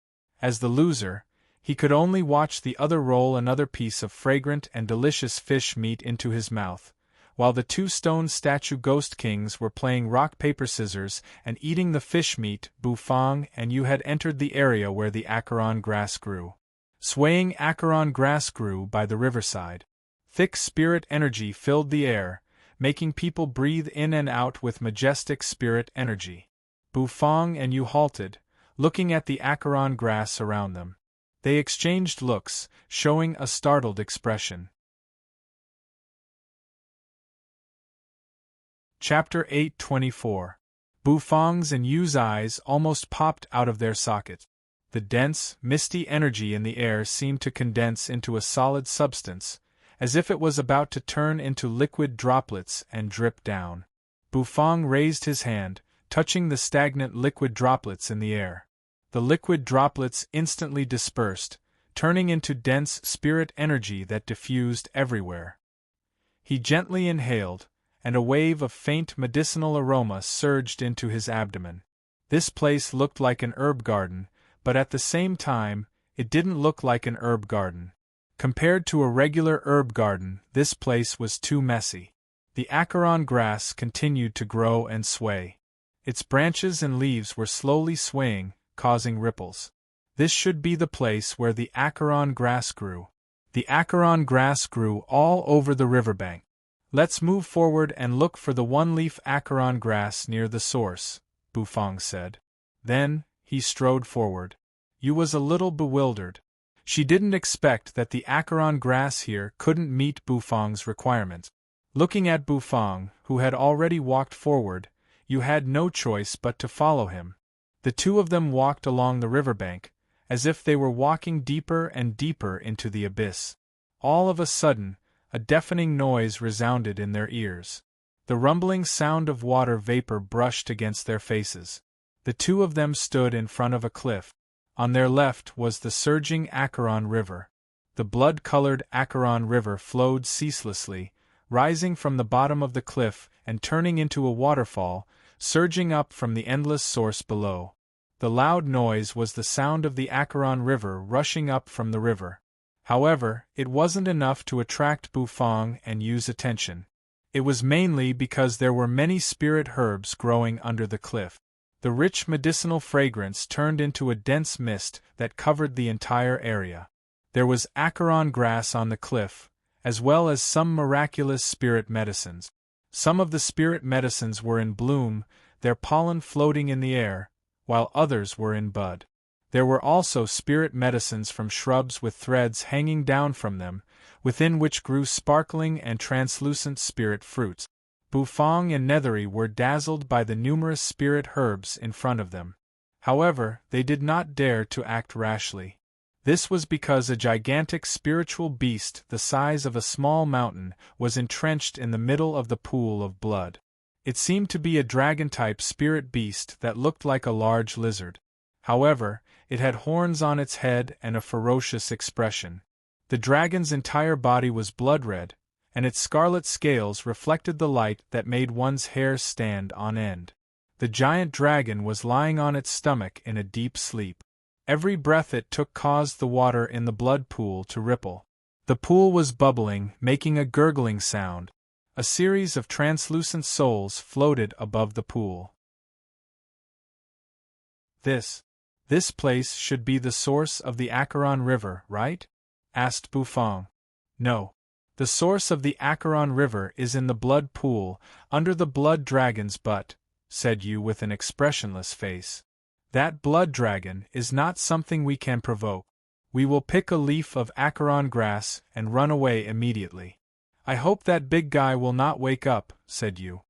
As the loser, he could only watch the other roll another piece of fragrant and delicious fish meat into his mouth, while the 2 stone statue ghost kings were playing rock-paper-scissors and eating the fish meat. Bufang and Yu had entered the area where the acaron grass grew. Swaying acaron grass grew by the riverside. Thick spirit energy filled the air, making people breathe in and out with majestic spirit energy. Bufang and Yu halted, looking at the acaron grass around them. They exchanged looks, showing a startled expression. Chapter 8:24. Bufang's and Yu's eyes almost popped out of their sockets. The dense, misty energy in the air seemed to condense into a solid substance, as if it was about to turn into liquid droplets and drip down. Bufang raised his hand, touching the stagnant liquid droplets in the air. The liquid droplets instantly dispersed, turning into dense spirit energy that diffused everywhere. He gently inhaled, and a wave of faint medicinal aroma surged into his abdomen. This place looked like an herb garden, but at the same time, it didn't look like an herb garden. Compared to a regular herb garden, this place was too messy. The acaron grass continued to grow and sway. Its branches and leaves were slowly swaying, causing ripples. This should be the place where the acaron grass grew. The acaron grass grew all over the riverbank. Let's move forward and look for the one-leaf acaron grass near the source, Bufang said. Then, he strode forward. Yu was a little bewildered. She didn't expect that the acaron grass here couldn't meet Bufang's requirements. Looking at Bufang, who had already walked forward, Yu had no choice but to follow him. The 2 of them walked along the riverbank, as if they were walking deeper and deeper into the abyss. All of a sudden, a deafening noise resounded in their ears. The rumbling sound of water vapor brushed against their faces. The 2 of them stood in front of a cliff. On their left was the surging Acheron River. The blood-colored Acheron River flowed ceaselessly, rising from the bottom of the cliff and turning into a waterfall, surging up from the endless source below. The loud noise was the sound of the Acheron River rushing up from the river. However, it wasn't enough to attract Bufang and Yu's attention. It was mainly because there were many spirit herbs growing under the cliff. The rich medicinal fragrance turned into a dense mist that covered the entire area. There was Acheron grass on the cliff, as well as some miraculous spirit medicines. Some of the spirit medicines were in bloom, their pollen floating in the air, while others were in bud. There were also spirit medicines from shrubs with threads hanging down from them, within which grew sparkling and translucent spirit fruits. Bufang and Nethery were dazzled by the numerous spirit herbs in front of them. However, they did not dare to act rashly. This was because a gigantic spiritual beast the size of a small mountain was entrenched in the middle of the pool of blood. It seemed to be a dragon-type spirit beast that looked like a large lizard. However, it had horns on its head and a ferocious expression. The dragon's entire body was blood-red, and its scarlet scales reflected the light that made one's hair stand on end. The giant dragon was lying on its stomach in a deep sleep. Every breath it took caused the water in the blood pool to ripple. The pool was bubbling, making a gurgling sound. A series of translucent souls floated above the pool. This place should be the source of the Acheron River, right? Asked Bufang. No. The source of the Acheron River is in the blood pool, under the blood dragon's butt, said Yu with an expressionless face. That blood dragon is not something we can provoke. We will pick a leaf of Acheron grass and run away immediately. I hope that big guy will not wake up, said Yu.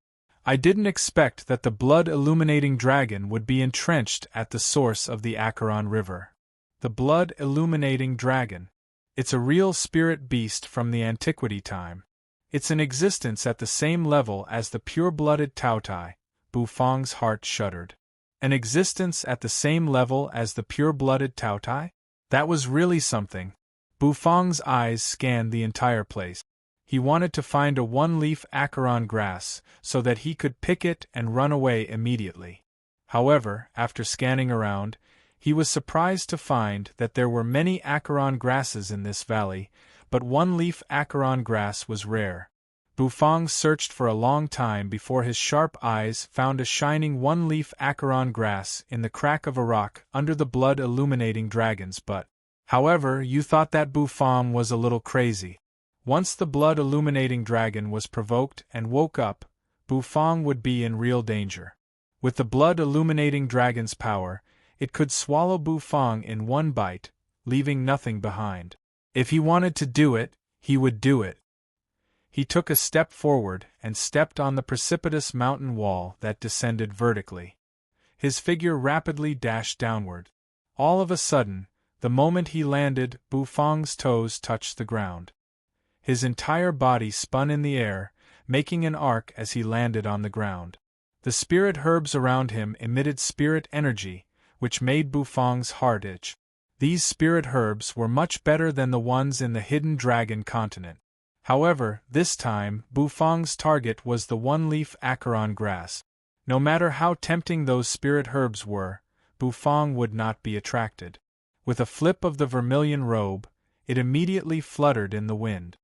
I didn't expect that the blood-illuminating dragon would be entrenched at the source of the Acheron River. The blood-illuminating dragon. It's a real spirit beast from the antiquity time. It's in existence at the same level as the pure-blooded Taotai. Bufang's heart shuddered. An existence at the same level as the pure-blooded Taotai? That was really something. Bufang's eyes scanned the entire place. He wanted to find a one-leaf Acheron grass so that he could pick it and run away immediately. However, after scanning around, he was surprised to find that there were many Acheron grasses in this valley, but one-leaf Acheron grass was rare. Bufang searched for a long time before his sharp eyes found a shining one-leaf Acheron grass in the crack of a rock under the blood-illuminating dragon's butt. However, you thought that Bufang was a little crazy. Once the blood-illuminating dragon was provoked and woke up, Bufang would be in real danger. With the blood-illuminating dragon's power, it could swallow Bufang in one bite, leaving nothing behind. If he wanted to do it, he would do it. He took a step forward and stepped on the precipitous mountain wall that descended vertically. His figure rapidly dashed downward. All of a sudden, the moment he landed, Bufang's toes touched the ground. His entire body spun in the air, making an arc as he landed on the ground. The spirit herbs around him emitted spirit energy, which made Bufang's heart itch. These spirit herbs were much better than the ones in the hidden dragon continent. However, this time, Bufang's target was the one-leaf Acheron grass. No matter how tempting those spirit herbs were, Bufang would not be attracted. With a flip of the vermilion robe, it immediately fluttered in the wind.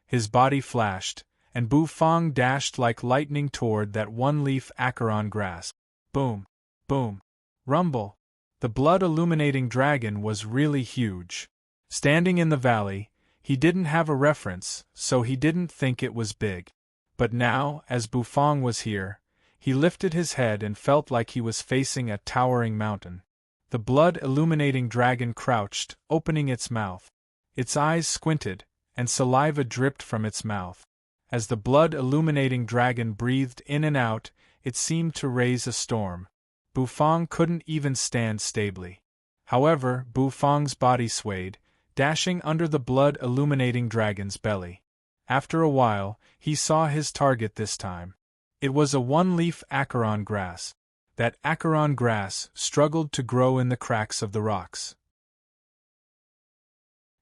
His body flashed, and Bufang dashed like lightning toward that one-leaf Acheron grass. Boom! Boom! Rumble! The blood-illuminating dragon was really huge. Standing in the valley, he didn't have a reference, so he didn't think it was big. But now, as Bufang was here, he lifted his head and felt like he was facing a towering mountain. The blood-illuminating dragon crouched, opening its mouth. Its eyes squinted, and saliva dripped from its mouth. As the blood-illuminating dragon breathed in and out, it seemed to raise a storm. Bufang couldn't even stand stably. However, Bufang's body swayed, dashing under the blood-illuminating dragon's belly. After a while, he saw his target this time. It was a one-leaf Acheron grass. That acheron grass struggled to grow in the cracks of the rocks.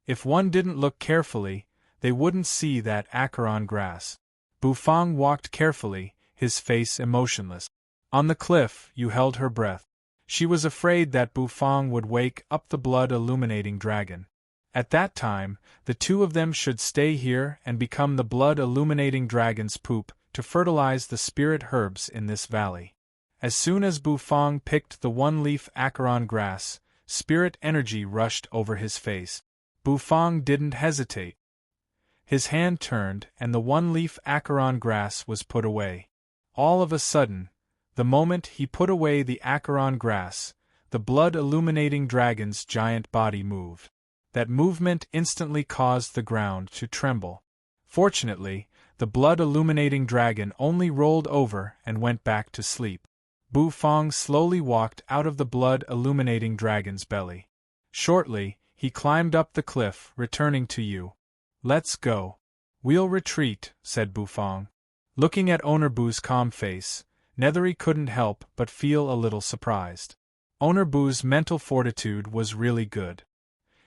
If one didn't look carefully, they wouldn't see that acheron grass. Bufang walked carefully, his face emotionless. On the cliff, Yu held her breath. She was afraid that Bufang would wake up the blood-illuminating dragon. At that time, the two of them should stay here and become the blood-illuminating dragon's poop to fertilize the spirit herbs in this valley. As soon as Bufang picked the one-leaf acheron grass, spirit energy rushed over his face. Bufang didn't hesitate. His hand turned and the one-leaf acheron grass was put away. All of a sudden, the moment he put away the acheron grass, the blood-illuminating dragon's giant body moved. That movement instantly caused the ground to tremble. Fortunately, the blood-illuminating dragon only rolled over and went back to sleep. Bufang slowly walked out of the blood-illuminating dragon's belly. Shortly, he climbed up the cliff, returning to Yu. "Let's go." "We'll retreat," said Bufang. Looking at Onerbu's calm face, Nethery couldn't help but feel a little surprised. Onerbu's mental fortitude was really good.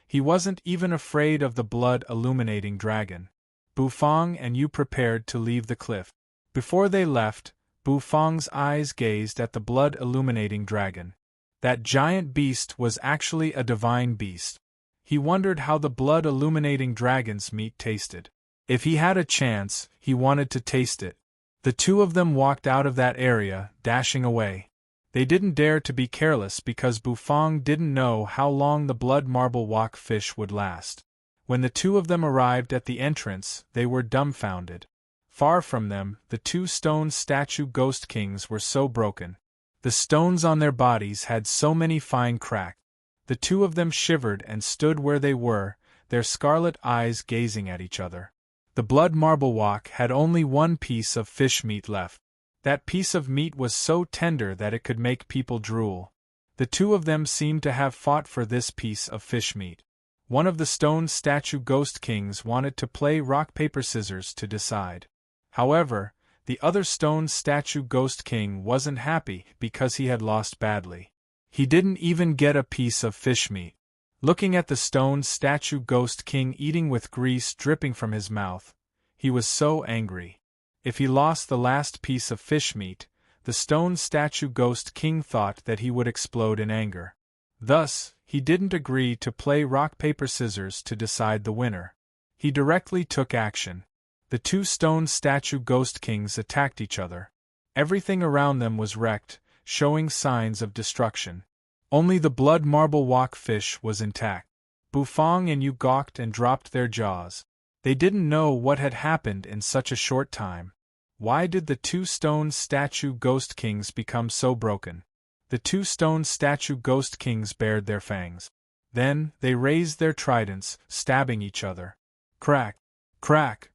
He wasn't even afraid of the blood-illuminating dragon. Bufang and Yu prepared to leave the cliff. Before they left, Bufang's eyes gazed at the blood-illuminating dragon. That giant beast was actually a divine beast. He wondered how the blood-illuminating dragon's meat tasted. If he had a chance, he wanted to taste it. The two of them walked out of that area, dashing away. They didn't dare to be careless because Bufang didn't know how long the blood marble walk fish would last. When the two of them arrived at the entrance, they were dumbfounded. Far from them, the two stone statue ghost kings were so broken. The stones on their bodies had so many fine cracks. The two of them shivered and stood where they were, their scarlet eyes gazing at each other. The blood marble walk had only one piece of fish meat left. That piece of meat was so tender that it could make people drool. The two of them seemed to have fought for this piece of fish meat. One of the stone statue ghost kings wanted to play rock-paper-scissors to decide. However, the other stone statue ghost king wasn't happy because he had lost badly. He didn't even get a piece of fish meat. Looking at the stone statue ghost king eating with grease dripping from his mouth, he was so angry. If he lost the last piece of fish meat, the stone statue ghost king thought that he would explode in anger. Thus, he didn't agree to play rock-paper-scissors to decide the winner. He directly took action. The two stone statue ghost kings attacked each other. Everything around them was wrecked, showing signs of destruction. Only the blood marble walk fish was intact. Bufang and Yu gawked and dropped their jaws. They didn't know what had happened in such a short time. Why did the two stone statue ghost kings become so broken? The two stone statue ghost kings bared their fangs. Then, they raised their tridents, stabbing each other. Crack! Crack!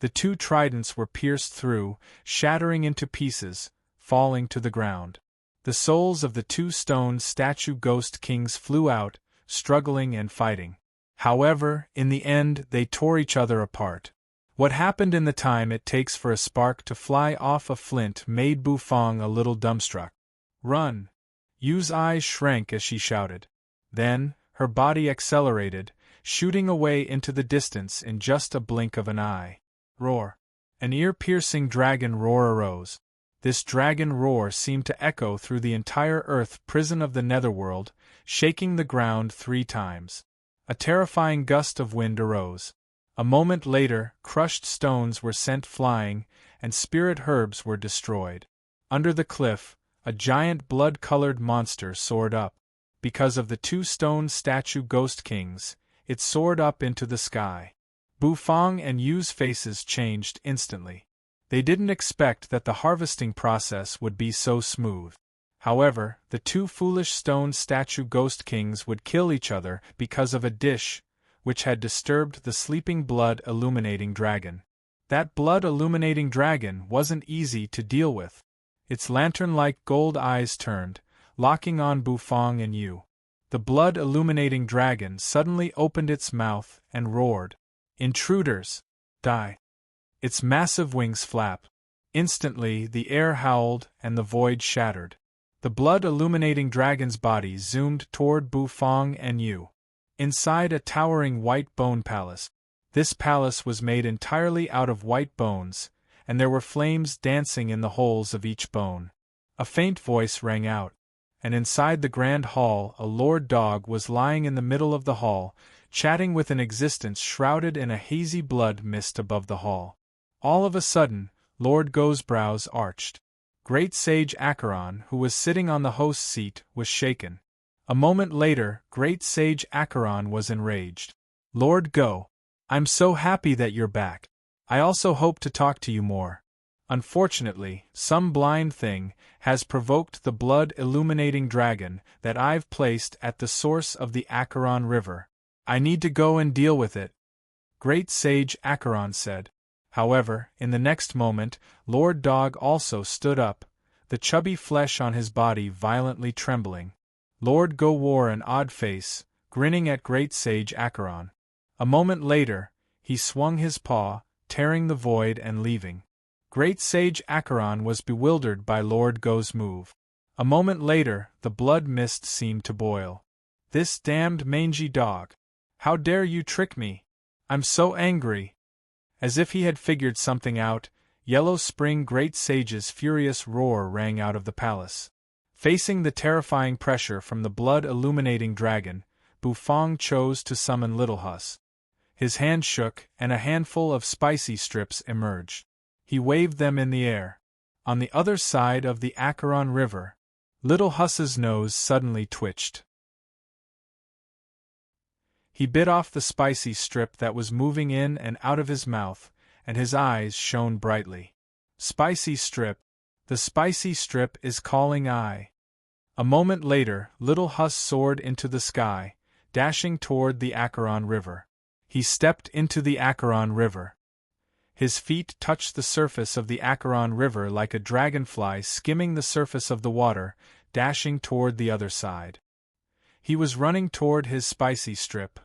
The two tridents were pierced through, shattering into pieces, falling to the ground. The souls of the two stone statue ghost kings flew out, struggling and fighting. However, in the end they tore each other apart. What happened in the time it takes for a spark to fly off a flint made Bufang a little dumbstruck. "Run!" Yu's eyes shrank as she shouted. Then, her body accelerated, shooting away into the distance in just a blink of an eye. Roar! An ear-piercing dragon roar arose. This dragon roar seemed to echo through the entire earth prison of the netherworld, shaking the ground 3 times. A terrifying gust of wind arose. A moment later, crushed stones were sent flying, and spirit herbs were destroyed. Under the cliff, a giant blood-colored monster soared up. Because of the two stone statue ghost kings, it soared up into the sky. Bufang and Yu's faces changed instantly. They didn't expect that the harvesting process would be so smooth. However, the two foolish stone statue ghost kings would kill each other because of a dish, which had disturbed the sleeping blood-illuminating dragon. That blood-illuminating dragon wasn't easy to deal with. Its lantern-like gold eyes turned, locking on Bufang and Yu. The blood-illuminating dragon suddenly opened its mouth and roared. "Intruders! Die!" Its massive wings flapped. Instantly, the air howled and the void shattered. The blood-illuminating dragon's body zoomed toward Bufang and Yu. Inside a towering white bone palace. This palace was made entirely out of white bones, and there were flames dancing in the holes of each bone. A faint voice rang out, and inside the grand hall a lord dog was lying in the middle of the hall, chatting with an existence shrouded in a hazy blood mist above the hall. All of a sudden, Lord Go's brows arched. Great Sage Acheron, who was sitting on the host's seat, was shaken. A moment later, Great Sage Acheron was enraged. Lord Go, I'm so happy that you're back. I also hope to talk to you more. Unfortunately, some blind thing has provoked the blood-illuminating dragon that I've placed at the source of the Acheron River. I need to go and deal with it, Great Sage Acheron said. However, in the next moment, Lord Dog also stood up, the chubby flesh on his body violently trembling. Lord Go wore an odd face, grinning at Great Sage Acheron. A moment later, he swung his paw, tearing the void and leaving. Great Sage Acheron was bewildered by Lord Go's move. A moment later, the blood mist seemed to boil. This damned mangy dog! How dare you trick me? I'm so angry! As if he had figured something out, Yellow Spring Great Sage's furious roar rang out of the palace. Facing the terrifying pressure from the blood-illuminating dragon, Bufang chose to summon Little Hus. His hand shook, and a handful of spicy strips emerged. He waved them in the air. On the other side of the Acheron River, Little Hus's nose suddenly twitched. He bit off the spicy strip that was moving in and out of his mouth, and his eyes shone brightly. Spicy strip. The spicy strip is calling I. A moment later, Little Hus soared into the sky, dashing toward the Acheron River. He stepped into the Acheron River. His feet touched the surface of the Acheron River like a dragonfly skimming the surface of the water, dashing toward the other side. He was running toward his spicy strip.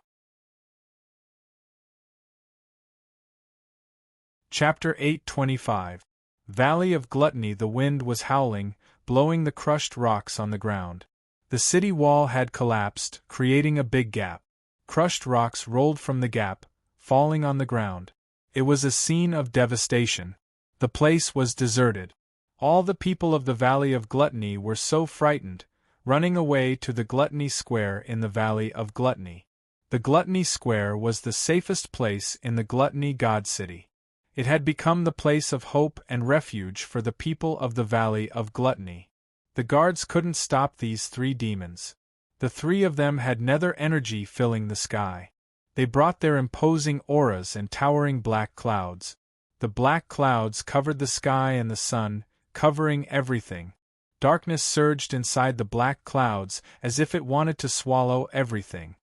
Chapter 825. Valley of Gluttony. The wind was howling, blowing the crushed rocks on the ground. The city wall had collapsed, creating a big gap. Crushed rocks rolled from the gap, falling on the ground. It was a scene of devastation. The place was deserted. All the people of the Valley of Gluttony were so frightened, running away to the Gluttony Square in the Valley of Gluttony. The Gluttony Square was the safest place in the Gluttony God City. It had become the place of hope and refuge for the people of the Valley of Gluttony. The guards couldn't stop these three demons. The three of them had nether energy filling the sky. They brought their imposing auras and towering black clouds. The black clouds covered the sky and the sun, covering everything. Darkness surged inside the black clouds as if it wanted to swallow everything.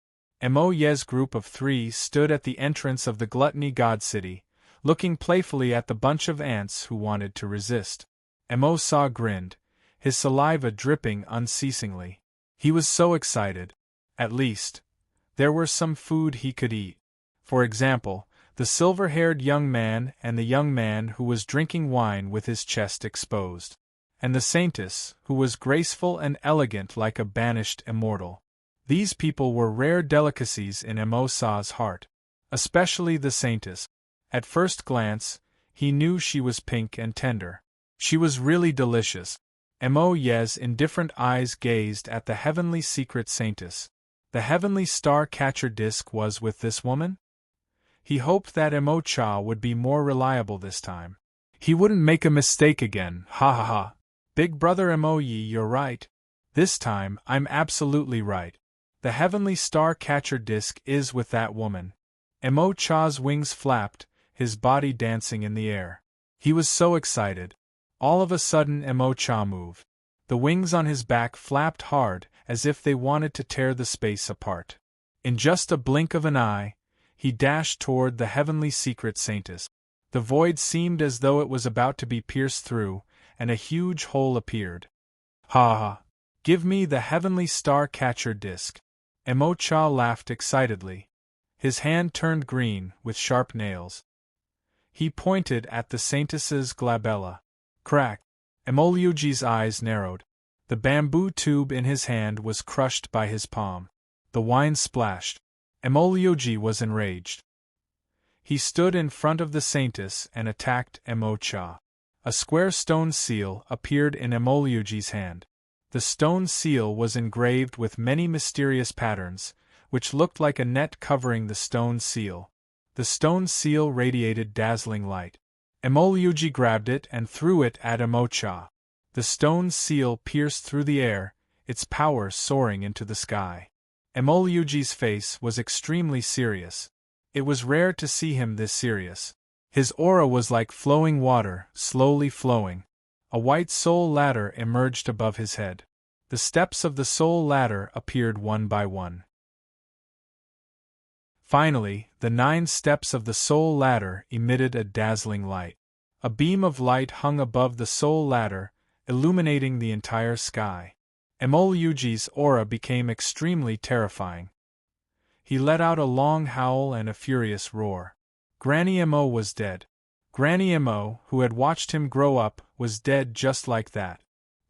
Moye's group of three stood at the entrance of the Gluttony God City, looking playfully at the bunch of ants who wanted to resist. Mo Sa grinned, his saliva dripping unceasingly. He was so excited. At least, there were some food he could eat. For example, the silver-haired young man and the young man who was drinking wine with his chest exposed. And the saintess, who was graceful and elegant like a banished immortal. These people were rare delicacies in Mo Sa's heart. Especially the saintess. At first glance, he knew she was pink and tender. She was really delicious. Moye's indifferent eyes gazed at the heavenly secret saintess. The heavenly star-catcher disc was with this woman? He hoped that Mo Cha would be more reliable this time. He wouldn't make a mistake again, ha ha ha. Big brother Moye, you're right. This time, I'm absolutely right. The heavenly star-catcher disc is with that woman. Mo Cha's wings flapped, his body dancing in the air. He was so excited. All of a sudden Mo Cha moved. The wings on his back flapped hard, as if they wanted to tear the space apart. In just a blink of an eye, he dashed toward the heavenly secret saintess. The void seemed as though it was about to be pierced through, and a huge hole appeared. Ha ha! Give me the heavenly star-catcher disc. Mo Cha laughed excitedly. His hand turned green, with sharp nails. He pointed at the saintess's glabella. Crack! Emolyogi's eyes narrowed. The bamboo tube in his hand was crushed by his palm. The wine splashed. Emolyogi was enraged. He stood in front of the saintess and attacked Emo-cha. A square stone seal appeared in Emolyogi's hand. The stone seal was engraved with many mysterious patterns, which looked like a net covering the stone seal. The stone seal radiated dazzling light. Emolyogi grabbed it and threw it at Emo-cha. The stone seal pierced through the air, its power soaring into the sky. Emolyogi's face was extremely serious. It was rare to see him this serious. His aura was like flowing water, slowly flowing. A white soul ladder emerged above his head. The steps of the soul ladder appeared one by one. Finally, the 9 steps of the soul ladder emitted a dazzling light. A beam of light hung above the soul ladder, illuminating the entire sky. Emolyogi's aura became extremely terrifying. He let out a long howl and a furious roar. Granny Emo was dead. Granny Emo, who had watched him grow up, was dead just like that.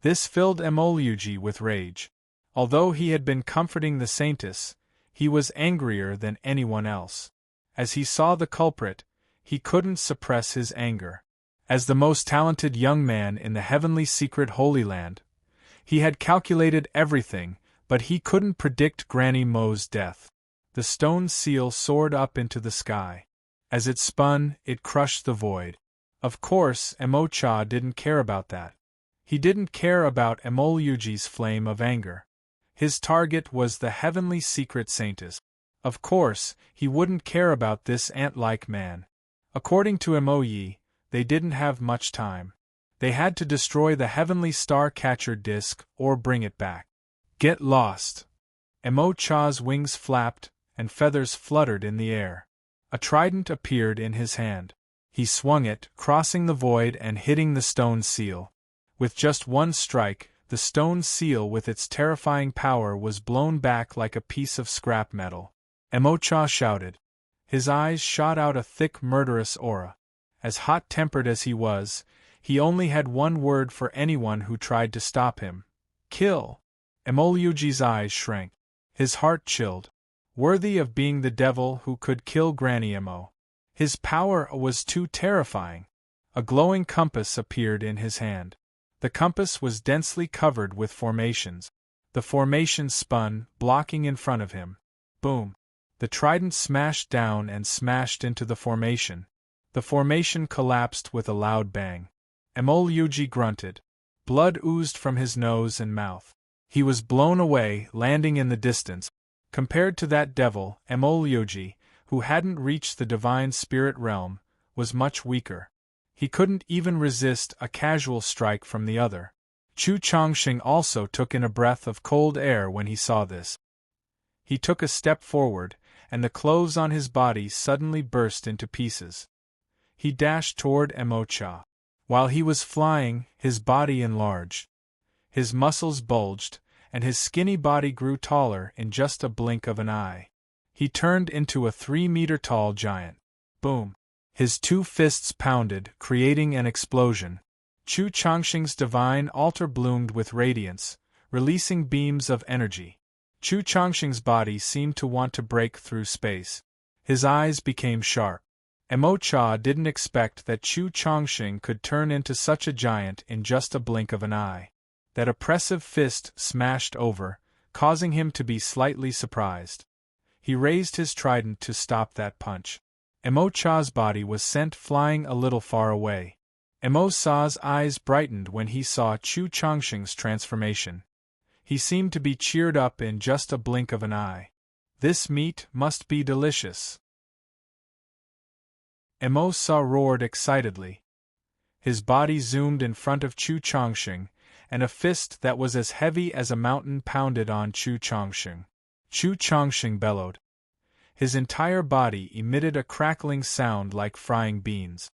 This filled Emolyogi with rage. Although he had been comforting the saintess, he was angrier than anyone else. As he saw the culprit, he couldn't suppress his anger. As the most talented young man in the heavenly secret Holy Land, he had calculated everything, but he couldn't predict Granny Mo's death. The stone seal soared up into the sky. As it spun, it crushed the void. Of course, Emo-cha didn't care about that. He didn't care about Emolyogi's flame of anger. His target was the heavenly secret saintess. Of course, he wouldn't care about this ant-like man. According to Emoyi, they didn't have much time. They had to destroy the heavenly star-catcher disc or bring it back. Get lost! Emo-cha's wings flapped, and feathers fluttered in the air. A trident appeared in his hand. He swung it, crossing the void and hitting the stone seal. With just one strike, the stone seal with its terrifying power was blown back like a piece of scrap metal. Emo-cha shouted. His eyes shot out a thick murderous aura. As hot-tempered as he was, he only had one word for anyone who tried to stop him. Kill! Emolyogi's eyes shrank. His heart chilled. Worthy of being the devil who could kill Granny Emo. His power was too terrifying. A glowing compass appeared in his hand. The compass was densely covered with formations. The formations spun, blocking in front of him. Boom! The trident smashed down and smashed into the formation. The formation collapsed with a loud bang. Emolyogi grunted. Blood oozed from his nose and mouth. He was blown away, landing in the distance. Compared to that devil, Emolyogi, who hadn't reached the divine spirit realm, was much weaker. He couldn't even resist a casual strike from the other. Chu Changxing also took in a breath of cold air when he saw this. He took a step forward, and the clothes on his body suddenly burst into pieces. He dashed toward Emo-cha. While he was flying, his body enlarged. His muscles bulged, and his skinny body grew taller in just a blink of an eye. He turned into a 3-meter-tall giant. Boom! His 2 fists pounded, creating an explosion. Chu Changxing's divine altar bloomed with radiance, releasing beams of energy. Chu Changxing's body seemed to want to break through space. His eyes became sharp. Emo-cha didn't expect that Chu Changxing could turn into such a giant in just a blink of an eye. That oppressive fist smashed over, causing him to be slightly surprised. He raised his trident to stop that punch. Emo-cha's body was sent flying a little far away. Emo-sa's eyes brightened when he saw Chu Changxing's transformation. He seemed to be cheered up in just a blink of an eye. This meat must be delicious. Emo-sa roared excitedly. His body zoomed in front of Chu Changxing, and a fist that was as heavy as a mountain pounded on Chu Changxing. Chu Changxing bellowed. His entire body emitted a crackling sound like frying beans.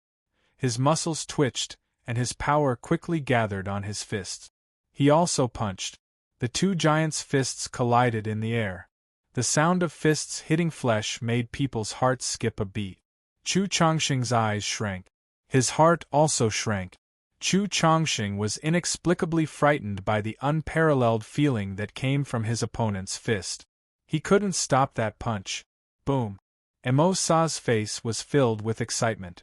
His muscles twitched, and his power quickly gathered on his fists. He also punched. The 2 giants' fists collided in the air. The sound of fists hitting flesh made people's hearts skip a beat. Chu Changxing's eyes shrank. His heart also shrank. Chu Chongqing was inexplicably frightened by the unparalleled feeling that came from his opponent's fist. He couldn't stop that punch. Boom! Mo Sa's face was filled with excitement.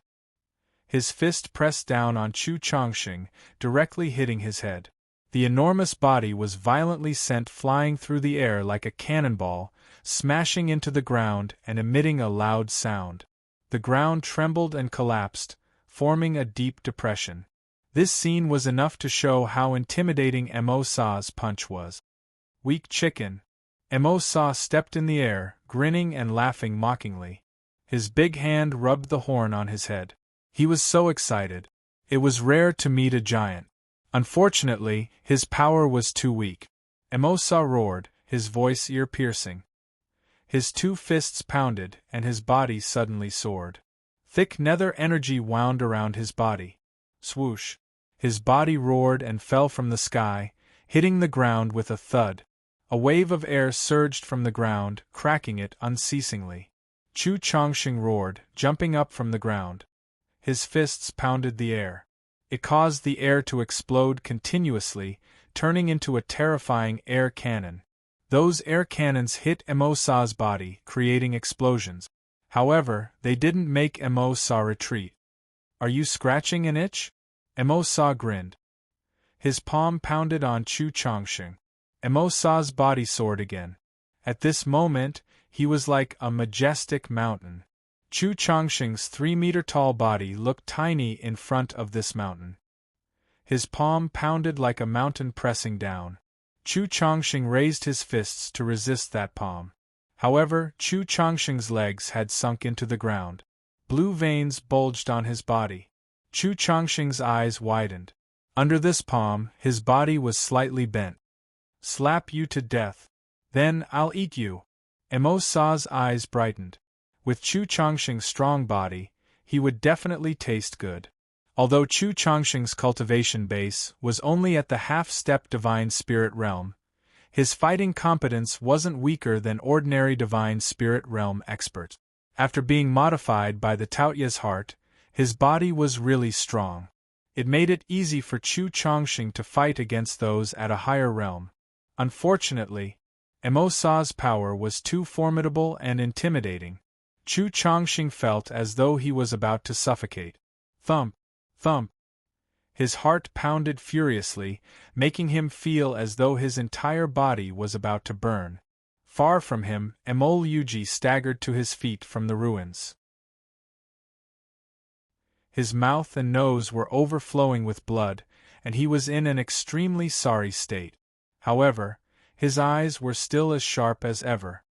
His fist pressed down on Chu Chongqing, directly hitting his head. The enormous body was violently sent flying through the air like a cannonball, smashing into the ground and emitting a loud sound. The ground trembled and collapsed, forming a deep depression. This scene was enough to show how intimidating Mo Sa's punch was. Weak chicken. Mo Sa stepped in the air, grinning and laughing mockingly. His big hand rubbed the horn on his head. He was so excited. It was rare to meet a giant. Unfortunately, his power was too weak. Mo Sa roared, his voice ear-piercing. His two fists pounded, and his body suddenly soared. Thick nether energy wound around his body. Swoosh! His body roared and fell from the sky, hitting the ground with a thud. A wave of air surged from the ground, cracking it unceasingly. Chu Chongqing roared, jumping up from the ground. His fists pounded the air. It caused the air to explode continuously, turning into a terrifying air cannon. Those air cannons hit Mo Sa's body, creating explosions. However, they didn't make Mo Sa retreat. "Are you scratching an itch?" Mo Sa grinned. His palm pounded on Chu Chongqing. Mo Sa's body soared again. At this moment, he was like a majestic mountain. Chu Chongqing's 3-meter-tall body looked tiny in front of this mountain. His palm pounded like a mountain pressing down. Chu Chongqing raised his fists to resist that palm. However, Chu Chongqing's legs had sunk into the ground. Blue veins bulged on his body. Chu Chongqing's eyes widened. Under this palm, his body was slightly bent. "Slap you to death. Then I'll eat you." Mo Sa's eyes brightened. With Chu Chongqing's strong body, he would definitely taste good. Although Chu Chongqing's cultivation base was only at the half-step divine spirit realm, his fighting competence wasn't weaker than ordinary divine spirit realm experts. After being modified by the Taoya's heart, his body was really strong. It made it easy for Chu Chongqing to fight against those at a higher realm. Unfortunately, Mo Sa's power was too formidable and intimidating. Chu Chongqing felt as though he was about to suffocate. Thump, thump. His heart pounded furiously, making him feel as though his entire body was about to burn. Far from him, Mo Yuji staggered to his feet from the ruins. His mouth and nose were overflowing with blood, and he was in an extremely sorry state. However, his eyes were still as sharp as ever.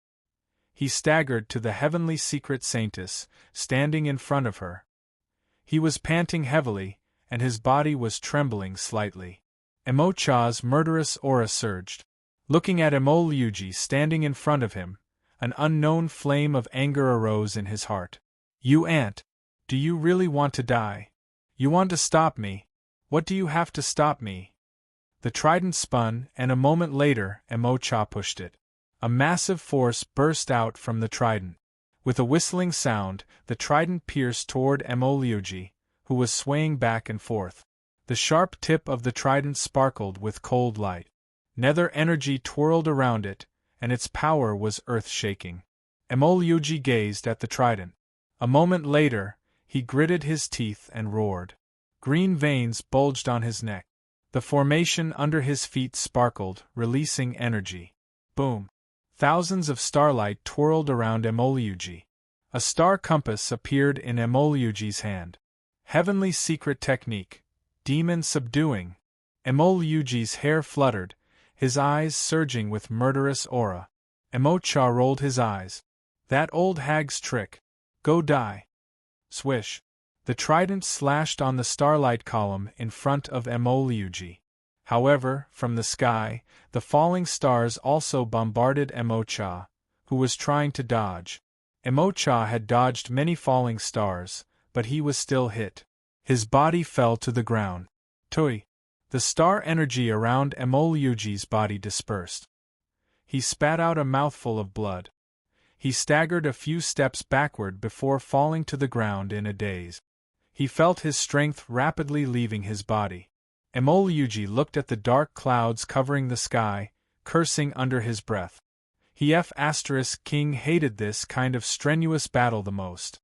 He staggered to the heavenly secret saintess, standing in front of her. He was panting heavily, and his body was trembling slightly. Mo Cha's murderous aura surged. Looking at Mo Yuji standing in front of him, an unknown flame of anger arose in his heart. "You ant! Do you really want to die? You want to stop me? What do you have to stop me?" The trident spun, and a moment later, Mo Cha pushed it. A massive force burst out from the trident. With a whistling sound, the trident pierced toward Mo Yuji, who was swaying back and forth. The sharp tip of the trident sparkled with cold light. Nether energy twirled around it, and its power was earth-shaking. Mo Yuji gazed at the trident. A moment later, he gritted his teeth and roared. Green veins bulged on his neck. The formation under his feet sparkled, releasing energy. Boom! Thousands of starlight twirled around Mo Yuji. A star compass appeared in Mo Yuji's hand. Heavenly secret technique. Demon subduing. Mo Yuji's hair fluttered, his eyes surging with murderous aura. Mo Cha rolled his eyes. "That old hag's trick. Go die." Swish. The trident slashed on the starlight column in front of Mo Yuji. However, from the sky, the falling stars also bombarded Mo Cha, who was trying to dodge. Mo Cha had dodged many falling stars, but he was still hit. His body fell to the ground. Tui! The star energy around Mo Yuji's body dispersed. He spat out a mouthful of blood. He staggered a few steps backward before falling to the ground in a daze. He felt his strength rapidly leaving his body. Emoluji looked at the dark clouds covering the sky, cursing under his breath. King hated this kind of strenuous battle the most.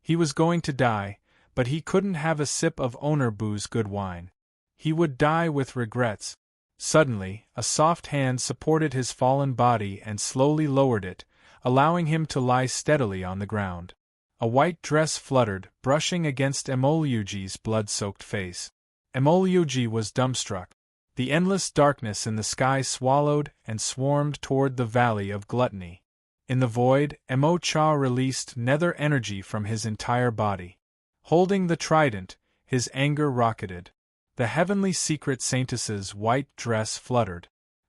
He was going to die, but he couldn't have a sip of owner boo's good wine. He would die with regrets. Suddenly, a soft hand supported his fallen body and slowly lowered it, allowing him to lie steadily on the ground. A white dress fluttered, brushing against Emoluji's blood-soaked face. Emoluji was dumbstruck. The endless darkness in the sky swallowed and swarmed toward the Valley of Gluttony. In the void, Emo-cha released nether energy from his entire body. Holding the trident, his anger rocketed. The heavenly secret saintess's white dress fluttered.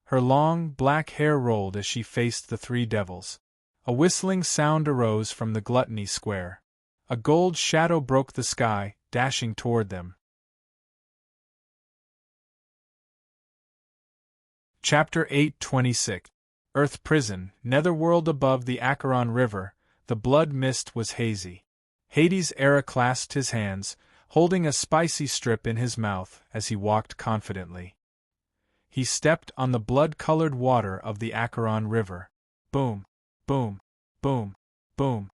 Her long, black hair rolled as she faced the three devils. A whistling sound arose from the Gluttony Square. A gold shadow broke the sky, dashing toward them. Chapter 8:26 Earth Prison, Netherworld. Above the Acheron River, the blood mist was hazy. Hades' Era clasped his hands, holding a spicy strip in his mouth as he walked confidently. He stepped on the blood-colored water of the Acheron River. Boom, boom, boom, boom.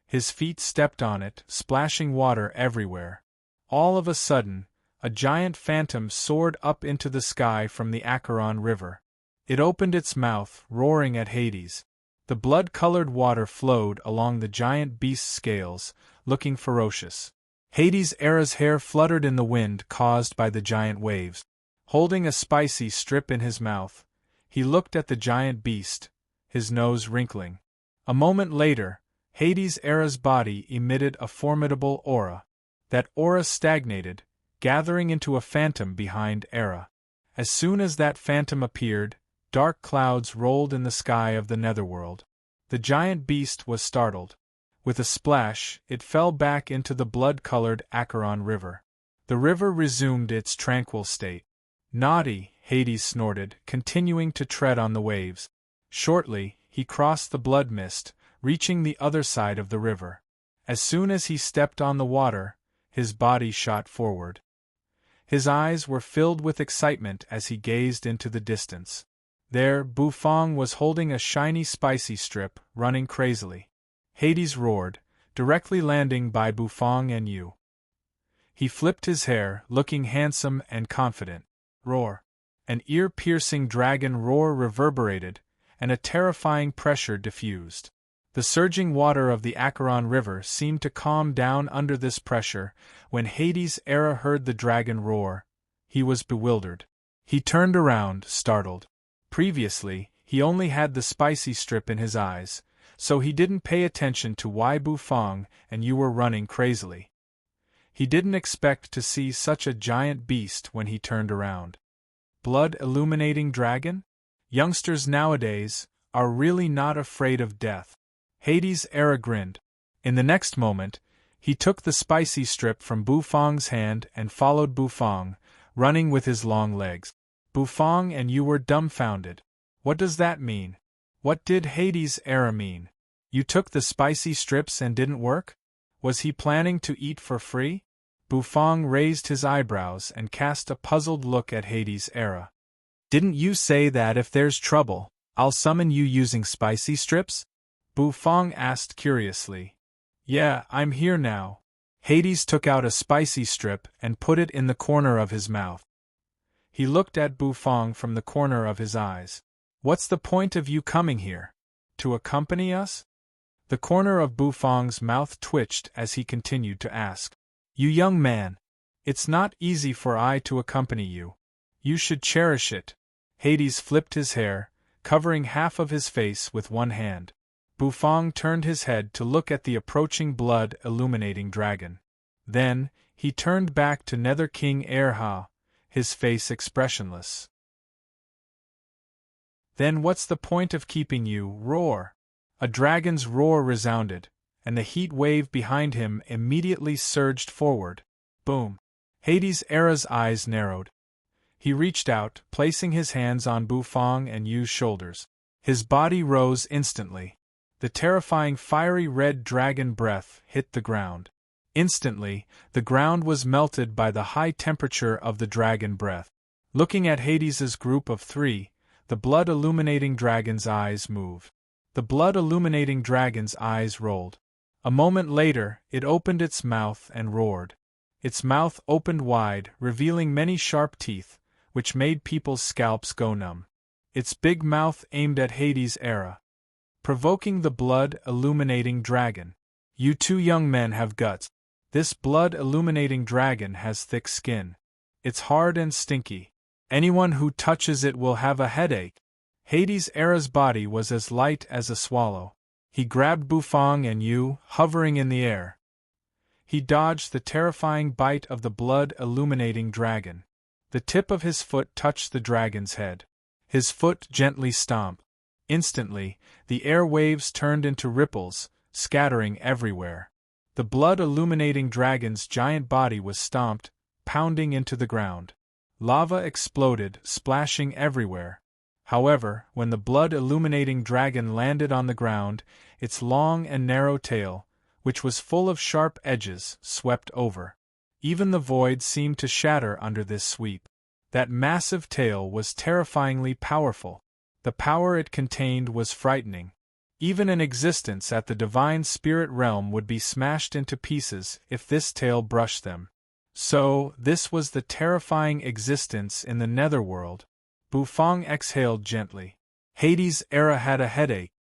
His feet stepped on it, splashing water everywhere. All of a sudden, a giant phantom soared up into the sky from the Acheron River. It opened its mouth, roaring at Hades. The blood-colored water flowed along the giant beast's scales, looking ferocious. Hades' Era's hair fluttered in the wind caused by the giant waves. Holding a spicy strip in his mouth, he looked at the giant beast, his nose wrinkling. A moment later, Hades' Era's body emitted a formidable aura. That aura stagnated, gathering into a phantom behind Era. As soon as that phantom appeared, dark clouds rolled in the sky of the netherworld. The giant beast was startled. With a splash, it fell back into the blood-colored Acheron River. The river resumed its tranquil state. Naughty, Hades snorted, continuing to tread on the waves. Shortly, he crossed the blood mist, reaching the other side of the river. As soon as he stepped on the water, his body shot forward. His eyes were filled with excitement as he gazed into the distance. There, Bufang was holding a shiny spicy strip, running crazily. Hades roared, directly landing by Bufang and Yu. He flipped his hair, looking handsome and confident. Roar! An ear-piercing dragon roar reverberated, and a terrifying pressure diffused. The surging water of the Acheron River seemed to calm down under this pressure. When Hades' Era heard the dragon roar, he was bewildered. He turned around, startled. Previously, he only had the spicy strip in his eyes, so he didn't pay attention to why Bufang and Yu were running crazily. He didn't expect to see such a giant beast when he turned around. Blood-illuminating dragon? Youngsters nowadays are really not afraid of death. Hades' Era grinned. In the next moment, he took the spicy strip from Bufang's hand and followed Bufang, running with his long legs. Bufang and Yu were dumbfounded. What does that mean? What did Hades' Era mean? You took the spicy strips and didn't work? Was he planning to eat for free? Bufang raised his eyebrows and cast a puzzled look at Hades' Era. Didn't you say that if there's trouble, I'll summon you using spicy strips? Bufang asked curiously. Yeah, I'm here now. Hades took out a spicy strip and put it in the corner of his mouth. He looked at Bufang from the corner of his eyes. What's the point of you coming here? To accompany us? The corner of Bufang's mouth twitched as he continued to ask. You young man, it's not easy for I to accompany you. You should cherish it. Hades flipped his hair, covering half of his face with one hand. Bufang turned his head to look at the approaching blood-illuminating dragon. Then, he turned back to Nether King Erha, his face expressionless. Then what's the point of keeping you? Roar! A dragon's roar resounded, and the heat wave behind him immediately surged forward. Boom! Hades' Era's eyes narrowed. He reached out, placing his hands on Bufang and Yu's shoulders. His body rose instantly. The terrifying fiery red dragon breath hit the ground. Instantly, the ground was melted by the high temperature of the dragon breath. Looking at Hades's group of three, the blood-illuminating dragon's eyes moved. The blood-illuminating dragon's eyes rolled. A moment later, it opened its mouth and roared. Its mouth opened wide, revealing many sharp teeth, which made people's scalps go numb. Its big mouth aimed at Hades' era, provoking the blood-illuminating dragon. "You two young men have guts. This blood-illuminating dragon has thick skin. It's hard and stinky. Anyone who touches it will have a headache." Hades' era's body was as light as a swallow. He grabbed Bufang and Yu, hovering in the air. He dodged the terrifying bite of the blood-illuminating dragon. The tip of his foot touched the dragon's head. His foot gently stomped. Instantly, the air waves turned into ripples, scattering everywhere. The blood-illuminating dragon's giant body was stomped, pounding into the ground. Lava exploded, splashing everywhere. However, when the blood-illuminating dragon landed on the ground, its long and narrow tail, which was full of sharp edges, swept over. Even the void seemed to shatter under this sweep. That massive tail was terrifyingly powerful. The power it contained was frightening. Even an existence at the divine spirit realm would be smashed into pieces if this tail brushed them. So, this was the terrifying existence in the netherworld. Bufang exhaled gently. Hades' era had a headache.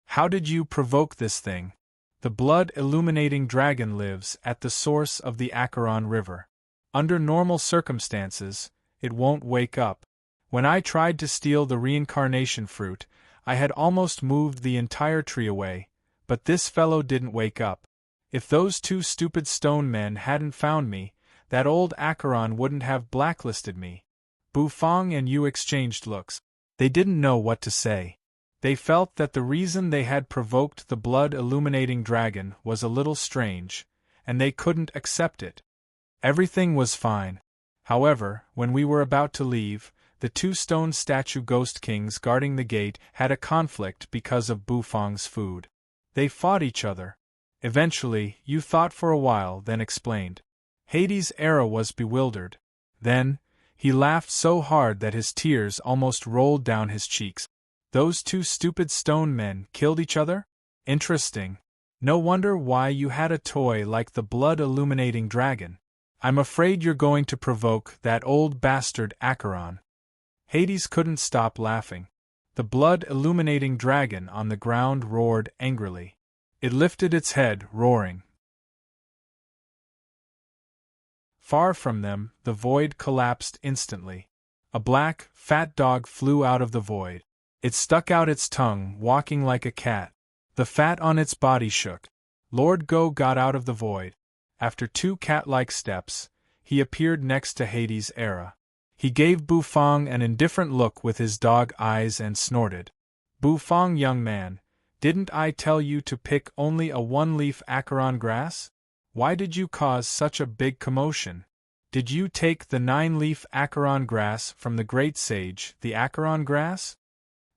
How did you provoke this thing? The blood-illuminating dragon lives at the source of the Acheron River. Under normal circumstances, it won't wake up. When I tried to steal the reincarnation fruit, I had almost moved the entire tree away, but this fellow didn't wake up. If those two stupid stone men hadn't found me, that old Acheron wouldn't have blacklisted me. Bufang and Yu exchanged looks. They didn't know what to say. They felt that the reason they had provoked the blood-illuminating dragon was a little strange, and they couldn't accept it. Everything was fine. However, when we were about to leave, the two stone statue ghost kings guarding the gate had a conflict because of Bufang's food. They fought each other. Eventually, Yu thought for a while, then explained. Hades' era was bewildered. Then, he laughed so hard that his tears almost rolled down his cheeks. Those two stupid stone men killed each other? Interesting. No wonder why you had a toy like the blood-illuminating dragon. I'm afraid you're going to provoke that old bastard Acheron. Hades couldn't stop laughing. The blood-illuminating dragon on the ground roared angrily. It lifted its head, roaring. Far from them, the void collapsed instantly. A black, fat dog flew out of the void. It stuck out its tongue, walking like a cat. The fat on its body shook. Lord Go got out of the void. After 2 cat-like steps, he appeared next to Hades' era. He gave Bufang an indifferent look with his dog eyes and snorted. Bufang, young man, didn't I tell you to pick only a one-leaf Acheron grass? Why did you cause such a big commotion? Did you take the 9-leaf Acheron grass from the great sage, the Acheron grass?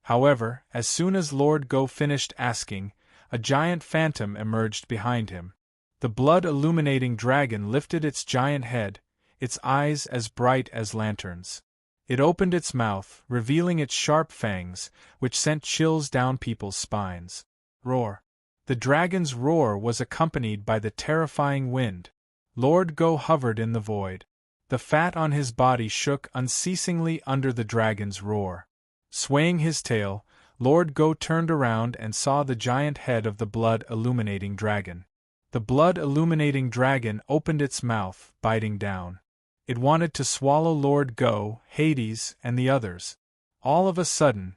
However, as soon as Lord Go finished asking, a giant phantom emerged behind him. The blood-illuminating dragon lifted its giant head, its eyes as bright as lanterns. It opened its mouth, revealing its sharp fangs, which sent chills down people's spines. Roar. The dragon's roar was accompanied by the terrifying wind. Lord Go hovered in the void. The fat on his body shook unceasingly under the dragon's roar. Swaying his tail, Lord Go turned around and saw the giant head of the blood-illuminating dragon. The blood-illuminating dragon opened its mouth, biting down. It wanted to swallow Lord Go, Hades, and the others. All of a sudden,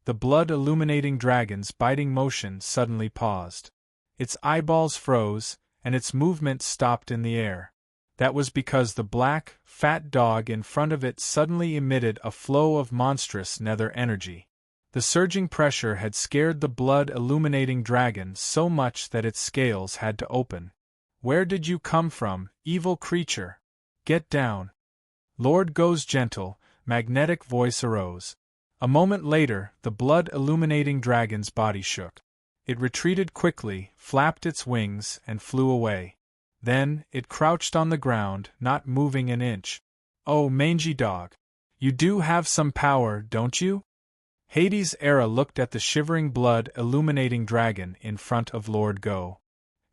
the blood-illuminating dragon's biting motion suddenly paused. Its eyeballs froze, and its movement stopped in the air. That was because the black, fat dog in front of it suddenly emitted a flow of monstrous nether energy. The surging pressure had scared the blood-illuminating dragon so much that its scales had to open. "Where did you come from, evil creature? Get down." Lord Go's gentle, magnetic voice arose. A moment later, the blood-illuminating dragon's body shook. It retreated quickly, flapped its wings, and flew away. Then, it crouched on the ground, not moving an inch. "Oh, mangy dog! You do have some power, don't you?" Hades' Era looked at the shivering blood-illuminating dragon in front of Lord Go.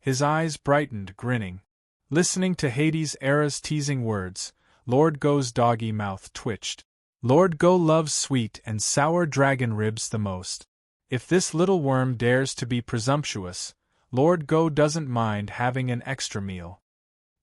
His eyes brightened, grinning. Listening to Hades' Era's teasing words, Lord Go's doggy mouth twitched. Lord Go loves sweet and sour dragon ribs the most. If this little worm dares to be presumptuous, Lord Go doesn't mind having an extra meal.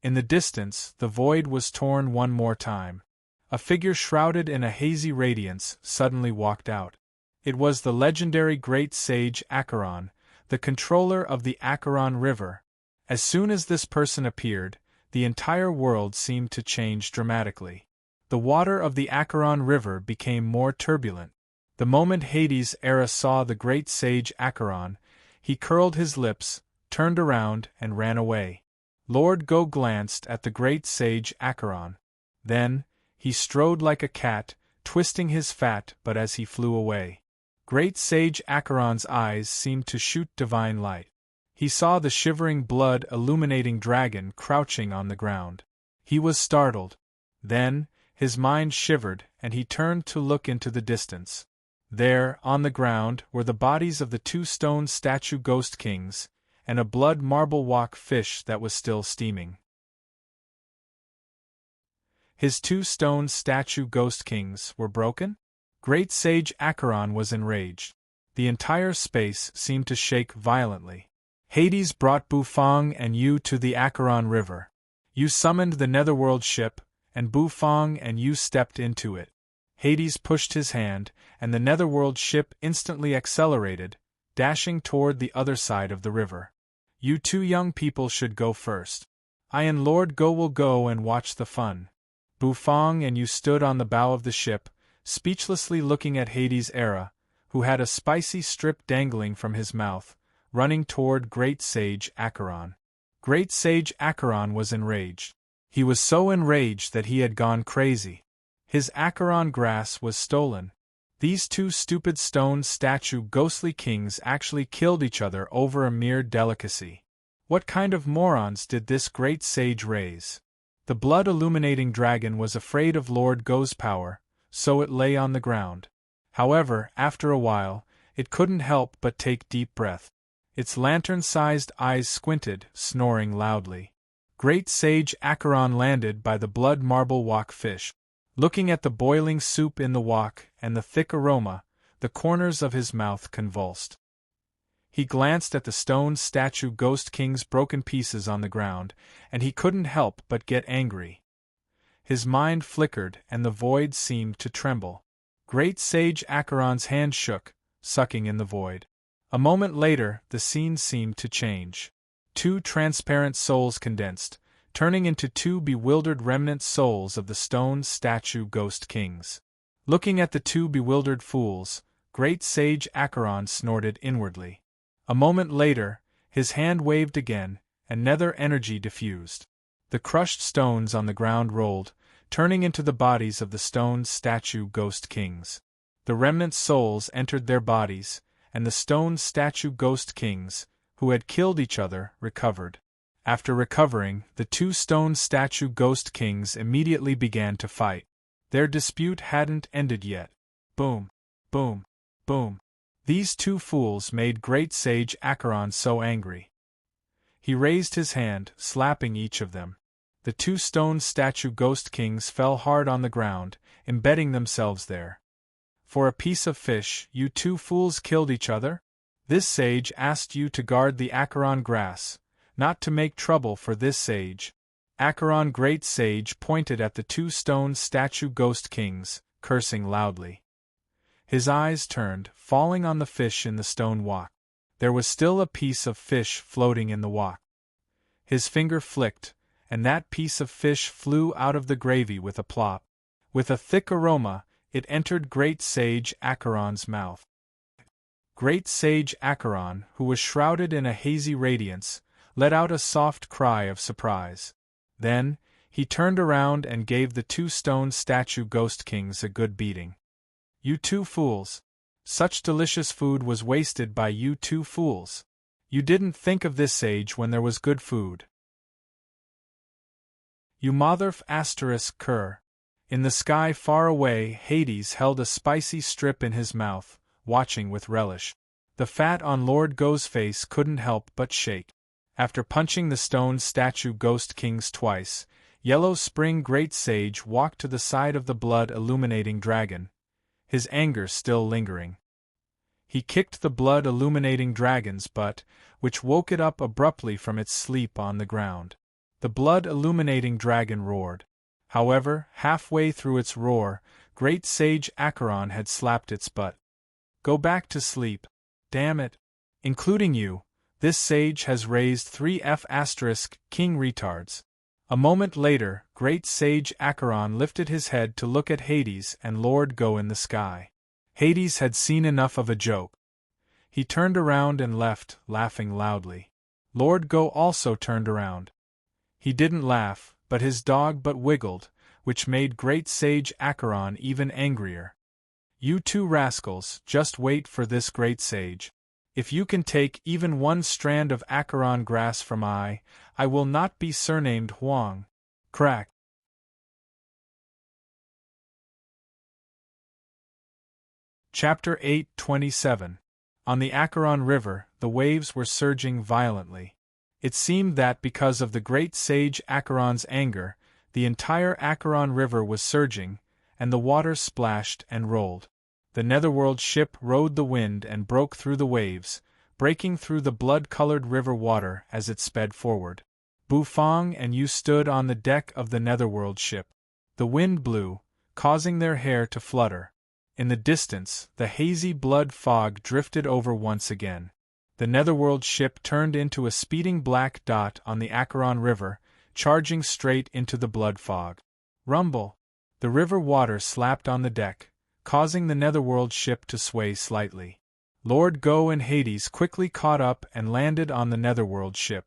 In the distance, the void was torn one more time. A figure shrouded in a hazy radiance suddenly walked out. It was the legendary great sage Acheron, the controller of the Acheron River. As soon as this person appeared, the entire world seemed to change dramatically. The water of the Acheron River became more turbulent. The moment Hades' Era saw the great sage Acheron, he curled his lips, turned around, and ran away. Lord Go glanced at the great sage Acheron. Then, he strode like a cat, twisting his fat but as he flew away. Great sage Acheron's eyes seemed to shoot divine light. He saw the shivering blood-illuminating dragon crouching on the ground. He was startled. Then, his mind shivered and he turned to look into the distance. There, on the ground, were the bodies of the two stone statue ghost kings, and a blood marble walk fish that was still steaming. His two stone statue ghost kings were broken? Great sage Acheron was enraged. The entire space seemed to shake violently. Hades brought Bufang and you to the Acheron River. You summoned the netherworld ship, and Bufang and you stepped into it. Hades pushed his hand, and the netherworld ship instantly accelerated, dashing toward the other side of the river. You two young people should go first. I and Lord Go will go and watch the fun. Bufang and you stood on the bow of the ship, speechlessly looking at Hades' Era, who had a spicy strip dangling from his mouth, running toward Great Sage Acheron. Great Sage Acheron was enraged. He was so enraged that he had gone crazy. His Acheron grass was stolen. These two stupid stone statue ghostly kings actually killed each other over a mere delicacy. What kind of morons did this great sage raise? The blood-illuminating dragon was afraid of Lord Go's power, so it lay on the ground. However, after a while, it couldn't help but take deep breath. Its lantern-sized eyes squinted, snoring loudly. Great sage Acheron landed by the blood marble walk fish. Looking at the boiling soup in the wok and the thick aroma, the corners of his mouth convulsed. He glanced at the stone statue ghost king's broken pieces on the ground, and he couldn't help but get angry. His mind flickered and the void seemed to tremble. Great sage Acheron's hand shook, sucking in the void. A moment later, the scene seemed to change. Two transparent souls condensed, turning into two bewildered remnant souls of the stone statue ghost kings. Looking at the two bewildered fools, great sage Acheron snorted inwardly. A moment later, his hand waved again, and nether energy diffused. The crushed stones on the ground rolled, turning into the bodies of the stone statue ghost kings. The remnant souls entered their bodies, and the stone statue ghost kings, who had killed each other, recovered. After recovering, the two stone statue ghost kings immediately began to fight. Their dispute hadn't ended yet. Boom, boom, boom. These two fools made great sage Acheron so angry. He raised his hand, slapping each of them. The two stone statue ghost kings fell hard on the ground, embedding themselves there. For a piece of fish, you two fools killed each other? This sage asked you to guard the Acheron grass, not to make trouble for this sage. Acheron great sage pointed at the two stone statue ghost kings, cursing loudly. His eyes turned, falling on the fish in the stone wok. There was still a piece of fish floating in the wok. His finger flicked, and that piece of fish flew out of the gravy with a plop. With a thick aroma, it entered great sage Acheron's mouth. Great sage Acheron, who was shrouded in a hazy radiance, let out a soft cry of surprise. Then, he turned around and gave the two stone statue ghost kings a good beating. You two fools! Such delicious food was wasted by you two fools! You didn't think of this sage when there was good food. You motherf asterisk cur. In the sky far away, Hades held a spicy strip in his mouth, watching with relish. The fat on Lord Go's face couldn't help but shake. After punching the stone statue Ghost Kings twice, Yellow Spring Great Sage walked to the side of the blood-illuminating dragon, his anger still lingering. He kicked the blood-illuminating dragon's butt, which woke it up abruptly from its sleep on the ground. The blood-illuminating dragon roared. However, halfway through its roar, Great Sage Acheron had slapped its butt. Go back to sleep. Damn it. Including you, this sage has raised 3F** king retards. A moment later, Great Sage Acheron lifted his head to look at Hades and Lord Go in the sky. Hades had seen enough of a joke. He turned around and left, laughing loudly. Lord Go also turned around. He didn't laugh, but his dog but wiggled, which made Great Sage Acheron even angrier. You two rascals, just wait for this Great Sage. If you can take even one strand of Acheron grass from I will not be surnamed Huang. Crack. Chapter 8:27. On the Acheron River, the waves were surging violently. It seemed that because of the Great Sage Acheron's anger, the entire Acheron River was surging, and the water splashed and rolled. The Netherworld ship rode the wind and broke through the waves, breaking through the blood-colored river water as it sped forward. Bufang and you stood on the deck of the Netherworld ship. The wind blew, causing their hair to flutter. In the distance, the hazy blood fog drifted over once again. The Netherworld ship turned into a speeding black dot on the Acheron River, charging straight into the blood fog. Rumble! The river water slapped on the deck, causing the Netherworld ship to sway slightly. Lord Go and Hades quickly caught up and landed on the Netherworld ship.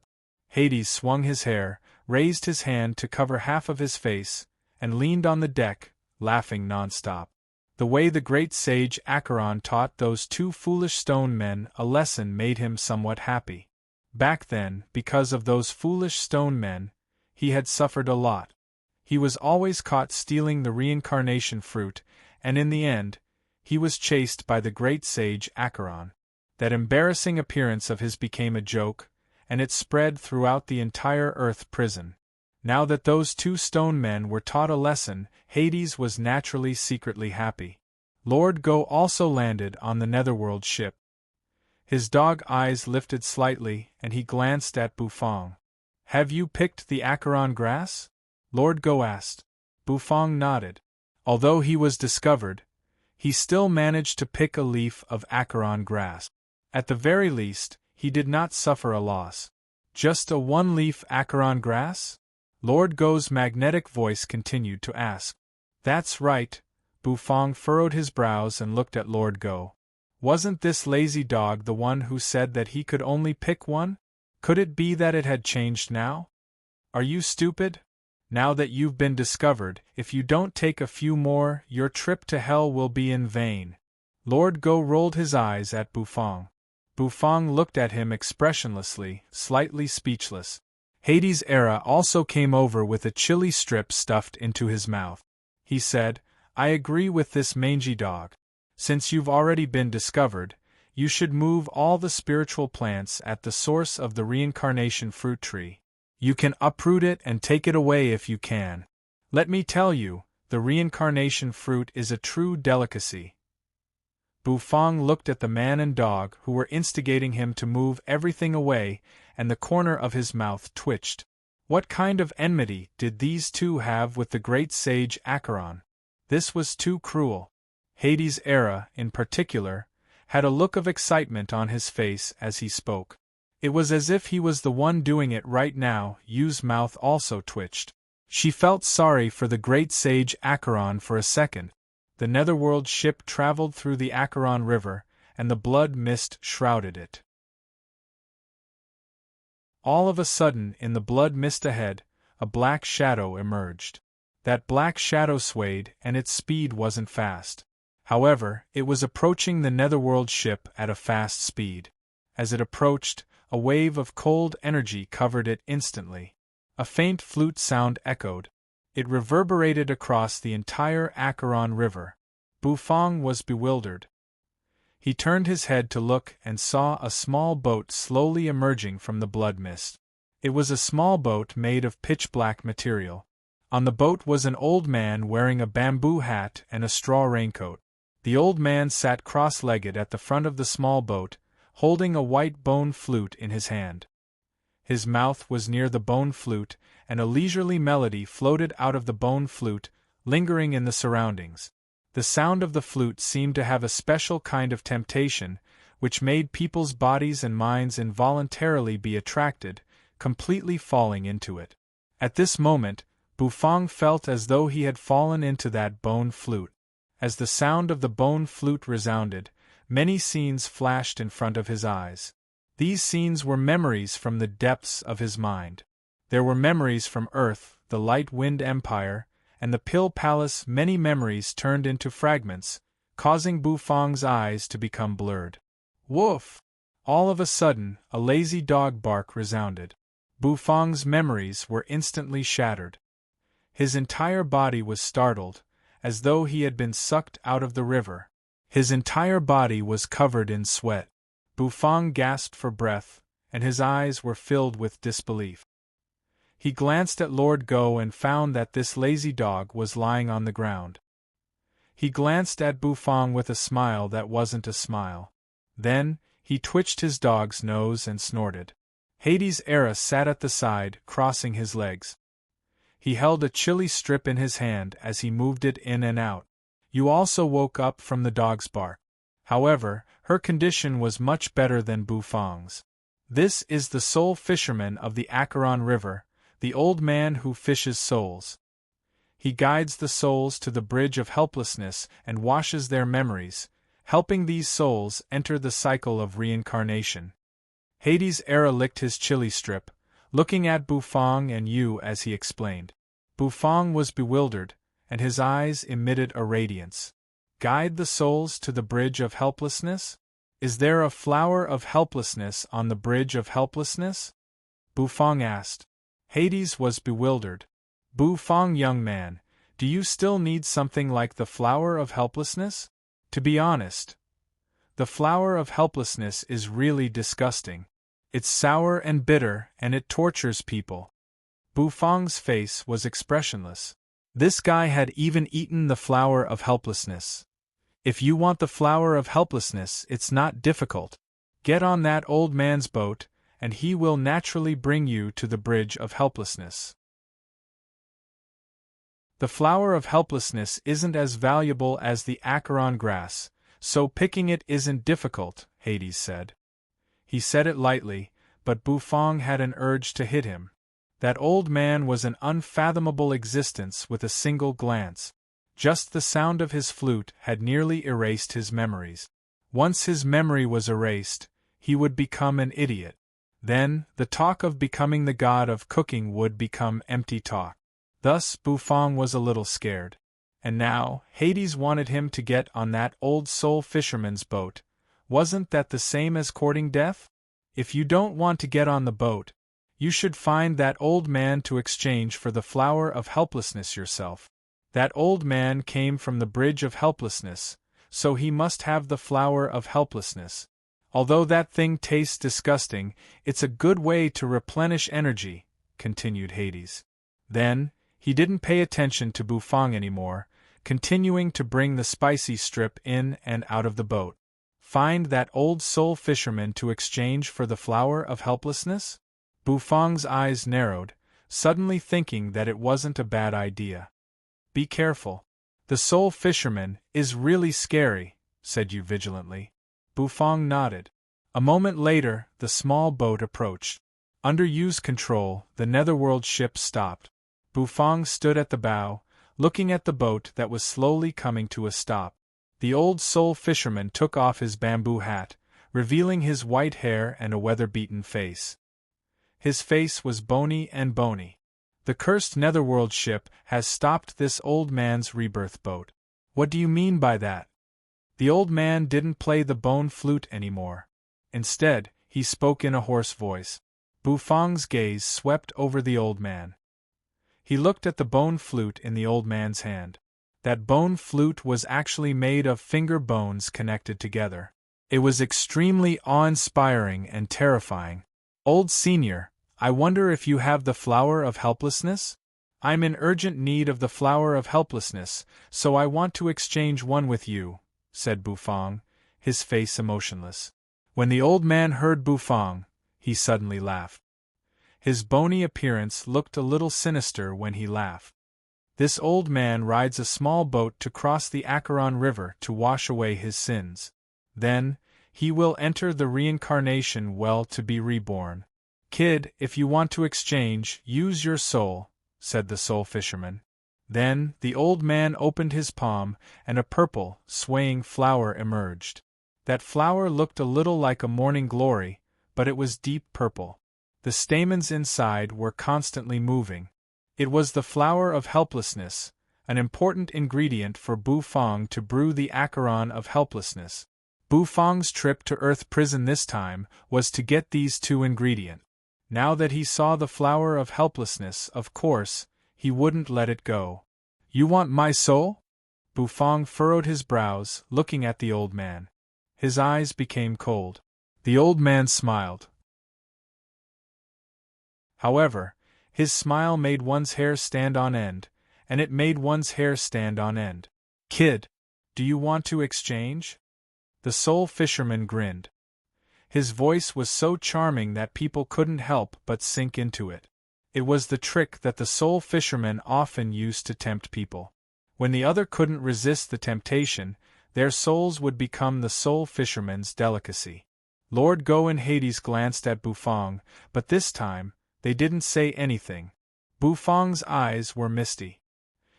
Hades swung his hair, raised his hand to cover half of his face, and leaned on the deck, laughing non-stop. The way the Great Sage Acheron taught those two foolish stone men a lesson made him somewhat happy. Back then, because of those foolish stone men, he had suffered a lot. He was always caught stealing the reincarnation fruit, and in the end, he was chased by the Great Sage Acheron. That embarrassing appearance of his became a joke, and it spread throughout the entire Earth prison. Now that those two stone men were taught a lesson, Hades was naturally secretly happy. Lord Go also landed on the Netherworld ship. His dog eyes lifted slightly, and he glanced at Bufang. Have you picked the Acheron grass? Lord Go asked. Bufang nodded. Although he was discovered, he still managed to pick a leaf of Acheron grass. At the very least, he did not suffer a loss. Just a one-leaf Acheron grass? Lord Go's magnetic voice continued to ask. That's right. Bufang furrowed his brows and looked at Lord Go. Wasn't this lazy dog the one who said that he could only pick one? Could it be that it had changed now? Are you stupid? Now that you've been discovered, if you don't take a few more, your trip to hell will be in vain. Lord Go rolled his eyes at Bufang. Bufang looked at him expressionlessly, slightly speechless. Hades' era also came over with a chili strip stuffed into his mouth. He said, I agree with this mangy dog. Since you've already been discovered, you should move all the spiritual plants at the source of the reincarnation fruit tree. You can uproot it and take it away if you can. Let me tell you, the reincarnation fruit is a true delicacy. Bufang looked at the man and dog who were instigating him to move everything away, and the corner of his mouth twitched. What kind of enmity did these two have with the Great Sage Acheron? This was too cruel. Hades' era, in particular, had a look of excitement on his face as he spoke. It was as if he was the one doing it right now. Yu's mouth also twitched. She felt sorry for the Great Sage Acheron for a second. The Netherworld ship traveled through the Acheron River, and the blood mist shrouded it. All of a sudden, in the blood mist ahead, a black shadow emerged. That black shadow swayed, and its speed wasn't fast. However, it was approaching the Netherworld ship at a fast speed. As it approached, a wave of cold energy covered it instantly. A faint flute sound echoed. It reverberated across the entire Acheron River. Bufang was bewildered. He turned his head to look and saw a small boat slowly emerging from the blood mist. It was a small boat made of pitch-black material. On the boat was an old man wearing a bamboo hat and a straw raincoat. The old man sat cross-legged at the front of the small boat, holding a white bone flute in his hand. His mouth was near the bone flute, and a leisurely melody floated out of the bone flute, lingering in the surroundings. The sound of the flute seemed to have a special kind of temptation, which made people's bodies and minds involuntarily be attracted, completely falling into it. At this moment, Bufang felt as though he had fallen into that bone flute. As the sound of the bone flute resounded, many scenes flashed in front of his eyes. These scenes were memories from the depths of his mind. There were memories from Earth, the Light Wind Empire, and the Pill Palace. Many memories turned into fragments, causing Bufang's eyes to become blurred. Woof! All of a sudden, a lazy dog bark resounded. Bufang's memories were instantly shattered. His entire body was startled, as though he had been sucked out of the river. His entire body was covered in sweat. Bufang gasped for breath, and his eyes were filled with disbelief. He glanced at Lord Go and found that this lazy dog was lying on the ground. He glanced at Bufang with a smile that wasn't a smile. Then, he twitched his dog's nose and snorted. Hades Era sat at the side, crossing his legs. He held a chili strip in his hand as he moved it in and out. You also woke up from the dog's bark. However, her condition was much better than Bufang's. This is the soul fisherman of the Acheron River, the old man who fishes souls. He guides the souls to the bridge of helplessness and washes their memories, helping these souls enter the cycle of reincarnation. Hades Era licked his chili strip, looking at Bufang and you as he explained. Bufang was bewildered, and his eyes emitted a radiance. Guide the souls to the bridge of helplessness? Is there a flower of helplessness on the bridge of helplessness? Bufang asked. Hades was bewildered. Bufang, young man, do you still need something like the flower of helplessness? To be honest, the flower of helplessness is really disgusting. It's sour and bitter, and it tortures people. Bufang's face was expressionless. This guy had even eaten the flower of helplessness. If you want the flower of helplessness, it's not difficult. Get on that old man's boat, and he will naturally bring you to the bridge of helplessness. The flower of helplessness isn't as valuable as the Acheron grass, so picking it isn't difficult, Hades said. He said it lightly, but Bufang had an urge to hit him. That old man was an unfathomable existence with a single glance. Just the sound of his flute had nearly erased his memories. Once his memory was erased, he would become an idiot. Then, the talk of becoming the god of cooking would become empty talk. Thus, Bufang was a little scared. And now, Hades wanted him to get on that old soul fisherman's boat. Wasn't that the same as courting death? If you don't want to get on the boat, you should find that old man to exchange for the flower of helplessness yourself. That old man came from the bridge of helplessness, so he must have the flower of helplessness. Although that thing tastes disgusting, it's a good way to replenish energy, continued Hades. Then, he didn't pay attention to Bufang anymore, continuing to bring the spicy strip in and out of the boat. Find that old soul fisherman to exchange for the flower of helplessness? Bufang's eyes narrowed, suddenly thinking that it wasn't a bad idea. Be careful. The soul fisherman is really scary, said you vigilantly. Bufang nodded. A moment later, the small boat approached. Under Yu's control, the netherworld ship stopped. Bufang stood at the bow, looking at the boat that was slowly coming to a stop. The old soul fisherman took off his bamboo hat, revealing his white hair and a weather-beaten face. His face was bony and bony. The cursed netherworld ship has stopped this old man's rebirth boat. What do you mean by that? The old man didn't play the bone flute anymore. Instead, he spoke in a hoarse voice. Bufang's gaze swept over the old man. He looked at the bone flute in the old man's hand. That bone flute was actually made of finger bones connected together. It was extremely awe-inspiring and terrifying. Old senior, I wonder if you have the flower of helplessness? I'm in urgent need of the flower of helplessness, so I want to exchange one with you, said Bufang, his face emotionless. When the old man heard Bufang, he suddenly laughed. His bony appearance looked a little sinister when he laughed. This old man rides a small boat to cross the Acheron River to wash away his sins. Then, he will enter the reincarnation well to be reborn. Kid, if you want to exchange, use your soul, said the soul fisherman. Then, the old man opened his palm, and a purple, swaying flower emerged. That flower looked a little like a morning glory, but it was deep purple. The stamens inside were constantly moving. It was the flower of helplessness, an important ingredient for Bufang to brew the Acheron of helplessness. Bufang's trip to Earth Prison this time was to get these two ingredients. Now that he saw the flower of helplessness, of course, he wouldn't let it go. You want my soul? Bufang furrowed his brows, looking at the old man. His eyes became cold. The old man smiled. However, his smile made one's hair stand on end, and it made one's hair stand on end. Kid, do you want to exchange? The soul fisherman grinned. His voice was so charming that people couldn't help but sink into it. It was the trick that the soul fisherman often used to tempt people. When the other couldn't resist the temptation, their souls would become the soul fisherman's delicacy. Lord Go and Hades glanced at Bufang, but this time, they didn't say anything. Bufang's eyes were misty.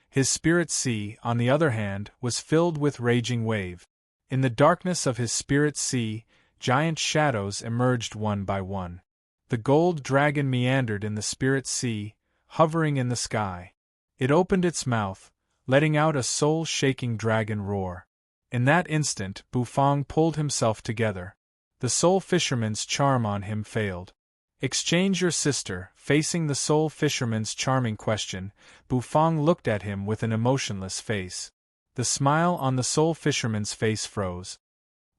His spirit sea, on the other hand, was filled with raging wave. In the darkness of his spirit sea, giant shadows emerged one by one. The gold dragon meandered in the spirit sea, hovering in the sky. It opened its mouth, letting out a soul-shaking dragon roar. In that instant, Bufang pulled himself together. The soul fisherman's charm on him failed. Exchange your sister. Facing the soul fisherman's charming question, Bufang looked at him with an emotionless face. The smile on the soul fisherman's face froze.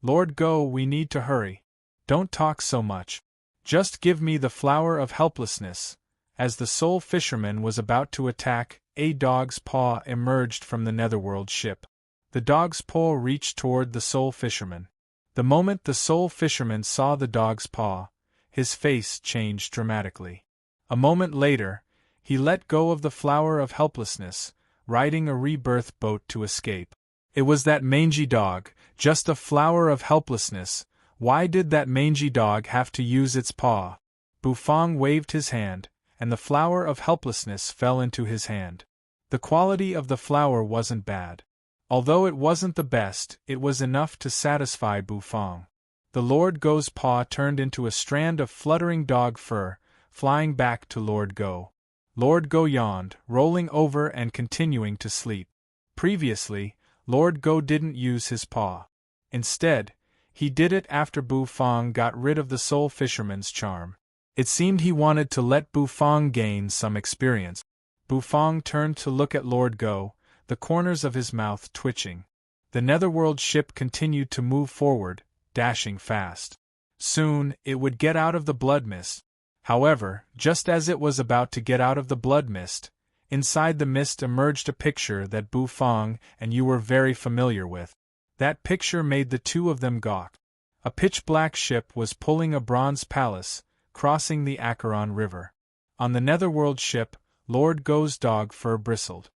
Lord Go, we need to hurry. Don't talk so much. Just give me the flower of helplessness. As the soul fisherman was about to attack, a dog's paw emerged from the netherworld ship. The dog's paw reached toward the soul fisherman. The moment the soul fisherman saw the dog's paw, his face changed dramatically. A moment later, he let go of the flower of helplessness, riding a rebirth boat to escape. It was that mangy dog, just a flower of helplessness. Why did that mangy dog have to use its paw? Bufang waved his hand, and the flower of helplessness fell into his hand. The quality of the flower wasn't bad. Although it wasn't the best, it was enough to satisfy Bufang. The Lord Go's paw turned into a strand of fluttering dog fur, flying back to Lord Go. Lord Go yawned, rolling over and continuing to sleep. Previously, Lord Go didn't use his paw. Instead, he did it after Bufang got rid of the soul fisherman's charm. It seemed he wanted to let Bufang gain some experience. Bufang turned to look at Lord Go, the corners of his mouth twitching. The netherworld ship continued to move forward, dashing fast. Soon, it would get out of the blood mist. However, just as it was about to get out of the blood mist, inside the mist emerged a picture that Bufang and you were very familiar with. That picture made the two of them gawk. A pitch-black ship was pulling a bronze palace, crossing the Acheron River. On the netherworld ship, Lord Go's dog fur bristled.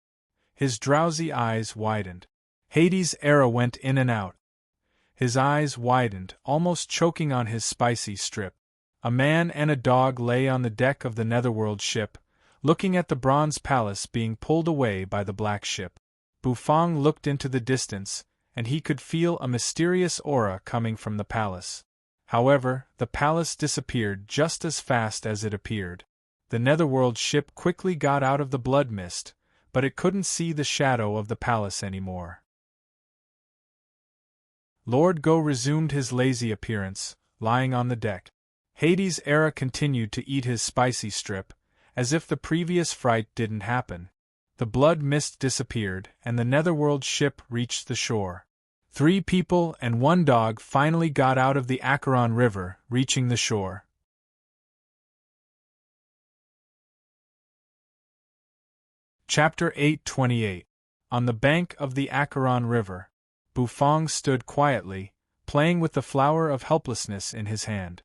His drowsy eyes widened. Hades' era went in and out. His eyes widened, almost choking on his spicy strip. A man and a dog lay on the deck of the netherworld ship, looking at the bronze palace being pulled away by the black ship. Bufang looked into the distance, and he could feel a mysterious aura coming from the palace. However, the palace disappeared just as fast as it appeared. The netherworld ship quickly got out of the blood mist, but it couldn't see the shadow of the palace anymore. Lord Go resumed his lazy appearance, lying on the deck. Hades' era continued to eat his spicy strip, as if the previous fright didn't happen. The blood mist disappeared, and the netherworld ship reached the shore. 3 people and 1 dog finally got out of the Acheron River, reaching the shore. Chapter 8:28. On the bank of the Acheron River, Bufang stood quietly, playing with the flower of helplessness in his hand.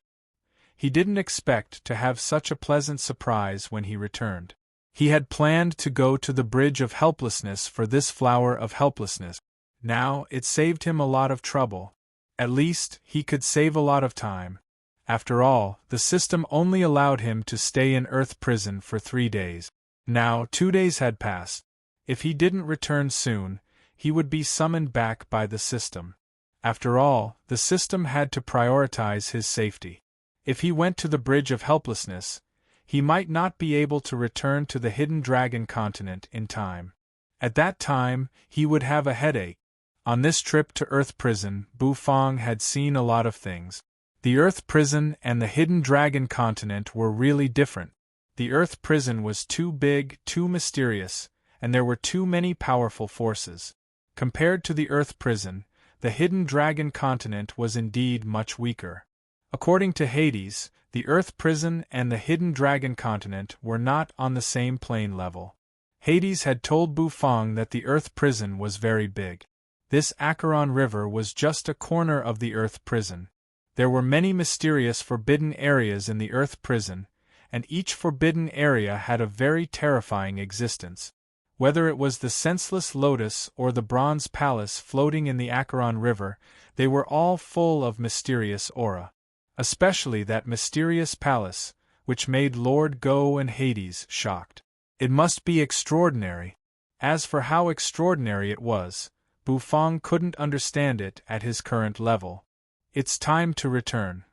He didn't expect to have such a pleasant surprise when he returned. He had planned to go to the Bridge of Helplessness for this flower of helplessness. Now, it saved him a lot of trouble. At least, he could save a lot of time. After all, the system only allowed him to stay in Earth prison for 3 days. Now, 2 days had passed. If he didn't return soon, he would be summoned back by the system. After all, the system had to prioritize his safety. If he went to the Bridge of Helplessness, he might not be able to return to the Hidden Dragon continent in time. At that time, he would have a headache. On this trip to Earth Prison, Bufang had seen a lot of things. The Earth Prison and the Hidden Dragon continent were really different. The Earth Prison was too big, too mysterious, and there were too many powerful forces. Compared to the Earth Prison, the Hidden Dragon continent was indeed much weaker. According to Hades, the Earth Prison and the Hidden Dragon continent were not on the same plane level. Hades had told Bufang that the Earth Prison was very big. This Acheron River was just a corner of the Earth Prison. There were many mysterious forbidden areas in the Earth Prison, and each forbidden area had a very terrifying existence. Whether it was the senseless lotus or the bronze palace floating in the Acheron River, they were all full of mysterious aura. Especially that mysterious palace, which made Lord Go and Hades shocked. It must be extraordinary. As for how extraordinary it was, Bufang couldn't understand it at his current level. It's time to return.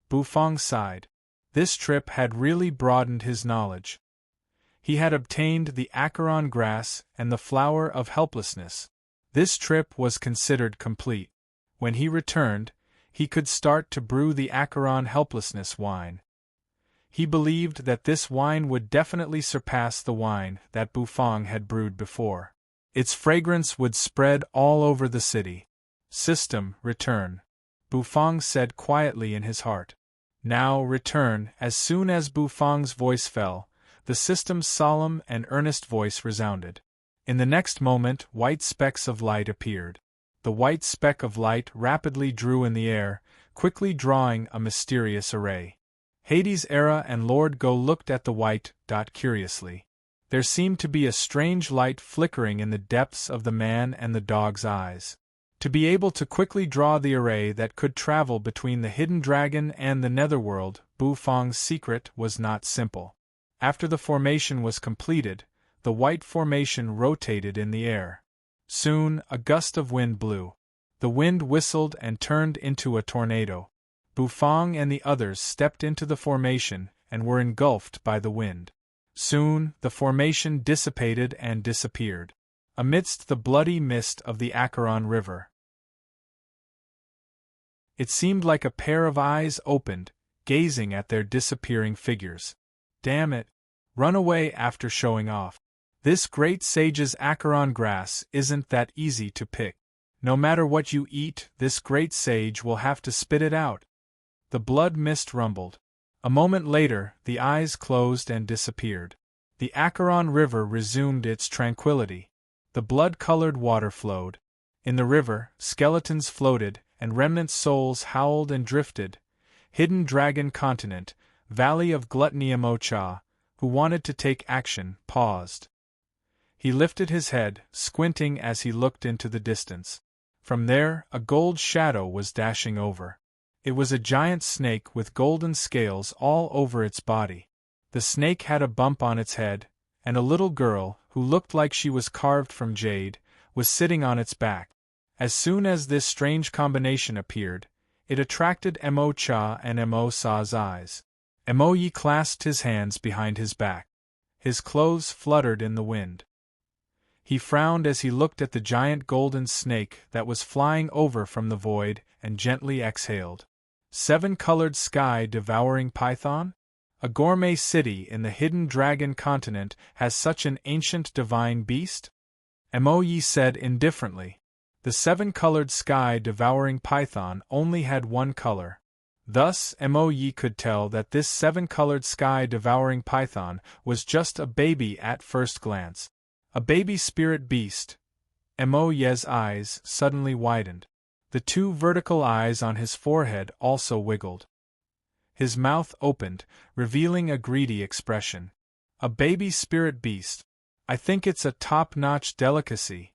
Bufang sighed. This trip had really broadened his knowledge. He had obtained the Acheron grass and the flower of helplessness. This trip was considered complete. When he returned, he could start to brew the Acheron helplessness wine. He believed that this wine would definitely surpass the wine that Bufang had brewed before. Its fragrance would spread all over the city. System, return. Bufang said quietly in his heart. Now return. As soon as Bufang's voice fell, the system's solemn and earnest voice resounded. In the next moment, white specks of light appeared. The white speck of light rapidly drew in the air, quickly drawing a mysterious array. Hades' era and Lord Go looked at the white dot curiously. There seemed to be a strange light flickering in the depths of the man and the dog's eyes. To be able to quickly draw the array that could travel between the Hidden Dragon and the Netherworld, Bufang's secret was not simple. After the formation was completed, the white formation rotated in the air. Soon, a gust of wind blew. The wind whistled and turned into a tornado. Bufang and the others stepped into the formation and were engulfed by the wind. Soon, the formation dissipated and disappeared, amidst the bloody mist of the Acheron River. It seemed like a pair of eyes opened, gazing at their disappearing figures. Damn it! Run away after showing off. This great sage's Acheron grass isn't that easy to pick. No matter what you eat, this great sage will have to spit it out. The blood mist rumbled. A moment later, the eyes closed and disappeared. The Acheron River resumed its tranquility. The blood-colored water flowed. In the river, skeletons floated, and remnant souls howled and drifted. Hidden Dragon Continent, Valley of Gluttony. Mocha, who wanted to take action, paused. He lifted his head, squinting as he looked into the distance. From there, a gold shadow was dashing over. It was a giant snake with golden scales all over its body. The snake had a bump on its head, and a little girl, who looked like she was carved from jade, was sitting on its back. As soon as this strange combination appeared, it attracted Mocha and Mosa's eyes. Moyi clasped his hands behind his back. His clothes fluttered in the wind. He frowned as he looked at the giant golden snake that was flying over from the void and gently exhaled. 7-colored sky-devouring python? A gourmet city in the hidden dragon continent has such an ancient divine beast? Emoyi said indifferently. The 7-colored sky-devouring python only had one color. Thus, Emoyi could tell that this 7-colored sky-devouring python was just a baby at first glance. A baby spirit beast. Emoyi's eyes suddenly widened. The 2 vertical eyes on his forehead also wiggled. His mouth opened, revealing a greedy expression. A baby spirit beast. I think it's a top-notch delicacy.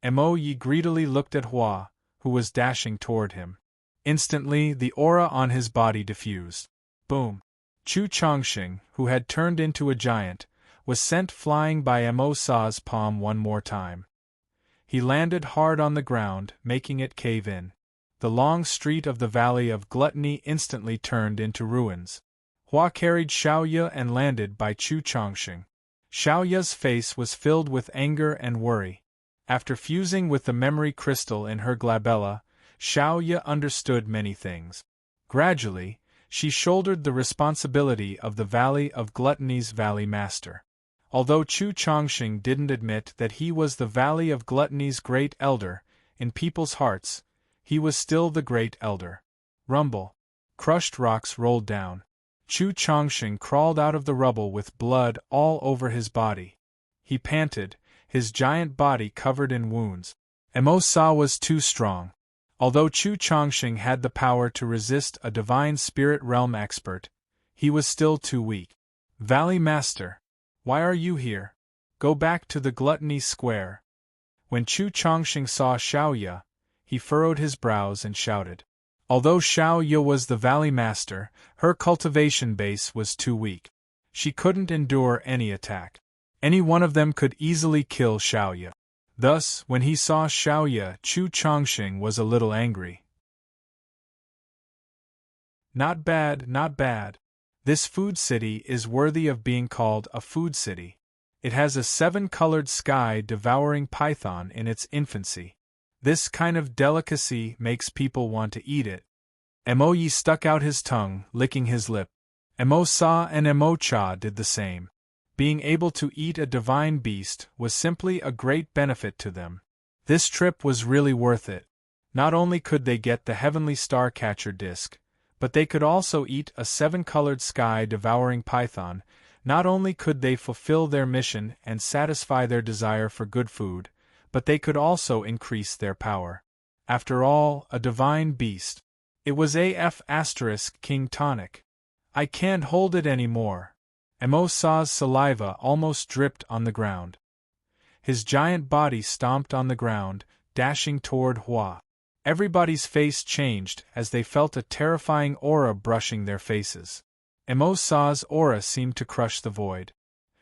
Emoyi greedily looked at Hua, who was dashing toward him. Instantly, the aura on his body diffused. Boom! Chu Chongqing, who had turned into a giant, was sent flying by Emo Sa's palm one more time. He landed hard on the ground, making it cave in. The long street of the Valley of Gluttony instantly turned into ruins. Hua carried Xiaoye and landed by Chu Chongqing. Xiaoye's face was filled with anger and worry. After fusing with the memory crystal in her glabella, Xiaoye understood many things. Gradually, she shouldered the responsibility of the Valley of Gluttony's Valley Master. Although Chu Chongqing didn't admit that he was the Valley of Gluttony's Great Elder, in people's hearts, he was still the Great Elder. Rumble. Crushed rocks rolled down. Chu Chongqing crawled out of the rubble with blood all over his body. He panted, his giant body covered in wounds. Emo Sa was too strong. Although Chu Chongqing had the power to resist a divine spirit realm expert, he was still too weak. Valley Master, why are you here? Go back to the Gluttony Square. When Chu Chongqing saw Xiaoye, he furrowed his brows and shouted. Although Xiaoye was the Valley Master, her cultivation base was too weak. She couldn't endure any attack. Any one of them could easily kill Xiaoye. Thus, when he saw Xiaoye, Chu Chongqing was a little angry. Not bad, not bad. This food city is worthy of being called a food city. It has a 7-colored sky-devouring python in its infancy. This kind of delicacy makes people want to eat it. Emoyi stuck out his tongue, licking his lip. Emo Sa and Emo Cha did the same. Being able to eat a divine beast was simply a great benefit to them. This trip was really worth it. Not only could they get the Heavenly Star Catcher disc, but they could also eat a 7-colored sky-devouring python. Not only could they fulfill their mission and satisfy their desire for good food, but they could also increase their power. After all, a divine beast. It was King tonic. I can't hold it anymore. Emo Sa's saliva almost dripped on the ground. His giant body stomped on the ground, dashing toward Hua. Everybody's face changed as they felt a terrifying aura brushing their faces. Emo Sa's aura seemed to crush the void.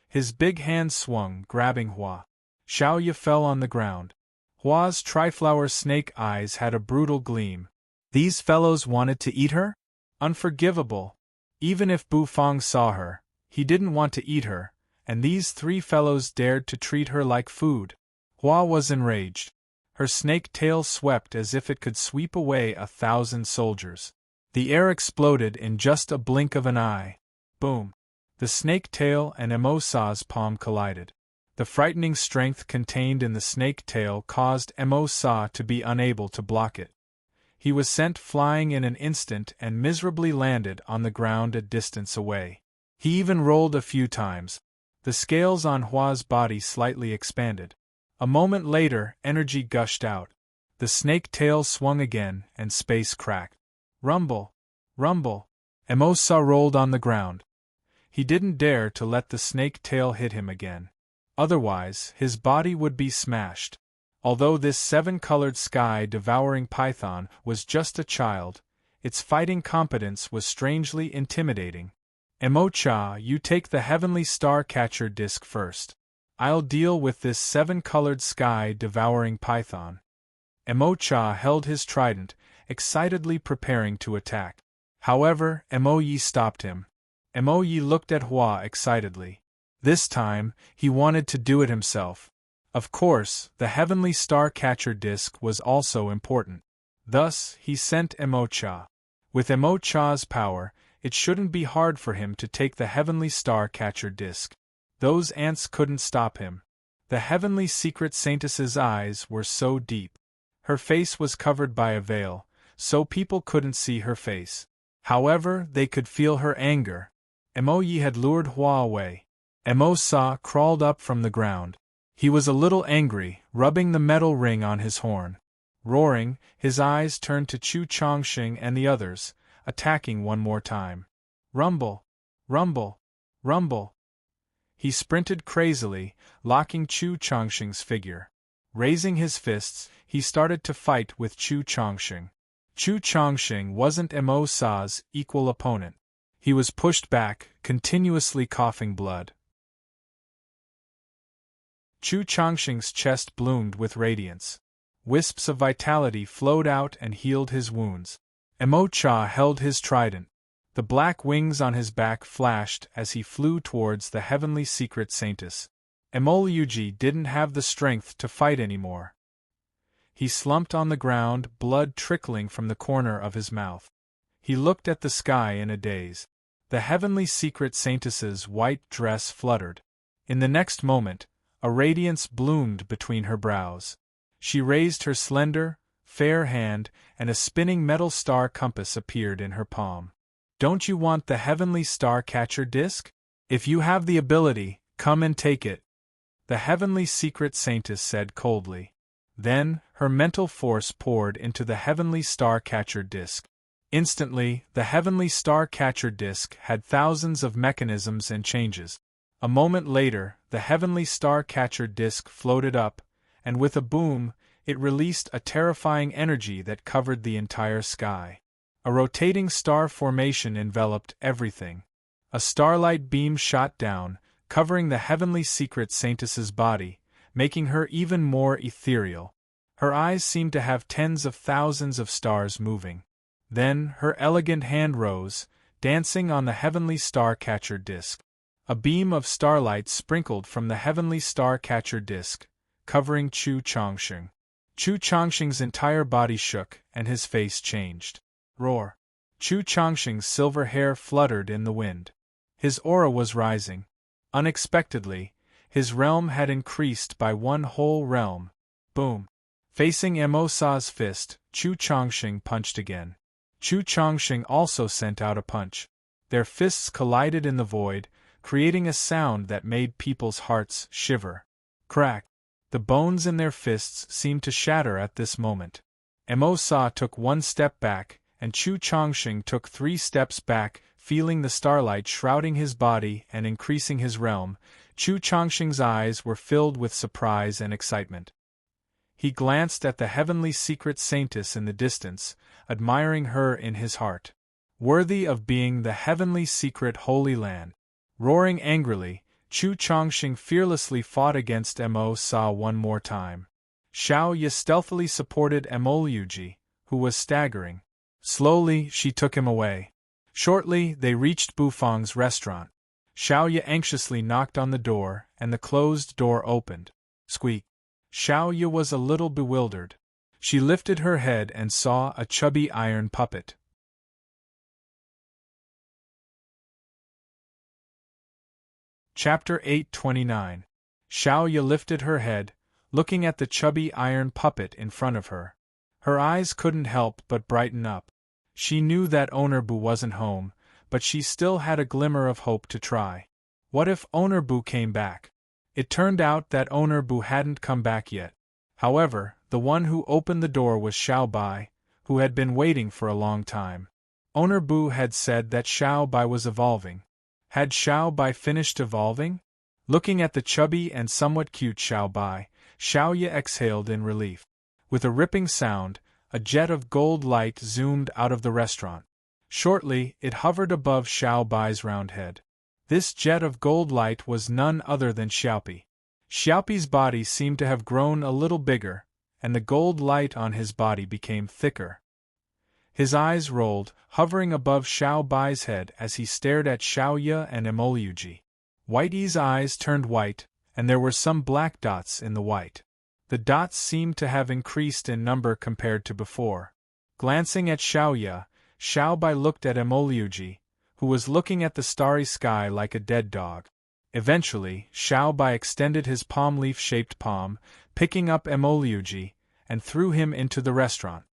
His big hand swung, grabbing Hua. Xiaoye fell on the ground. Hua's triflower snake eyes had a brutal gleam. These fellows wanted to eat her? Unforgivable. Even if Bu Fong saw her, he didn't want to eat her, and these 3 fellows dared to treat her like food. Hua was enraged. Her snake tail swept as if it could sweep away 1,000 soldiers. The air exploded in just a blink of an eye. Boom! The snake tail and Emo Sa's palm collided. The frightening strength contained in the snake tail caused Emo Sa to be unable to block it. He was sent flying in an instant and miserably landed on the ground a distance away. He even rolled a few times. The scales on Hua's body slightly expanded. A moment later, energy gushed out. The snake tail swung again, and space cracked. Rumble! Rumble! Emo Sa rolled on the ground. He didn't dare to let the snake tail hit him again. Otherwise, his body would be smashed. Although this 7-colored sky-devouring python was just a child, its fighting competence was strangely intimidating. Emo Cha, you take the Heavenly Star Catcher disc first. I'll deal with this 7-colored sky-devouring python. Emo Cha held his trident, excitedly preparing to attack. However, Emo Yi stopped him. Emo Yi looked at Hua excitedly. This time, he wanted to do it himself. Of course, the Heavenly Star Catcher disc was also important. Thus, he sent Emo Cha. With Emo Cha's power, it shouldn't be hard for him to take the heavenly star catcher disc. Those ants couldn't stop him. The heavenly secret saintess's eyes were so deep. Her face was covered by a veil, so people couldn't see her face. However, they could feel her anger. Emo Yi had lured Hua away. Emo Sa crawled up from the ground. He was a little angry, rubbing the metal ring on his horn. Roaring, his eyes turned to Chu Chongqing and the others, attacking one more time. Rumble! Rumble! Rumble! He sprinted crazily, locking Chu Chongqing's figure. Raising his fists, he started to fight with Chu Chongqing. Chu Chongqing wasn't Emo Sa's equal opponent. He was pushed back, continuously coughing blood. Chu Chongqing's chest bloomed with radiance. Wisps of vitality flowed out and healed his wounds. Emo Cha held his trident. The black wings on his back flashed as he flew towards the heavenly secret saintess. Emo Yuji didn't have the strength to fight anymore. He slumped on the ground, blood trickling from the corner of his mouth. He looked at the sky in a daze. The heavenly secret saintess's white dress fluttered. In the next moment, a radiance bloomed between her brows. She raised her slender, fair hand, and a spinning metal star compass appeared in her palm. Don't you want the heavenly star catcher disc? If you have the ability, come and take it. The heavenly secret saintess said coldly. Then, her mental force poured into the heavenly star catcher disc. Instantly, the heavenly star catcher disc had thousands of mechanisms and changes. A moment later, the heavenly star catcher disc floated up, and with a boom, it released a terrifying energy that covered the entire sky. A rotating star formation enveloped everything. A starlight beam shot down, covering the heavenly secret saintess's body, making her even more ethereal. Her eyes seemed to have tens of thousands of stars moving. Then, her elegant hand rose, dancing on the heavenly star catcher disc. A beam of starlight sprinkled from the heavenly star catcher disc, covering Chu Chongqing. Chu Chongqing's entire body shook, and his face changed. Roar! Chu Chongqing's silver hair fluttered in the wind. His aura was rising. Unexpectedly, his realm had increased by one whole realm. Boom! Facing Emo Sa's fist, Chu Chongqing punched again. Chu Chongqing also sent out a punch. Their fists collided in the void, creating a sound that made people's hearts shiver. Crack! The bones in their fists seemed to shatter at this moment. Emo Sa took one step back, and Chu Chongqing took 3 steps back, feeling the starlight shrouding his body and increasing his realm. Chu Chongqing's eyes were filled with surprise and excitement. He glanced at the heavenly secret saintess in the distance, admiring her in his heart. Worthy of being the heavenly secret Holy Land. Roaring angrily, Chu Chongqing fearlessly fought against Emo Sa one more time. Xiao Ye stealthily supported Emo Yuji, who was staggering. Slowly, she took him away. Shortly, they reached Bufang's restaurant. Xiao Ye anxiously knocked on the door, and the closed door opened. Squeak! Xiao Ye was a little bewildered. She lifted her head and saw a chubby iron puppet. Chapter 829. Xiao Ye lifted her head, looking at the chubby iron puppet in front of her. Her eyes couldn't help but brighten up. She knew that Owner Bu wasn't home, but she still had a glimmer of hope to try. What if Owner Bu came back? It turned out that Owner Bu hadn't come back yet. However, the one who opened the door was Xiao Bai, who had been waiting for a long time. Owner Bu had said that Xiao Bai was evolving. Had Xiao Bai finished evolving? Looking at the chubby and somewhat cute Xiao Bai, Xiao Ye exhaled in relief. With a ripping sound, a jet of gold light zoomed out of the restaurant. Shortly, it hovered above Xiao Bai's round head. This jet of gold light was none other than Xiaopi. Xiaopi's body seemed to have grown a little bigger, and the gold light on his body became thicker. His eyes rolled, hovering above Xiao Bai's head as he stared at Xiao Ye and Emoluji. Whitey's eyes turned white, and there were some black dots in the white. The dots seemed to have increased in number compared to before. Glancing at Xiao Ye, Xiao Bai looked at Emoliuji, who was looking at the starry sky like a dead dog. Eventually, Xiao Bai extended his palm leaf-shaped palm, picking up Emoliuji, and threw him into the restaurant.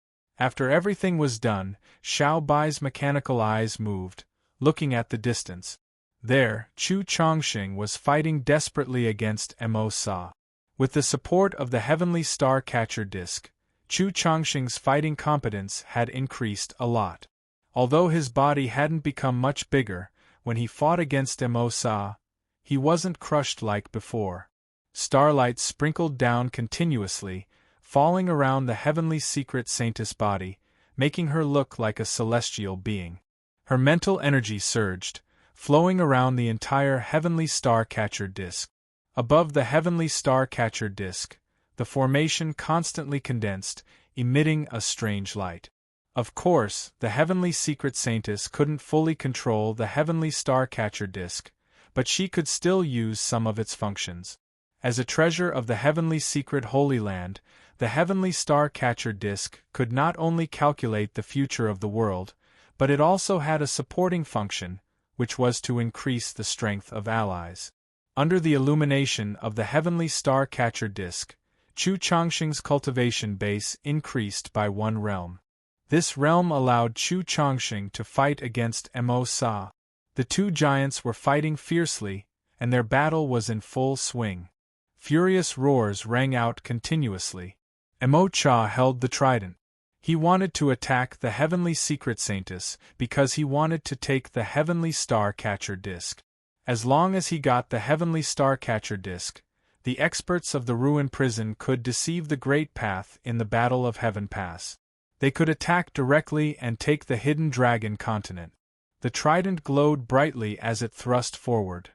After everything was done, Xiao Bai's mechanical eyes moved, looking at the distance. There, Chu Chongqing was fighting desperately against Mo Sa. With the support of the heavenly star catcher disc, Chu Chongqing's fighting competence had increased a lot. Although his body hadn't become much bigger, when he fought against Mo Sa, he wasn't crushed like before. Starlight sprinkled down continuously, falling around the heavenly secret saintess body, making her look like a celestial being. Her mental energy surged, flowing around the entire heavenly star catcher disc. Above the heavenly star catcher disc, the formation constantly condensed, emitting a strange light. Of course, the heavenly secret saintess couldn't fully control the heavenly star catcher disc, but she could still use some of its functions. As a treasure of the heavenly secret Holy Land, the heavenly star catcher disc could not only calculate the future of the world, but it also had a supporting function, which was to increase the strength of allies. Under the illumination of the heavenly star catcher disc, Chu Chongqing's cultivation base increased by 1 realm. This realm allowed Chu Chongqing to fight against Mo Sa. The two giants were fighting fiercely, and their battle was in full swing. Furious roars rang out continuously. Mo Cha held the trident. He wanted to attack the heavenly secret saintess because he wanted to take the heavenly star catcher disc. As long as he got the heavenly star catcher disc, the experts of the Ruin Prison could deceive the Great Path in the Battle of Heaven Pass. They could attack directly and take the hidden dragon continent. The trident glowed brightly as it thrust forward.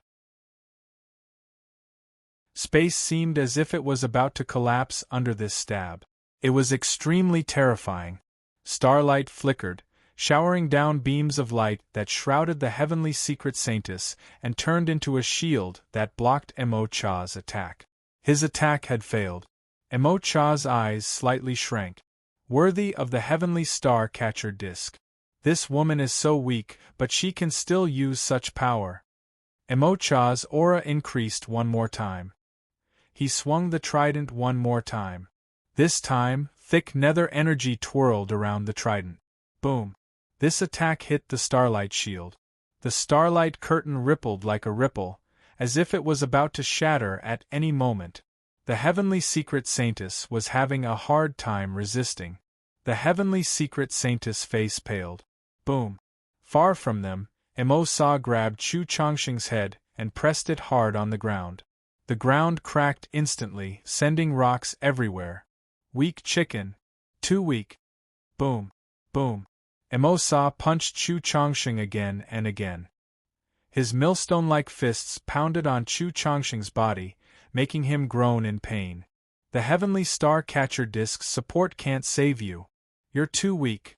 Space seemed as if it was about to collapse under this stab. It was extremely terrifying. Starlight flickered, showering down beams of light that shrouded the heavenly secret saintess and turned into a shield that blocked Mo Cha's attack. His attack had failed. Mo Cha's eyes slightly shrank. Worthy of the heavenly star catcher disc. This woman is so weak, but she can still use such power. Mo Cha's aura increased one more time. He swung the trident one more time. This time, thick nether energy twirled around the trident. Boom! This attack hit the starlight shield. The starlight curtain rippled like a ripple, as if it was about to shatter at any moment. The heavenly secret saintess was having a hard time resisting. The heavenly secret saintess face paled. Boom! Far from them, Mo Sa grabbed Chu Chongqing's head and pressed it hard on the ground. The ground cracked instantly, sending rocks everywhere. Weak chicken. Too weak. Boom! Boom! Mo Sa punched Chu Chongqing again and again. His millstone-like fists pounded on Chu Chongqing's body, making him groan in pain. The heavenly star catcher disc's support can't save you. You're too weak.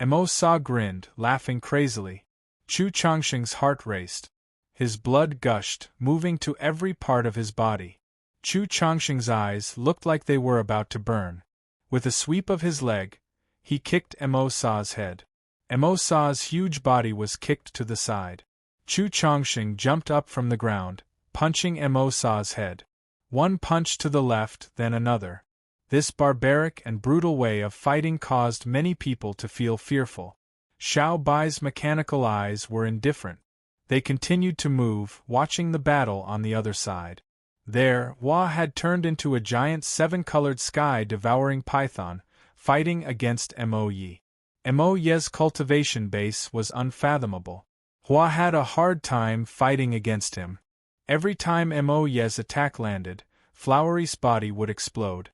Mo Sa grinned, laughing crazily. Chu Chongqing's heart raced. His blood gushed, moving to every part of his body. Chu Chongqing's eyes looked like they were about to burn. With a sweep of his leg, he kicked Mo Sa's head. Mo Sa's huge body was kicked to the side. Chu Chongqing jumped up from the ground, punching Mo Sa's head. One punch to the left, then another. This barbaric and brutal way of fighting caused many people to feel fearful. Xiao Bai's mechanical eyes were indifferent. They continued to move, watching the battle on the other side. There, Hua had turned into a giant 7-colored sky-devouring python, fighting against Mo Yi. Mo Ye's cultivation base was unfathomable. Hua had a hard time fighting against him. Every time Mo Ye's attack landed, Flowery's body would explode.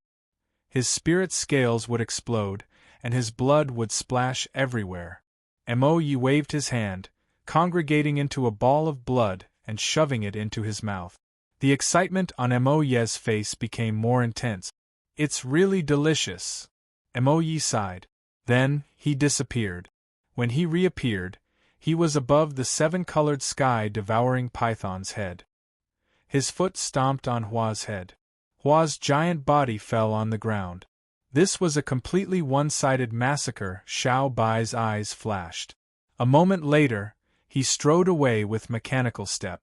His spirit scales would explode, and his blood would splash everywhere. Mo Yi waved his hand, congregating into a ball of blood and shoving it into his mouth. The excitement on Mo Ye's face became more intense. It's really delicious. Mo Yi sighed. Then, he disappeared. When he reappeared, he was above the 7-colored sky-devouring python's head. His foot stomped on Hua's head. Hua's giant body fell on the ground. This was a completely one-sided massacre. Xiao Bai's eyes flashed. A moment later, he strode away with mechanical step.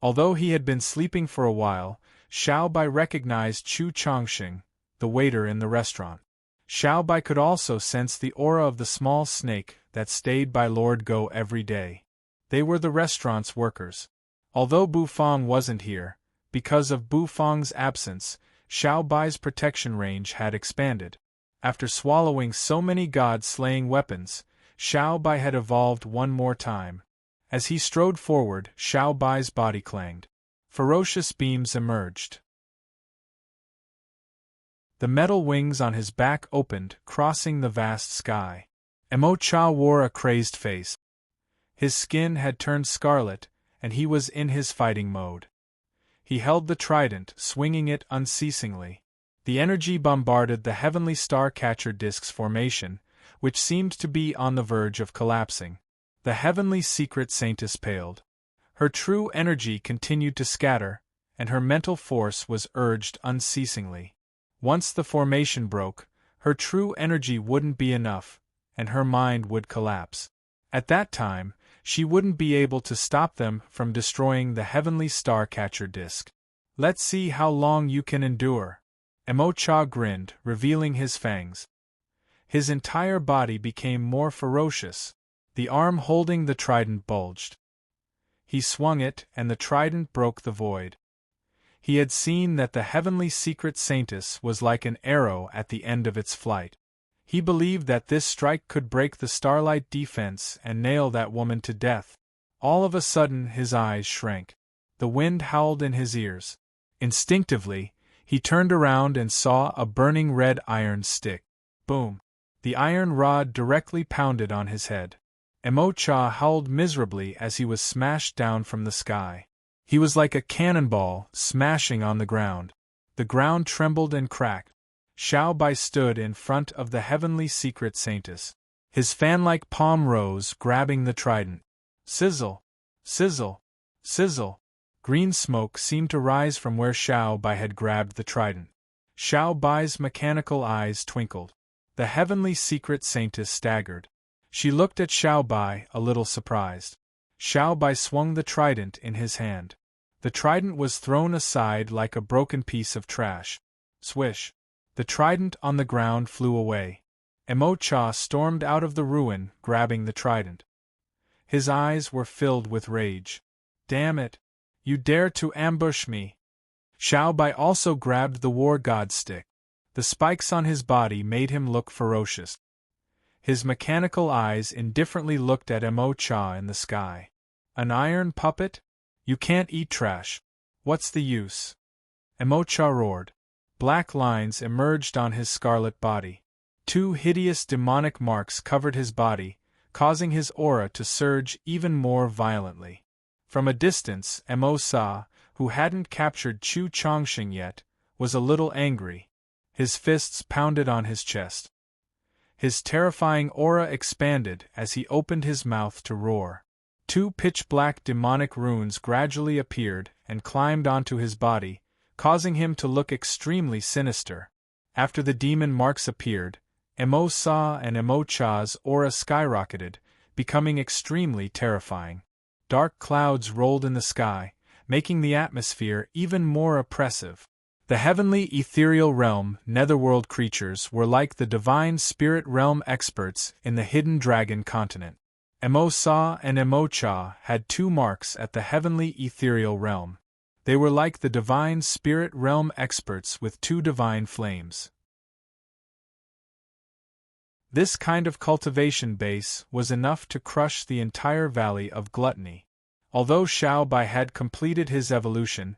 Although he had been sleeping for a while, Xiao Bai recognized Chu Chongxing, the waiter in the restaurant. Xiao Bai could also sense the aura of the small snake that stayed by Lord Go every day. They were the restaurant's workers. Although Bu Fong wasn't here, because of Bu Fong's absence, Xiao Bai's protection range had expanded. After swallowing so many god-slaying weapons, Xiao Bai had evolved one more time. As he strode forward, Xiao Bai's body clanged. Ferocious beams emerged. The metal wings on his back opened, crossing the vast sky. Emo Cha wore a crazed face. His skin had turned scarlet, and he was in his fighting mode. He held the trident, swinging it unceasingly. The energy bombarded the heavenly star-catcher disk's formation, which seemed to be on the verge of collapsing. The heavenly secret saintess paled. Her true energy continued to scatter, and her mental force was urged unceasingly. Once the formation broke, her true energy wouldn't be enough, and her mind would collapse. At that time, she wouldn't be able to stop them from destroying the heavenly star-catcher disk. Let's see how long you can endure. Emo Cha grinned, revealing his fangs. His entire body became more ferocious. The arm holding the trident bulged. He swung it, and the trident broke the void. He had seen that the heavenly secret saintess was like an arrow at the end of its flight. He believed that this strike could break the starlight defense and nail that woman to death. All of a sudden his eyes shrank. The wind howled in his ears. Instinctively, he turned around and saw a burning red iron stick. Boom! The iron rod directly pounded on his head. Emo Cha howled miserably as he was smashed down from the sky. He was like a cannonball, smashing on the ground. The ground trembled and cracked. Xiao Bai stood in front of the heavenly secret saintess. His fan-like palm rose, grabbing the trident. Sizzle! Sizzle! Sizzle! Green smoke seemed to rise from where Xiao Bai had grabbed the trident. Xiao Bai's mechanical eyes twinkled. The heavenly secret saintess staggered. She looked at Xiao Bai, a little surprised. Xiao Bai swung the trident in his hand. The trident was thrown aside like a broken piece of trash. Swish! The trident on the ground flew away. Emo Cha stormed out of the ruin, grabbing the trident. His eyes were filled with rage. Damn it! You dare to ambush me! Xiao Bai also grabbed the war god stick. The spikes on his body made him look ferocious. His mechanical eyes indifferently looked at Emo Cha in the sky. An iron puppet? You can't eat trash. What's the use? Emo Cha roared. Black lines emerged on his scarlet body. 2 hideous demonic marks covered his body, causing his aura to surge even more violently. From a distance, Emo Sa, who hadn't captured Chu Chongxing yet, was a little angry. His fists pounded on his chest. His terrifying aura expanded as he opened his mouth to roar. 2 pitch-black demonic runes gradually appeared and climbed onto his body, causing him to look extremely sinister. After the demon marks appeared, Emo Sa and Emo Cha's aura skyrocketed, becoming extremely terrifying. Dark clouds rolled in the sky, making the atmosphere even more oppressive. The heavenly ethereal realm netherworld creatures were like the divine spirit realm experts in the hidden dragon continent. Emo Sa and Emo Cha had 2 marks at the heavenly ethereal realm. They were like the divine spirit realm experts with 2 divine flames. This kind of cultivation base was enough to crush the entire valley of gluttony. Although Xiao Bai had completed his evolution,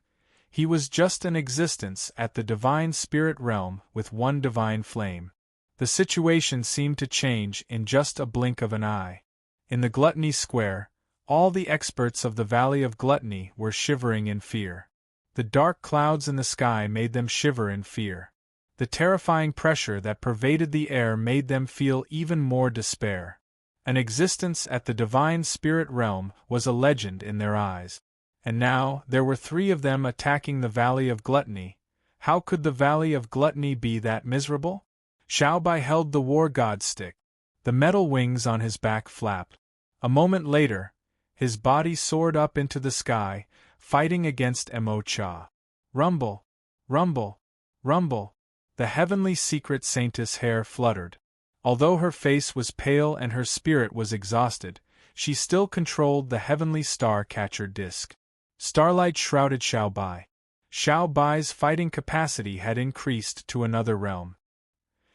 he was just an existence at the divine spirit realm with 1 divine flame. The situation seemed to change in just a blink of an eye. In the Gluttony Square, all the experts of the Valley of Gluttony were shivering in fear. The dark clouds in the sky made them shiver in fear. The terrifying pressure that pervaded the air made them feel even more despair. An existence at the divine spirit realm was a legend in their eyes. And now, there were 3 of them attacking the Valley of Gluttony. How could the Valley of Gluttony be that miserable? Xiaobai held the war god stick. The metal wings on his back flapped. A moment later, his body soared up into the sky, fighting against Mo Cha. Rumble! Rumble! Rumble! The heavenly secret saintess' hair fluttered. Although her face was pale and her spirit was exhausted, she still controlled the heavenly star-catcher disc. Starlight shrouded Xiaobai. Xiaobai's fighting capacity had increased to another realm.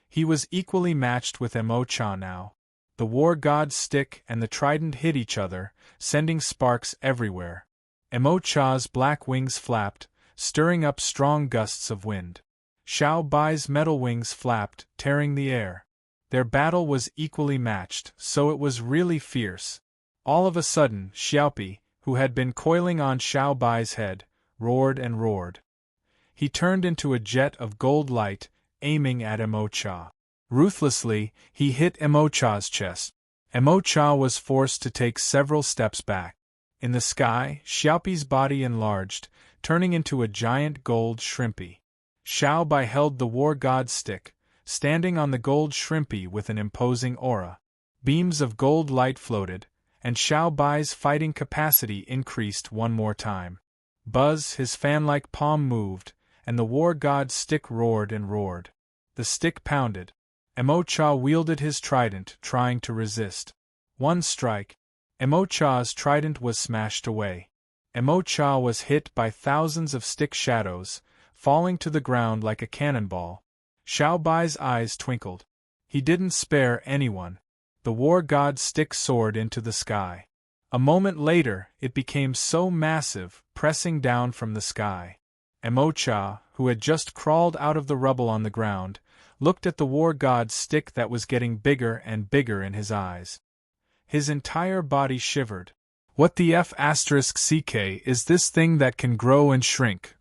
He was equally matched with Mo Cha now. The war god's stick and the trident hit each other, sending sparks everywhere. Mo Cha's black wings flapped, stirring up strong gusts of wind. Xiaobai's metal wings flapped, tearing the air. Their battle was equally matched, so it was really fierce. All of a sudden, Xiaopi, who had been coiling on Xiaobai's head, roared and roared. He turned into a jet of gold light, aiming at Mo Cha. Ruthlessly, he hit Mo Cha's chest. Mo Cha was forced to take several steps back. In the sky, Xiaopi's body enlarged, turning into a giant gold shrimpy. Xiaobai held the war god's stick, standing on the gold shrimpy with an imposing aura. Beams of gold light floated, and Xiaobai's fighting capacity increased one more time. Buzz, his fan-like palm moved, and the war god's stick roared and roared. The stick pounded. Mo Cha wielded his trident, trying to resist. One strike. Mo Cha's trident was smashed away. Mo Cha was hit by thousands of stick shadows, falling to the ground like a cannonball. Xiaobai's eyes twinkled. He didn't spare anyone. The war god's stick soared into the sky. A moment later, it became so massive, pressing down from the sky. Mo Cha, who had just crawled out of the rubble on the ground, looked at the war god's stick that was getting bigger and bigger in his eyes. His entire body shivered. What the F***ck is this thing that can grow and shrink?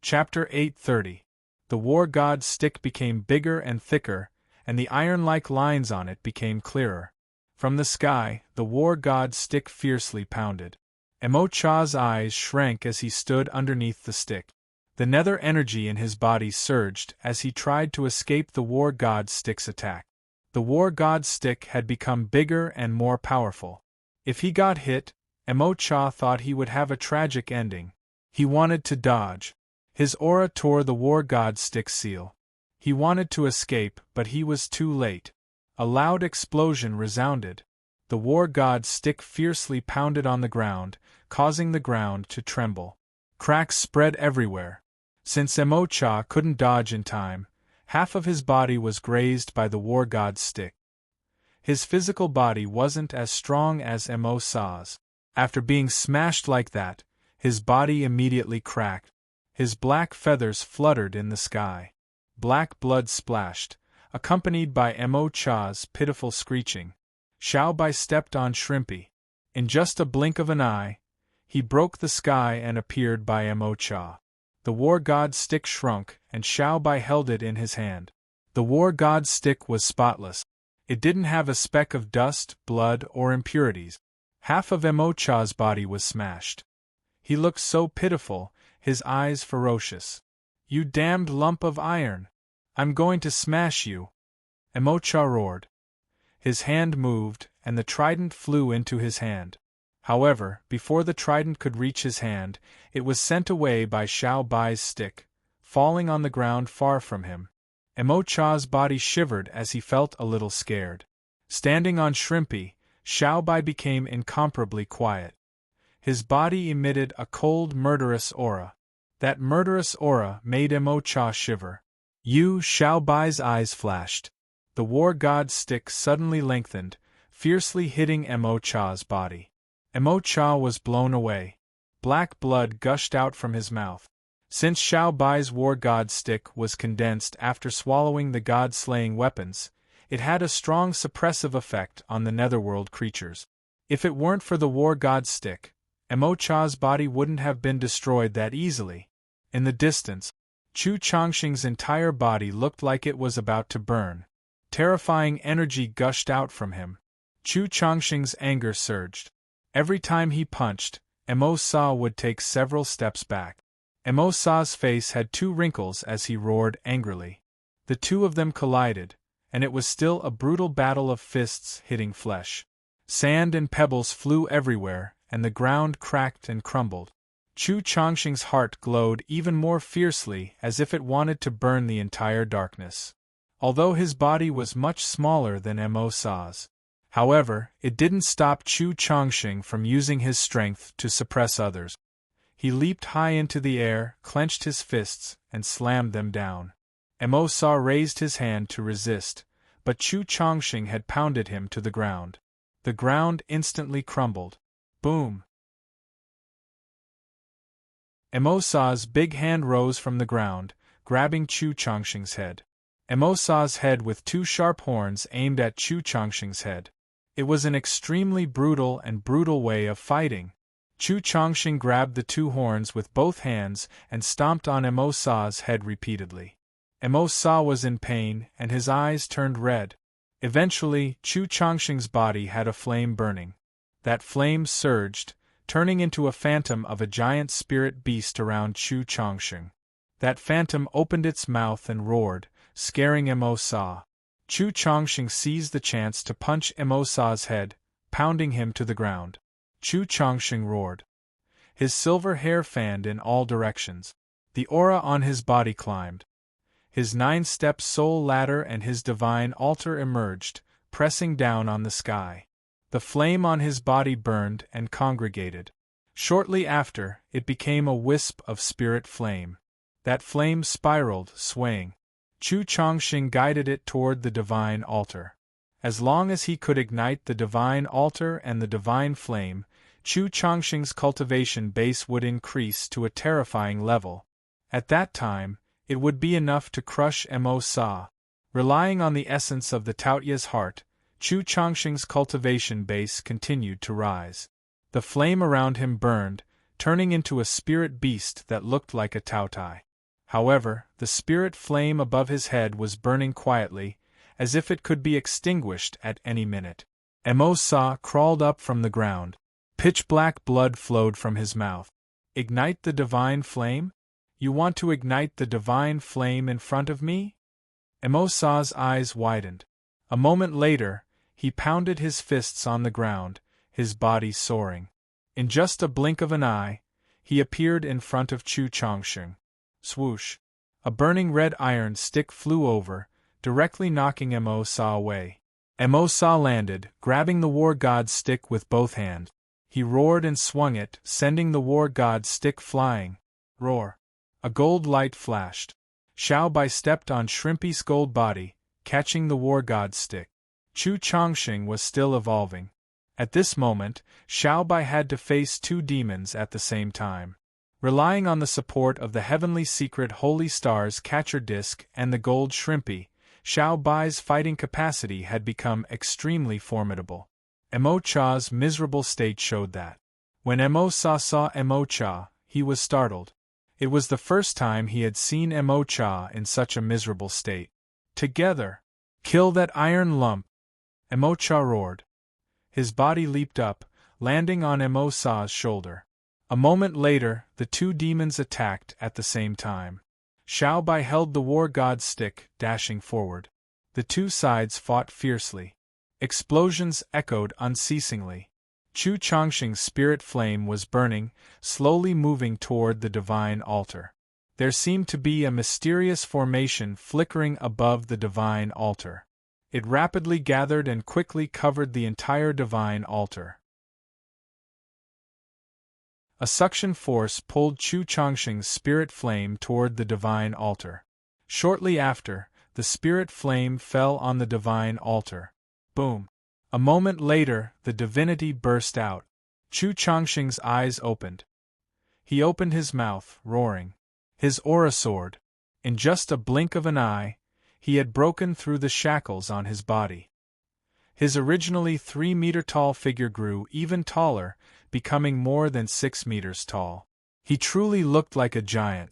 Chapter 830. The war god's stick became bigger and thicker, and the iron-like lines on it became clearer. From the sky, the war god's stick fiercely pounded. Mo Cha's eyes shrank as he stood underneath the stick. The nether energy in his body surged as he tried to escape the war god's stick's attack. The war god's stick had become bigger and more powerful. If he got hit, Mo Cha thought he would have a tragic ending. He wanted to dodge. His aura tore the war god's stick's seal. He wanted to escape, but he was too late. A loud explosion resounded. The war god's stick fiercely pounded on the ground, causing the ground to tremble. Cracks spread everywhere. Since Mo Cha couldn't dodge in time, half of his body was grazed by the war god's stick. His physical body wasn't as strong as Mo Cha's. After being smashed like that, his body immediately cracked. His black feathers fluttered in the sky. Black blood splashed, accompanied by Mo Cha's pitiful screeching. Xiaobai stepped on Shrimpy. In just a blink of an eye, he broke the sky and appeared by Mo Cha. The war god's stick shrunk, and Xiaobai held it in his hand. The war god's stick was spotless. It didn't have a speck of dust, blood, or impurities. Half of Mo Cha's body was smashed. He looked so pitiful, his eyes ferocious. "You damned lump of iron! I'm going to smash you!" Mo Cha roared. His hand moved, and the trident flew into his hand. However, before the trident could reach his hand, it was sent away by Xiaobai's stick, falling on the ground far from him. Mo Cha's body shivered as he felt a little scared. Standing on Shrimpy, Xiaobai became incomparably quiet. His body emitted a cold, murderous aura. That murderous aura made Mo Cha shiver. Xiaobai's eyes flashed. The war god's stick suddenly lengthened, fiercely hitting Mo Cha's body. Mo Cha was blown away. Black blood gushed out from his mouth. Since Xiaobai's war god's stick was condensed after swallowing the god-slaying weapons, it had a strong suppressive effect on the netherworld creatures. If it weren't for the war god's stick, Mo Cha's body wouldn't have been destroyed that easily. In the distance, Chu Changxing's entire body looked like it was about to burn. Terrifying energy gushed out from him. Chu Changxing's anger surged. Every time he punched, Mo Sa would take several steps back. Mo Sa's face had 2 wrinkles as he roared angrily. The two of them collided, and it was still a brutal battle of fists hitting flesh. Sand and pebbles flew everywhere, and the ground cracked and crumbled. Chu Chongqing's heart glowed even more fiercely, as if it wanted to burn the entire darkness. Although his body was much smaller than Mo Sa's. However, it didn't stop Chu Chongqing from using his strength to suppress others. He leaped high into the air, clenched his fists, and slammed them down. Mo Sa raised his hand to resist, but Chu Chongqing had pounded him to the ground. The ground instantly crumbled. Boom! Mo Sa's big hand rose from the ground, grabbing Chu Chongqing's head. Mo Sa's head with 2 sharp horns aimed at Chu Chongqing's head. It was an extremely brutal way of fighting. Chu Chongqing grabbed the 2 horns with both hands and stomped on Mo Sa's head repeatedly. Mo Sa was in pain, and his eyes turned red. Eventually, Chu Chongqing's body had a flame burning. That flame surged, turning into a phantom of a giant spirit beast around Chu Chongqing. That phantom opened its mouth and roared, scaring Mo Sa. Chu Chongqing seized the chance to punch Mo Sa's head, pounding him to the ground. Chu Chongqing roared. His silver hair fanned in all directions. The aura on his body climbed. His 9-step soul ladder and his divine altar emerged, pressing down on the sky. The flame on his body burned and congregated. Shortly after, it became a wisp of spirit flame. That flame spiraled, swaying. Chu Chongqing guided it toward the divine altar. As long as he could ignite the divine altar and the divine flame, Chu Chongqing's cultivation base would increase to a terrifying level. At that time, it would be enough to crush Mo Sa. Relying on the essence of the Taotia's heart, Chu Chongqing's cultivation base continued to rise. The flame around him burned, turning into a spirit beast that looked like a Taotai. However, the spirit flame above his head was burning quietly, as if it could be extinguished at any minute. Mo Sa crawled up from the ground. Pitch-black blood flowed from his mouth. Ignite the divine flame? You want to ignite the divine flame in front of me? Mo Sa's eyes widened. A moment later, he pounded his fists on the ground, his body soaring. In just a blink of an eye, he appeared in front of Chu Chongqing. Swoosh! A burning red iron stick flew over, directly knocking Mo Sa away. Mo Sa landed, grabbing the war god's stick with both hands. He roared and swung it, sending the war god's stick flying. Roar! A gold light flashed. Xiao Bai stepped on Shrimpy's gold body, catching the war god's stick. Chu Chongqing was still evolving. At this moment, Xiao Bai had to face 2 demons at the same time. Relying on the support of the heavenly secret Holy Star's catcher disc and the gold Shrimpy, Xiao Bai's fighting capacity had become extremely formidable. Mo Cha's miserable state showed that. When Mo Sa saw Mo Cha, he was startled. It was the first time he had seen Mo Cha in such a miserable state. Together! Kill that iron lump! Mo Cha roared. His body leaped up, landing on Mo Sa's shoulder. A moment later, the 2 demons attacked at the same time. Xiao Bai held the war god's stick, dashing forward. The 2 sides fought fiercely. Explosions echoed unceasingly. Chu Chongqing's spirit flame was burning, slowly moving toward the divine altar. There seemed to be a mysterious formation flickering above the divine altar. It rapidly gathered and quickly covered the entire divine altar. A suction force pulled Chu Chongqing's spirit flame toward the divine altar. Shortly after, the spirit flame fell on the divine altar. Boom! A moment later, the divinity burst out. Chu Chongqing's eyes opened. He opened his mouth, roaring. His aura soared. In just a blink of an eye, he had broken through the shackles on his body. His originally 3-meter-tall figure grew even taller, becoming more than 6 meters tall. He truly looked like a giant.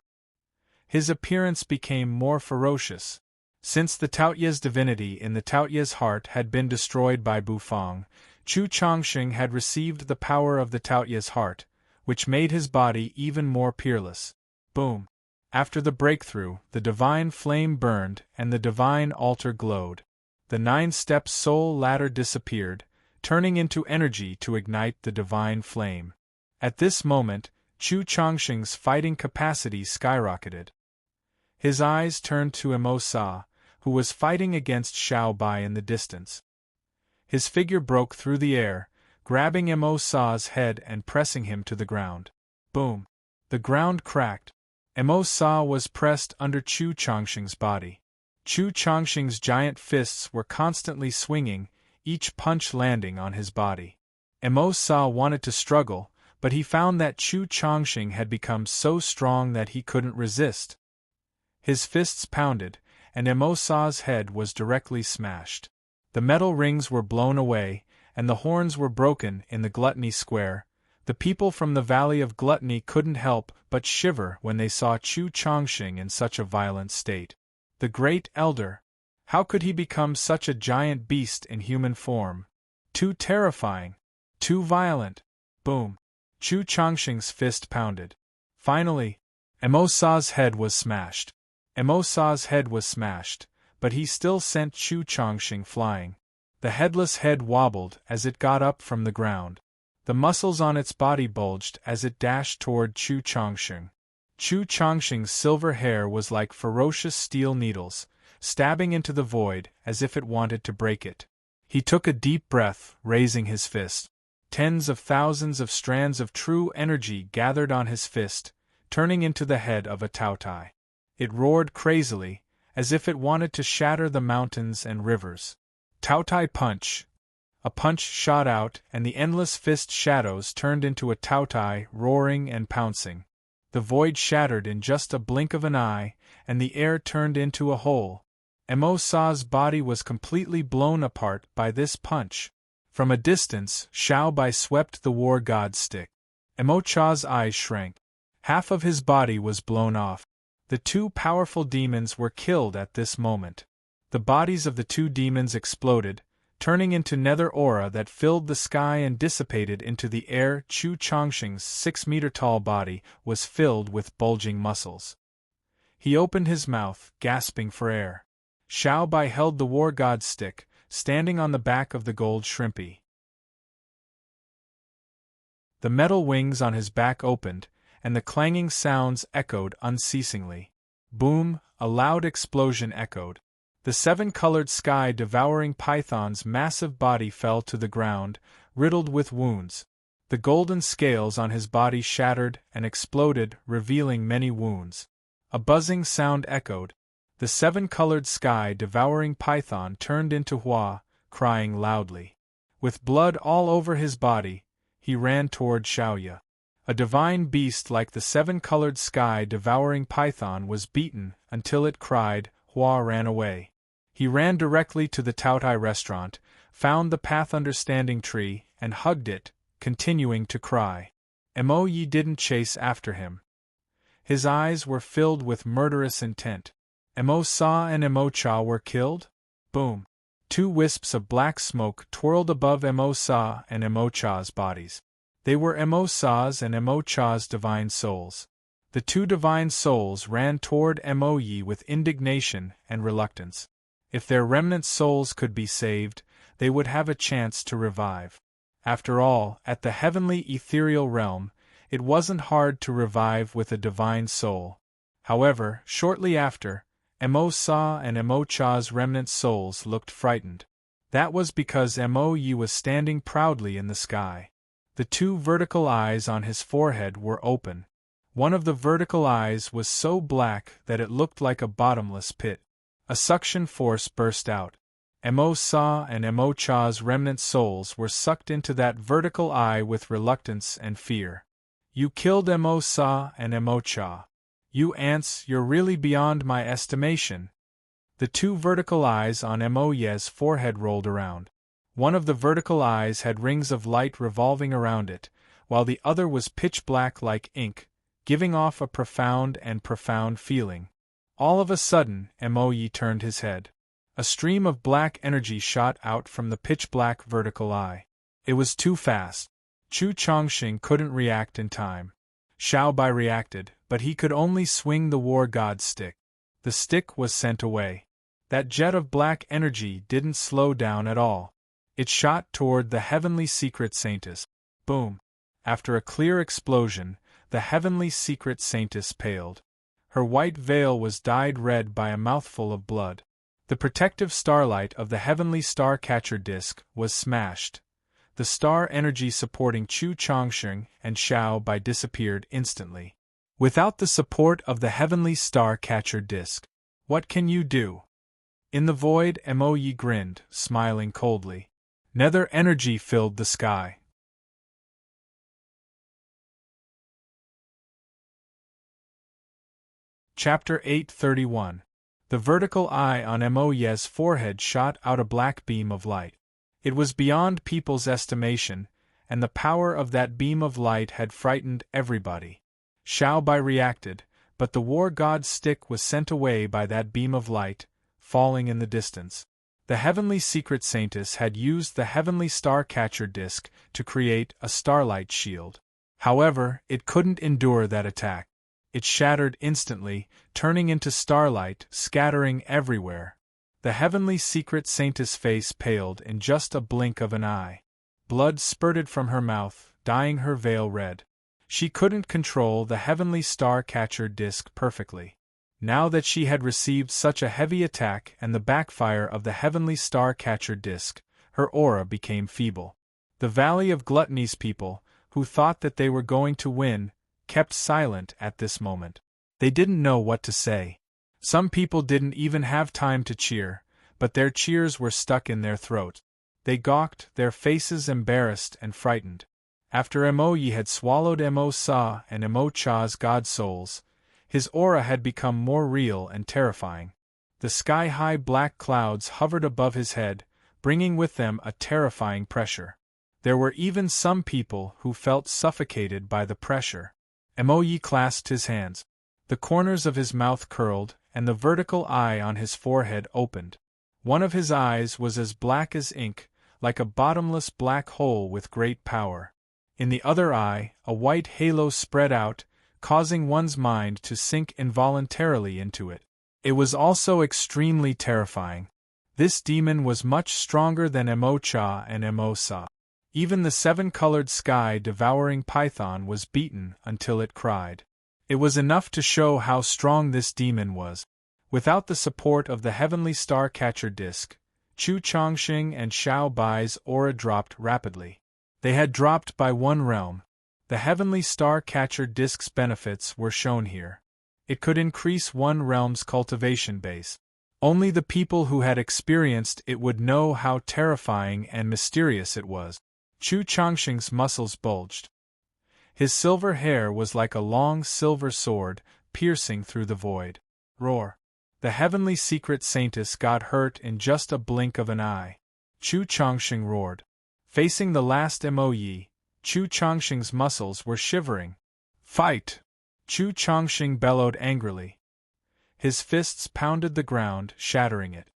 His appearance became more ferocious. Since the Taotia's divinity in the Taotia's heart had been destroyed by Bufang, Chu Chongqing had received the power of the Taotia's heart, which made his body even more peerless. Boom. After the breakthrough, the divine flame burned and the divine altar glowed. The 9-step soul ladder disappeared, turning into energy to ignite the divine flame. At this moment, Chu Chongqing's fighting capacity skyrocketed. His eyes turned to Emo Sa, who was fighting against Xiao Bai in the distance. His figure broke through the air, grabbing Emo Sa's head and pressing him to the ground. Boom! The ground cracked. Emo Sa was pressed under Chu Chongqing's body. Chu Chongqing's giant fists were constantly swinging, each punch landing on his body. Emo Sa wanted to struggle, but he found that Chu Chongqing had become so strong that he couldn't resist. His fists pounded, and Emo Sa's head was directly smashed. The metal rings were blown away, and the horns were broken in the Gluttony Square. The people from the Valley of Gluttony couldn't help but shiver when they saw Chu Chongqing in such a violent state. The Great Elder! How could he become such a giant beast in human form? Too terrifying! Too violent! Boom! Chu Chongqing's fist pounded. Finally, Emo Sa's head was smashed. Emo Sa's head was smashed, but he still sent Chu Chongqing flying. The headless head wobbled as it got up from the ground. The muscles on its body bulged as it dashed toward Chu Chongqing. Chu Chongqing's silver hair was like ferocious steel needles, stabbing into the void as if it wanted to break it. He took a deep breath, raising his fist. Tens of thousands of strands of true energy gathered on his fist, turning into the head of a Taotai. It roared crazily, as if it wanted to shatter the mountains and rivers. Taotai punch! A punch shot out, and the endless fist shadows turned into a Taotai, roaring and pouncing. The void shattered in just a blink of an eye, and the air turned into a hole. Emo Sa's body was completely blown apart by this punch. From a distance, Xiao Bai swept the war god's stick. Emo Cha's eyes shrank. Half of his body was blown off. The two powerful demons were killed at this moment. The bodies of the two demons exploded, turning into nether aura that filled the sky and dissipated into the air. Chu Chongqing's 6-meter-tall body was filled with bulging muscles. He opened his mouth, gasping for air. Xiao Bai held the war god's stick, standing on the back of the gold shrimpy. The metal wings on his back opened, and the clanging sounds echoed unceasingly. Boom! A loud explosion echoed. The 7-colored sky-devouring python's massive body fell to the ground, riddled with wounds. The golden scales on his body shattered and exploded, revealing many wounds. A buzzing sound echoed. The 7-colored sky-devouring python turned into Hua, crying loudly. With blood all over his body, he ran toward Xiaoya. A divine beast like the 7-colored sky-devouring python was beaten until it cried. Hua ran away. He ran directly to the Taotai restaurant, found the path understanding tree, and hugged it, continuing to cry. Mo Yi didn't chase after him. His eyes were filled with murderous intent. Mo Sa and Mo Cha were killed? Boom! 2 wisps of black smoke twirled above Mo Sa and Mo Cha's bodies. They were Mo Sa's and Mo Cha's divine souls. The 2 divine souls ran toward Mo Yi with indignation and reluctance. If their remnant souls could be saved, they would have a chance to revive. After all, at the heavenly ethereal realm, it wasn't hard to revive with a divine soul. However, shortly after, Mo Sa and Mo Cha's remnant souls looked frightened. That was because Mo Yi was standing proudly in the sky. The 2 vertical eyes on his forehead were open. One of the vertical eyes was so black that it looked like a bottomless pit. A suction force burst out. Mo Sa and Mo Cha's remnant souls were sucked into that vertical eye with reluctance and fear. You killed Mo Sa and Mo Cha. You ants, you're really beyond my estimation. The 2 vertical eyes on Mo Ye's forehead rolled around. One of the vertical eyes had rings of light revolving around it, while the other was pitch black like ink, giving off a profound feeling. All of a sudden, Mo Yi turned his head. A stream of black energy shot out from the pitch-black vertical eye. It was too fast. Chu Chongqing couldn't react in time. Xiao Bai reacted, but he could only swing the war god's stick. The stick was sent away. That jet of black energy didn't slow down at all. It shot toward the heavenly secret saintess. Boom! After a clear explosion, the heavenly secret saintess paled. Her white veil was dyed red by a mouthful of blood. The protective starlight of the heavenly star-catcher disk was smashed. The star energy supporting Chu Changsheng and Xiao Bai disappeared instantly. Without the support of the heavenly star-catcher disk, what can you do? In the void, Mo Yi grinned, smiling coldly. Nether energy filled the sky. Chapter 831. The vertical eye on Mo Ye's forehead shot out a black beam of light. It was beyond people's estimation, and the power of that beam of light had frightened everybody. Xiao Bai reacted, but the war god's stick was sent away by that beam of light, falling in the distance. The heavenly secret saintess had used the heavenly star-catcher disk to create a starlight shield. However, it couldn't endure that attack. It shattered instantly, turning into starlight, scattering everywhere. The heavenly secret saintess' face paled in just a blink of an eye. Blood spurted from her mouth, dyeing her veil red. She couldn't control the heavenly star-catcher disk perfectly. Now that she had received such a heavy attack and the backfire of the heavenly star-catcher disk, her aura became feeble. The Valley of Gluttony's people, who thought that they were going to win, kept silent at this moment. They didn't know what to say. Some people didn't even have time to cheer, but their cheers were stuck in their throat. They gawked, their faces embarrassed and frightened. After Mo Yi had swallowed Mo Sa and Mo Cha's god souls, his aura had become more real and terrifying. The sky-high black clouds hovered above his head, bringing with them a terrifying pressure. There were even some people who felt suffocated by the pressure. Mo Yi clasped his hands. The corners of his mouth curled, and the vertical eye on his forehead opened. One of his eyes was as black as ink, like a bottomless black hole with great power. In the other eye, a white halo spread out, causing one's mind to sink involuntarily into it. It was also extremely terrifying. This demon was much stronger than Mo Cha and Mo Sa. Even the seven-colored sky-devouring python was beaten until it cried. It was enough to show how strong this demon was. Without the support of the heavenly star-catcher disk, Chu Changsheng and Xiao Bai's aura dropped rapidly. They had dropped by one realm. The heavenly star-catcher disk's benefits were shown here. It could increase one realm's cultivation base. Only the people who had experienced it would know how terrifying and mysterious it was. Chu Changsheng's muscles bulged. His silver hair was like a long silver sword, piercing through the void. Roar! The heavenly secret saintess got hurt in just a blink of an eye. Chu Changsheng roared. Facing the last Mo Yi, Chu Changsheng's muscles were shivering. Fight! Chu Changsheng bellowed angrily. His fists pounded the ground, shattering it.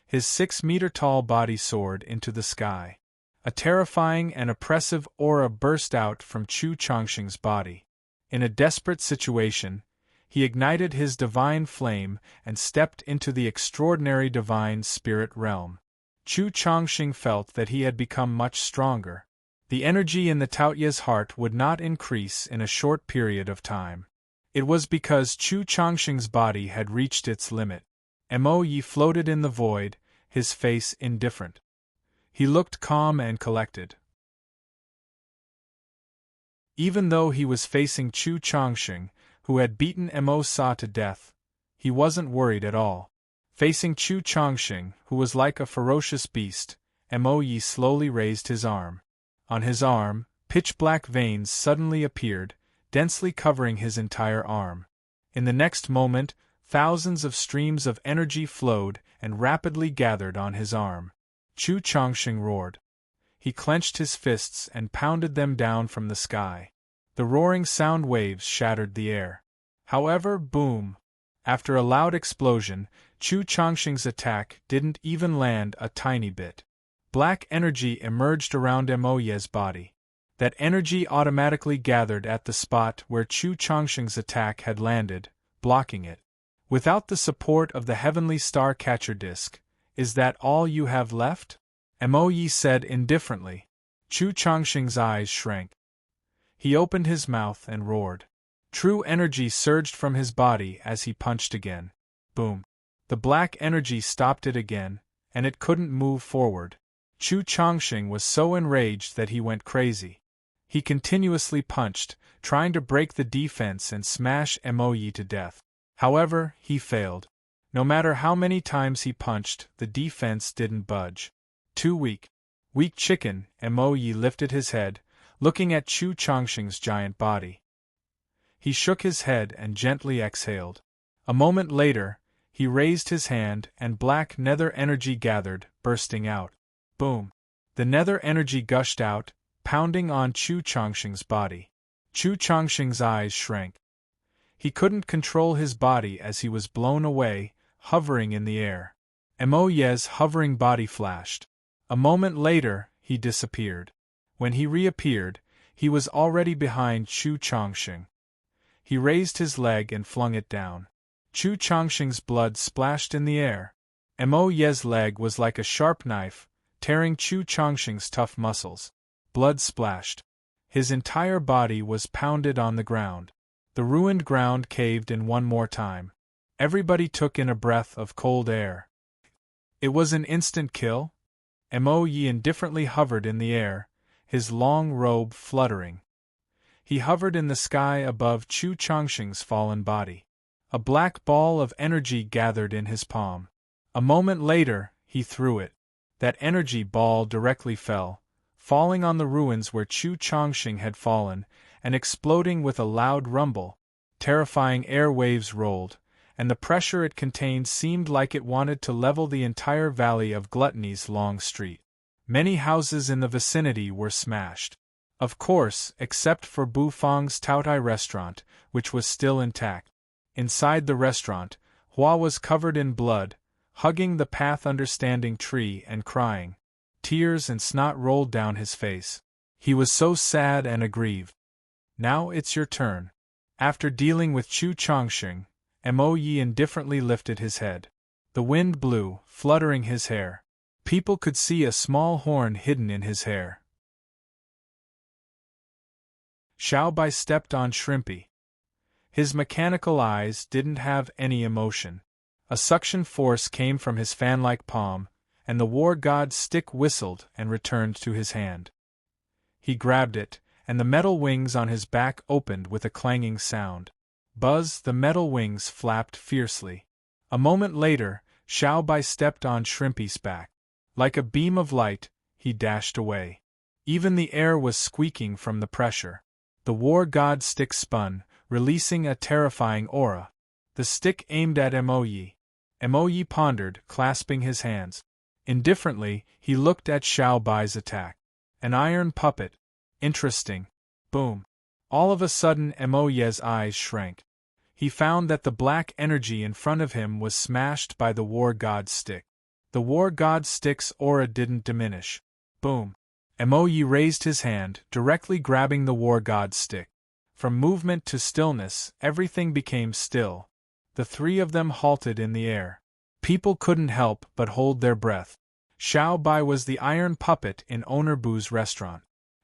His 6-meter-tall body soared into the sky. A terrifying and oppressive aura burst out from Chu Changsheng's body. In a desperate situation, he ignited his divine flame and stepped into the extraordinary divine spirit realm. Chu Changsheng felt that he had become much stronger. The energy in the Taoye's heart would not increase in a short period of time. It was because Chu Changsheng's body had reached its limit. Mo Yi floated in the void, his face indifferent. He looked calm and collected. Even though he was facing Chu Changsheng, who had beaten Mo Sa to death, he wasn't worried at all. Facing Chu Changsheng, who was like a ferocious beast, Mo Yi slowly raised his arm. On his arm, pitch-black veins suddenly appeared, densely covering his entire arm. In the next moment, thousands of streams of energy flowed and rapidly gathered on his arm. Chu Changsheng roared. He clenched his fists and pounded them down from the sky. The roaring sound waves shattered the air. However, boom! After a loud explosion, Chu Changsheng's attack didn't even land a tiny bit. Black energy emerged around Mo Ye's body. That energy automatically gathered at the spot where Chu Changsheng's attack had landed, blocking it. Without the support of the heavenly star catcher disc, is that all you have left? Mo Yi said indifferently. Chu Changsheng's eyes shrank. He opened his mouth and roared. True energy surged from his body as he punched again. Boom. The black energy stopped it again, and it couldn't move forward. Chu Changsheng was so enraged that he went crazy. He continuously punched, trying to break the defense and smash Mo Yi to death. However, he failed. No matter how many times he punched, the defense didn't budge. Too weak. Weak chicken. Mo Yi lifted his head, looking at Chu Changsheng's giant body. He shook his head and gently exhaled. A moment later, he raised his hand and black nether energy gathered, bursting out. Boom! The nether energy gushed out, pounding on Chu Changsheng's body. Chu Changsheng's eyes shrank. He couldn't control his body as he was blown away, hovering in the air. Mo Ye's hovering body flashed. A moment later, he disappeared. When he reappeared, he was already behind Chu Changsheng. He raised his leg and flung it down. Chu Changsheng's blood splashed in the air. Mo Ye's leg was like a sharp knife, tearing Chu Changsheng's tough muscles. Blood splashed. His entire body was pounded on the ground. The ruined ground caved in one more time. Everybody took in a breath of cold air. It was an instant kill? Mo Yi indifferently hovered in the air, his long robe fluttering. He hovered in the sky above Chu Changsheng's fallen body. A black ball of energy gathered in his palm. A moment later, he threw it. That energy ball directly fell, falling on the ruins where Chu Changsheng had fallen, and exploding with a loud rumble. Terrifying air waves rolled, and the pressure it contained seemed like it wanted to level the entire valley of Gluttony's long street. Many houses in the vicinity were smashed. Of course, except for Bu Fang's Taotai restaurant, which was still intact. Inside the restaurant, Hua was covered in blood, hugging the path-understanding tree and crying. Tears and snot rolled down his face. He was so sad and aggrieved. Now it's your turn. After dealing with Chu Changsheng, Mo Yi indifferently lifted his head. The wind blew, fluttering his hair. People could see a small horn hidden in his hair. Xiao Bai stepped on Shrimpy. His mechanical eyes didn't have any emotion. A suction force came from his fan-like palm, and the war god's stick whistled and returned to his hand. He grabbed it, and the metal wings on his back opened with a clanging sound. Buzz! The metal wings flapped fiercely. A moment later, Xiao Bai stepped on Shrimpy's back. Like a beam of light, he dashed away. Even the air was squeaking from the pressure. The war god's stick spun, releasing a terrifying aura. The stick aimed at Mo Yi. Mo Yi pondered, clasping his hands. Indifferently, he looked at Xiao Bai's attack. An iron puppet. Interesting. Boom. All of a sudden Mo Ye's eyes shrank. He found that the black energy in front of him was smashed by the war god's stick. The war god's stick's aura didn't diminish. Boom. Mo Yi raised his hand, directly grabbing the war god's stick. From movement to stillness, everything became still. The three of them halted in the air. People couldn't help but hold their breath. Xiao Bai was the iron puppet in Owner Bu's restaurant.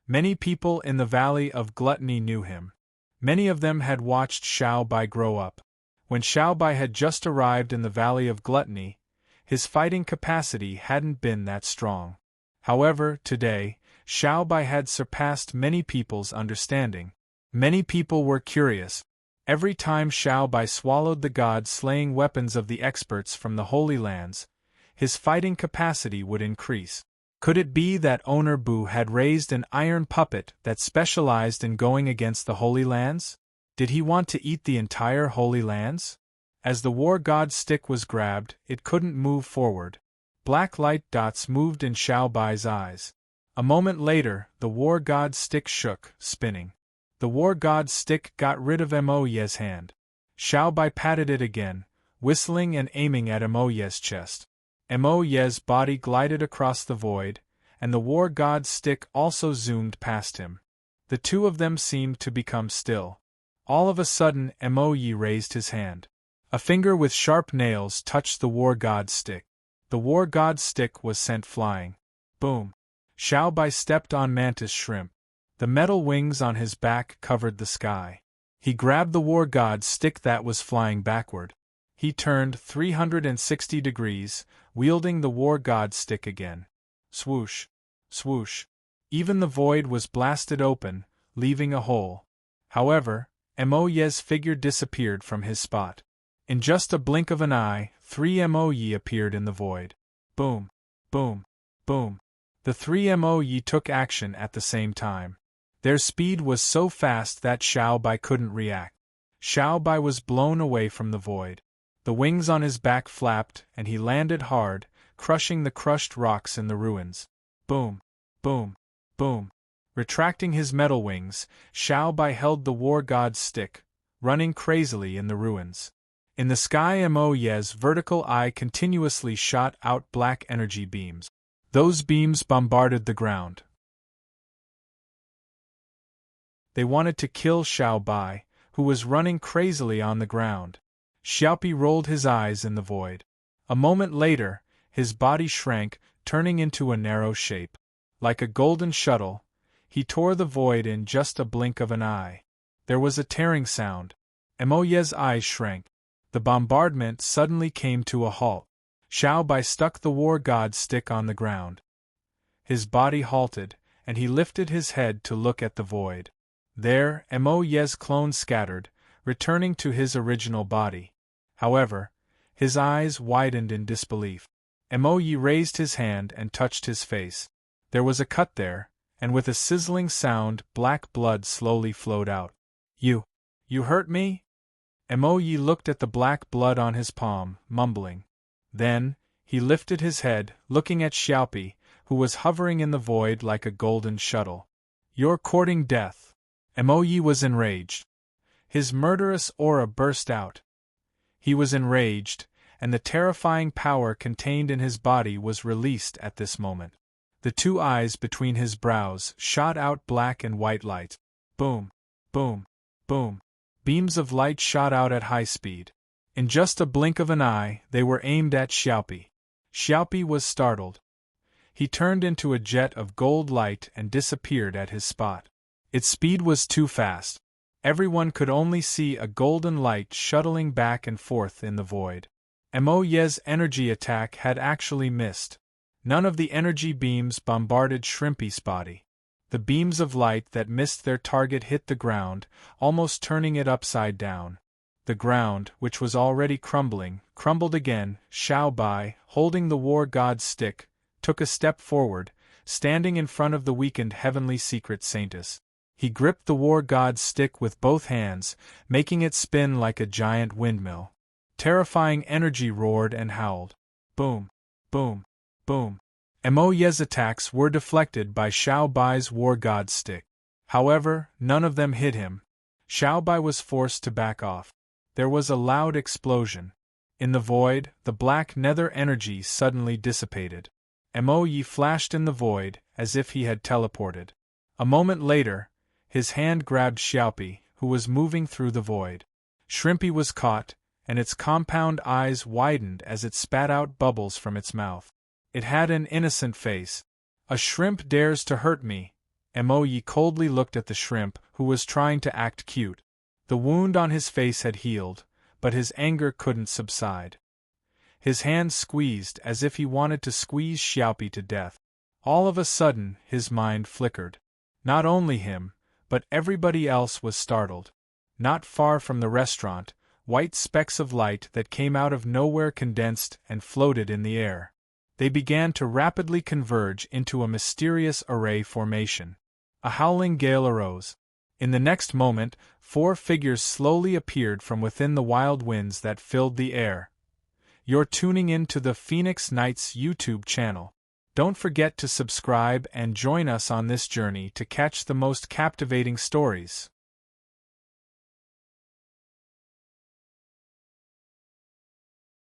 Many people in the Valley of Gluttony knew him. Many of them had watched Xiao Bai grow up. When Xiao Bai had just arrived in the Valley of Gluttony, his fighting capacity hadn't been that strong. However, today, Xiao Bai had surpassed many people's understanding. Many people were curious. Every time Xiao Bai swallowed the god-slaying weapons of the experts from the Holy Lands, his fighting capacity would increase. Could it be that Owner Bu had raised an iron puppet that specialized in going against the Holy Lands? Did he want to eat the entire Holy Lands? As the war god's stick was grabbed, it couldn't move forward. Black light dots moved in Xiao Bai's eyes. A moment later, the war god's stick shook, spinning. The war god's stick got rid of Mo Ye's hand. Xiao Bai patted it again, whistling and aiming at Mo Ye's chest. Mo Ye's body glided across the void, and the war god's stick also zoomed past him. The two of them seemed to become still. All of a sudden, Mo-yi raised his hand. A finger with sharp nails touched the war god's stick. The war god's stick was sent flying. Boom! Xiao Bai stepped on Mantis Shrimp. The metal wings on his back covered the sky. He grabbed the war god's stick that was flying backward. He turned 360 degrees, wielding the war god's stick again. Swoosh! Swoosh! Even the void was blasted open, leaving a hole. However, Mo-ye's figure disappeared from his spot. In just a blink of an eye, 3 Mo-yi appeared in the void. Boom! Boom! Boom! The 3 Mo-yi took action at the same time. Their speed was so fast that Xiao Bai couldn't react. Xiao Bai was blown away from the void. The wings on his back flapped, and he landed hard, crushing the crushed rocks in the ruins. Boom! Boom! Boom! Retracting his metal wings, Xiao Bai held the war god's stick, running crazily in the ruins. In the sky, Mo-ye's vertical eye continuously shot out black energy beams. Those beams bombarded the ground. They wanted to kill Xiao Bai, who was running crazily on the ground. Xiaopi rolled his eyes in the void. A moment later, his body shrank, turning into a narrow shape. Like a golden shuttle, he tore the void in just a blink of an eye. There was a tearing sound. Mo-ye's eyes shrank. The bombardment suddenly came to a halt. Xiao Bai stuck the war god's stick on the ground. His body halted, and he lifted his head to look at the void. There, Mo-ye's clone scattered, returning to his original body. However, his eyes widened in disbelief. Mo-yi raised his hand and touched his face. There was a cut there, and with a sizzling sound, black blood slowly flowed out. You hurt me?" Mo-yi looked at the black blood on his palm, mumbling. Then, he lifted his head, looking at Xiaopi, who was hovering in the void like a golden shuttle. "You're courting death." Mo-yi was enraged. His murderous aura burst out. He was enraged, and the terrifying power contained in his body was released at this moment. The two eyes between his brows shot out black and white light. Boom! Boom! Boom! Beams of light shot out at high speed. In just a blink of an eye, they were aimed at Xiaopi. Xiaopi was startled. He turned into a jet of gold light and disappeared at his spot. Its speed was too fast. Everyone could only see a golden light shuttling back and forth in the void. Mo-ye's energy attack had actually missed. None of the energy beams bombarded Shrimpy's body. The beams of light that missed their target hit the ground, almost turning it upside down. The ground, which was already crumbling, crumbled again. Xiao Bai, holding the war god's stick, took a step forward, standing in front of the weakened heavenly secret saintess. He gripped the war god's stick with both hands, making it spin like a giant windmill. Terrifying energy roared and howled. Boom! Boom! Boom! Mo-ye's attacks were deflected by Xiao Bai's war god's stick. However, none of them hit him. Xiao Bai was forced to back off. There was a loud explosion. In the void, the black nether energy suddenly dissipated. Mo-yi flashed in the void, as if he had teleported. A moment later, his hand grabbed Xiaopi, who was moving through the void. Shrimpy was caught, and its compound eyes widened as it spat out bubbles from its mouth. It had an innocent face. "A shrimp dares to hurt me." Mo-yi coldly looked at the shrimp, who was trying to act cute. The wound on his face had healed, but his anger couldn't subside. His hand squeezed as if he wanted to squeeze Xiaopi to death. All of a sudden, his mind flickered. Not only him, but everybody else was startled. Not far from the restaurant, white specks of light that came out of nowhere condensed and floated in the air. They began to rapidly converge into a mysterious array formation. A howling gale arose. In the next moment, 4 figures slowly appeared from within the wild winds that filled the air. You're tuning in to the Phoenix Nights YouTube channel. Don't forget to subscribe and join us on this journey to catch the most captivating stories.